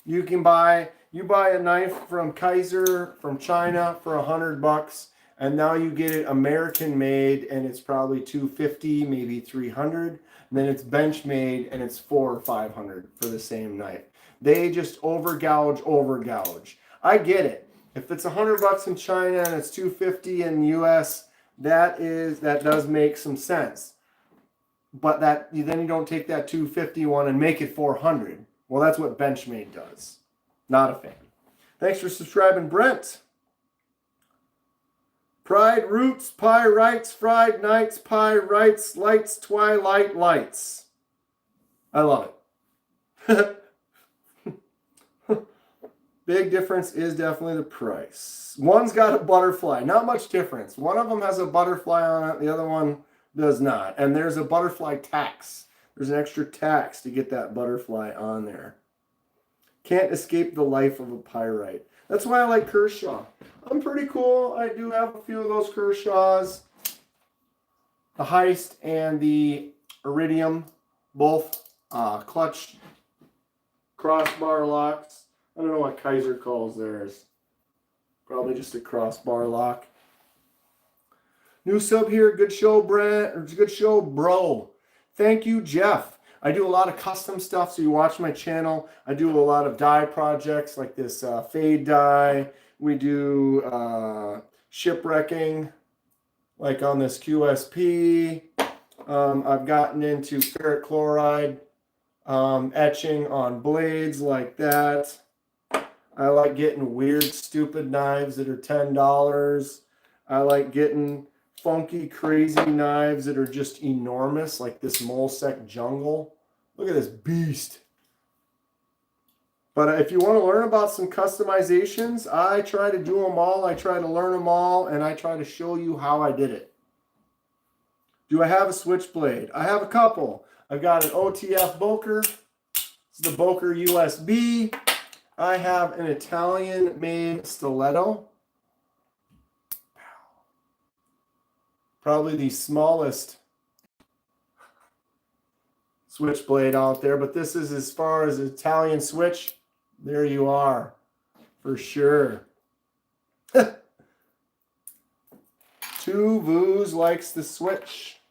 You buy a knife from Kaiser from China for $100, and now you get it American made, and it's probably $250, maybe $300. And then it's Benchmade, and it's $400 or $500 for the same knife. They just overgouge. I get it. If it's $100 in China and it's $250 in the US, that does make some sense. But then you don't take that $250 one and make it $400. Well, that's what Benchmade does. Not a fan. Thanks for subscribing, Brent. Pride Roots, Pie Rights, Fried Nights, Pie Rights, Lights, Twilight Lights. I love it. Big difference is definitely the price. One's got a butterfly. Not much difference. One of them has a butterfly on it. The other one does not. And there's a butterfly tax. There's an extra tax to get that butterfly on there. Can't escape the life of a pyrite. That's why I like Kershaw. I'm pretty cool. I do have a few of those Kershaws. The Heist and the Iridium. Both clutch crossbar locks. I don't know what Kaiser calls theirs. Probably just a crossbar lock. New sub here. Good show, Brent. Or good show, bro. Thank you, Jeff. I do a lot of custom stuff, so you watch my channel. I do a lot of die projects like this fade die. We do shipwrecking, like on this QSP. I've gotten into ferric chloride etching on blades like that. I like getting weird, stupid knives that are $10. I like getting funky, crazy knives that are just enormous, like this Molesec Jungle. Look at this beast. But if you want to learn about some customizations, I try to do them all. I try to learn them all, and I try to show you how I did it. Do I have a switchblade? I have a couple. I've got an OTF Boker. This is the Boker USB. I have an Italian-made stiletto. Probably the smallest switchblade out there, but this is as far as Italian switch. There you are, for sure. Two Voos likes the switch.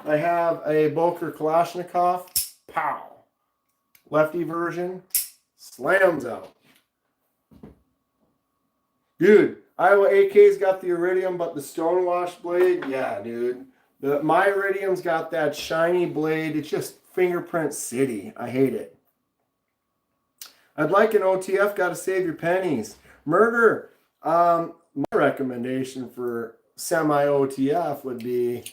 I have a Boker Kalashnikov. Pow. Lefty version. Slams out. Dude, Iowa AK's got the Iridium, but the Stonewash blade, yeah, dude. My Iridium's got that shiny blade. It's just fingerprint city. I hate it. I'd like an OTF. Got to save your pennies. Murder. My recommendation for semi-OTF would be,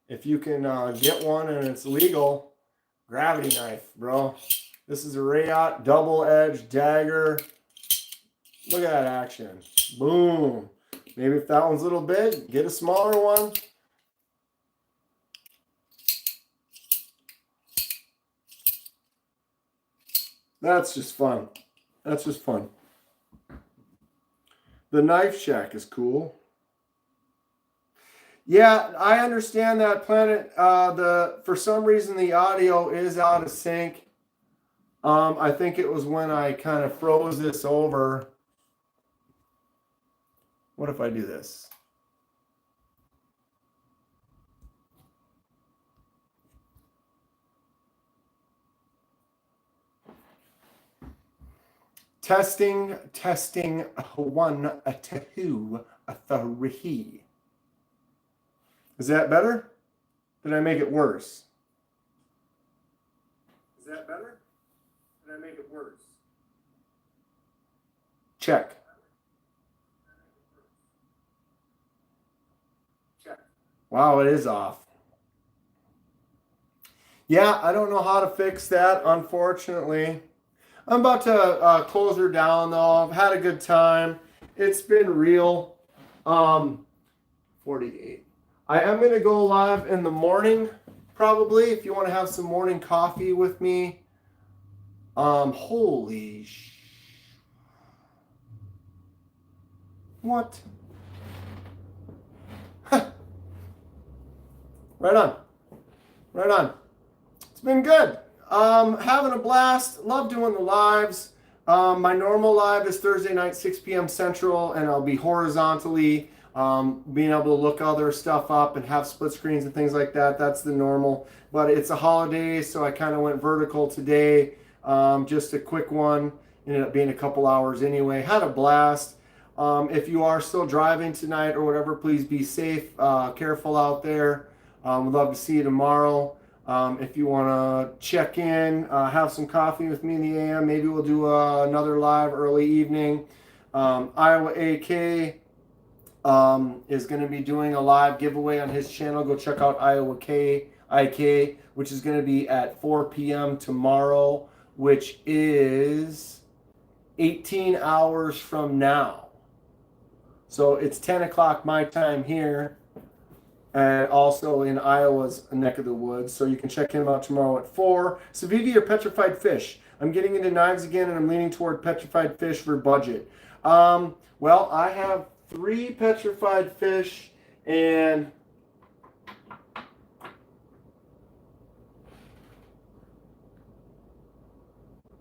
if you can get one and it's legal, gravity knife, bro. This is a riot double-edged dagger. Look at that action. Boom. Maybe if that one's a little big, get a smaller one. That's just fun. That's just fun. The Knife Shack is cool. Yeah, I understand that, Planet. For some reason, the audio is out of sync. I think it was when I kind of froze this over. What if I do this? Testing, testing, 1, 2, 3. Is that better? Did I make it worse? Is that better? Did I make it worse? Check. Check. Wow, it is off. Yeah, I don't know how to fix that, unfortunately. I'm about to close her down, though. I've had a good time. It's been real. 48. I am going to go live in the morning, probably, if you want to have some morning coffee with me. Holy sh... What? Huh. Right on. Right on. It's been good. Having a blast. Love doing the lives. My normal live is Thursday night, 6 p.m. Central, and I'll be horizontally being able to look other stuff up and have split screens and things like that. That's the normal. But it's a holiday, so I kind of went vertical today. Just a quick one. Ended up being a couple hours anyway. Had a blast. If you are still driving tonight or whatever, please be safe, careful out there. We'd love to see you tomorrow. If you want to check in, have some coffee with me in the AM, maybe we'll do another live early evening. Iowa AK is going to be doing a live giveaway on his channel. Go check out Iowa IK, which is going to be at 4 p.m. tomorrow, which is 18 hours from now. So it's 10 o'clock my time here. And also in Iowa's neck of the woods. So you can check him out tomorrow at 4. Civivi or petrified fish? I'm getting into knives again, and I'm leaning toward petrified fish for budget. Well, I have 3 petrified fish and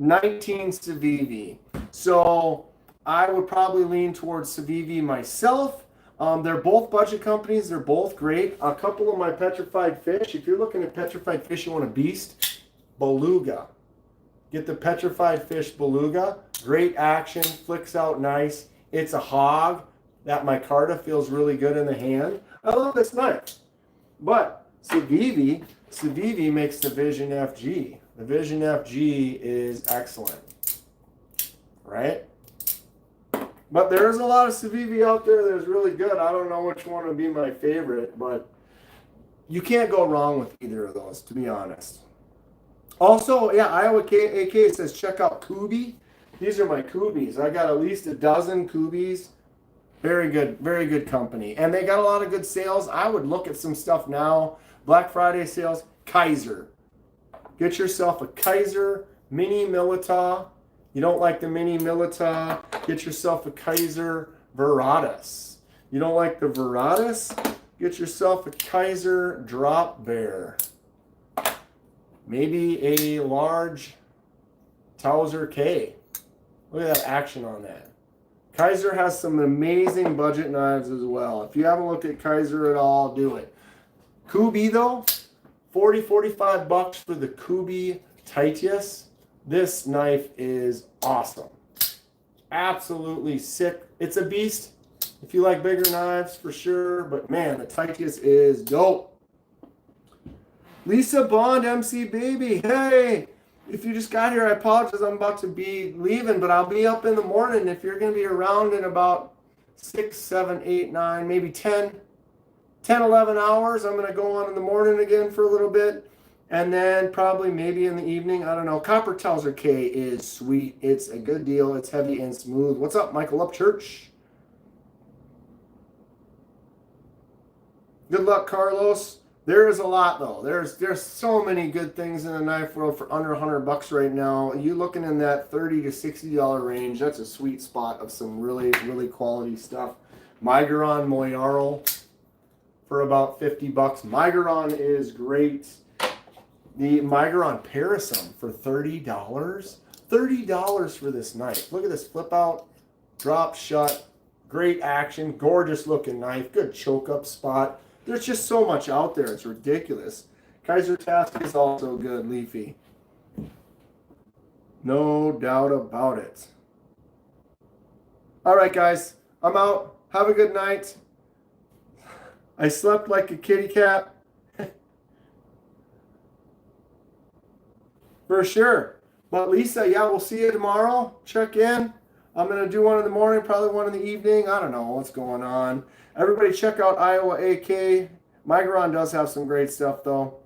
$19 Civivi. So I would probably lean towards Civivi myself. They're both budget companies. They're both great. A couple of my petrified fish. If you're looking at petrified fish, you want a beast, beluga. Get the petrified fish beluga. Great action. Flicks out nice. It's a hog. That micarta feels really good in the hand. I love this knife. But Civivi makes the Vision FG. The Vision FG is excellent. Right? But there's a lot of Civivi out there that's really good. I don't know which one would be my favorite, but you can't go wrong with either of those, to be honest. Also, yeah, Iowa AK says check out Kubi. These are my Kubis. I got at least a dozen Kubis. Very good company. And they got a lot of good sales. I would look at some stuff now. Black Friday sales, Kaiser. Get yourself a Kaiser Mini Milita. You don't like the Mini Milita, get yourself a Kaiser Veratus. You don't like the Veratus, get yourself a Kaiser Drop Bear. Maybe a large Towser K. Look at that action on that. Kaiser has some amazing budget knives as well. If you haven't looked at Kaiser at all, do it. Kubi though, $40-45 for the Kubi Titius. This knife is awesome. Absolutely sick. It's a beast. If you like bigger knives, for sure. But man, the Titius is dope. Lisa Bond, MC Baby. Hey, if you just got here, I apologize. I'm about to be leaving, but I'll be up in the morning. If you're going to be around in about 6, 7, 8, 9, maybe 10, 11 hours, I'm going to go on in the morning again for a little bit. And then probably maybe in the evening, I don't know. Copper Towser K is sweet. It's a good deal. It's heavy and smooth. What's up, Michael Upchurch? Good luck, Carlos. There is a lot though. There's so many good things in the knife world for under $100 right now. You looking in that $30 to $60 range? That's a sweet spot of some really quality stuff. Migron Moyarl for about $50. Migron is great. The Migron Parasum for $30. $30 for this knife. Look at this flip out, drop shut, great action, gorgeous looking knife, good choke up spot. There's just so much out there, it's ridiculous. Kaiser Task is also good, leafy. No doubt about it. All right, guys, I'm out. Have a good night. I slept like a kitty cat. For sure. But Lisa, yeah, we'll see you tomorrow. Check in. I'm going to do one in the morning, probably one in the evening. I don't know what's going on. Everybody check out Iowa AK. Migron does have some great stuff, though.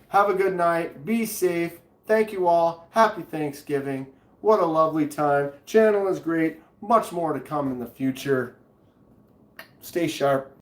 Have a good night. Be safe. Thank you all. Happy Thanksgiving. What a lovely time. Channel is great. Much more to come in the future. Stay sharp.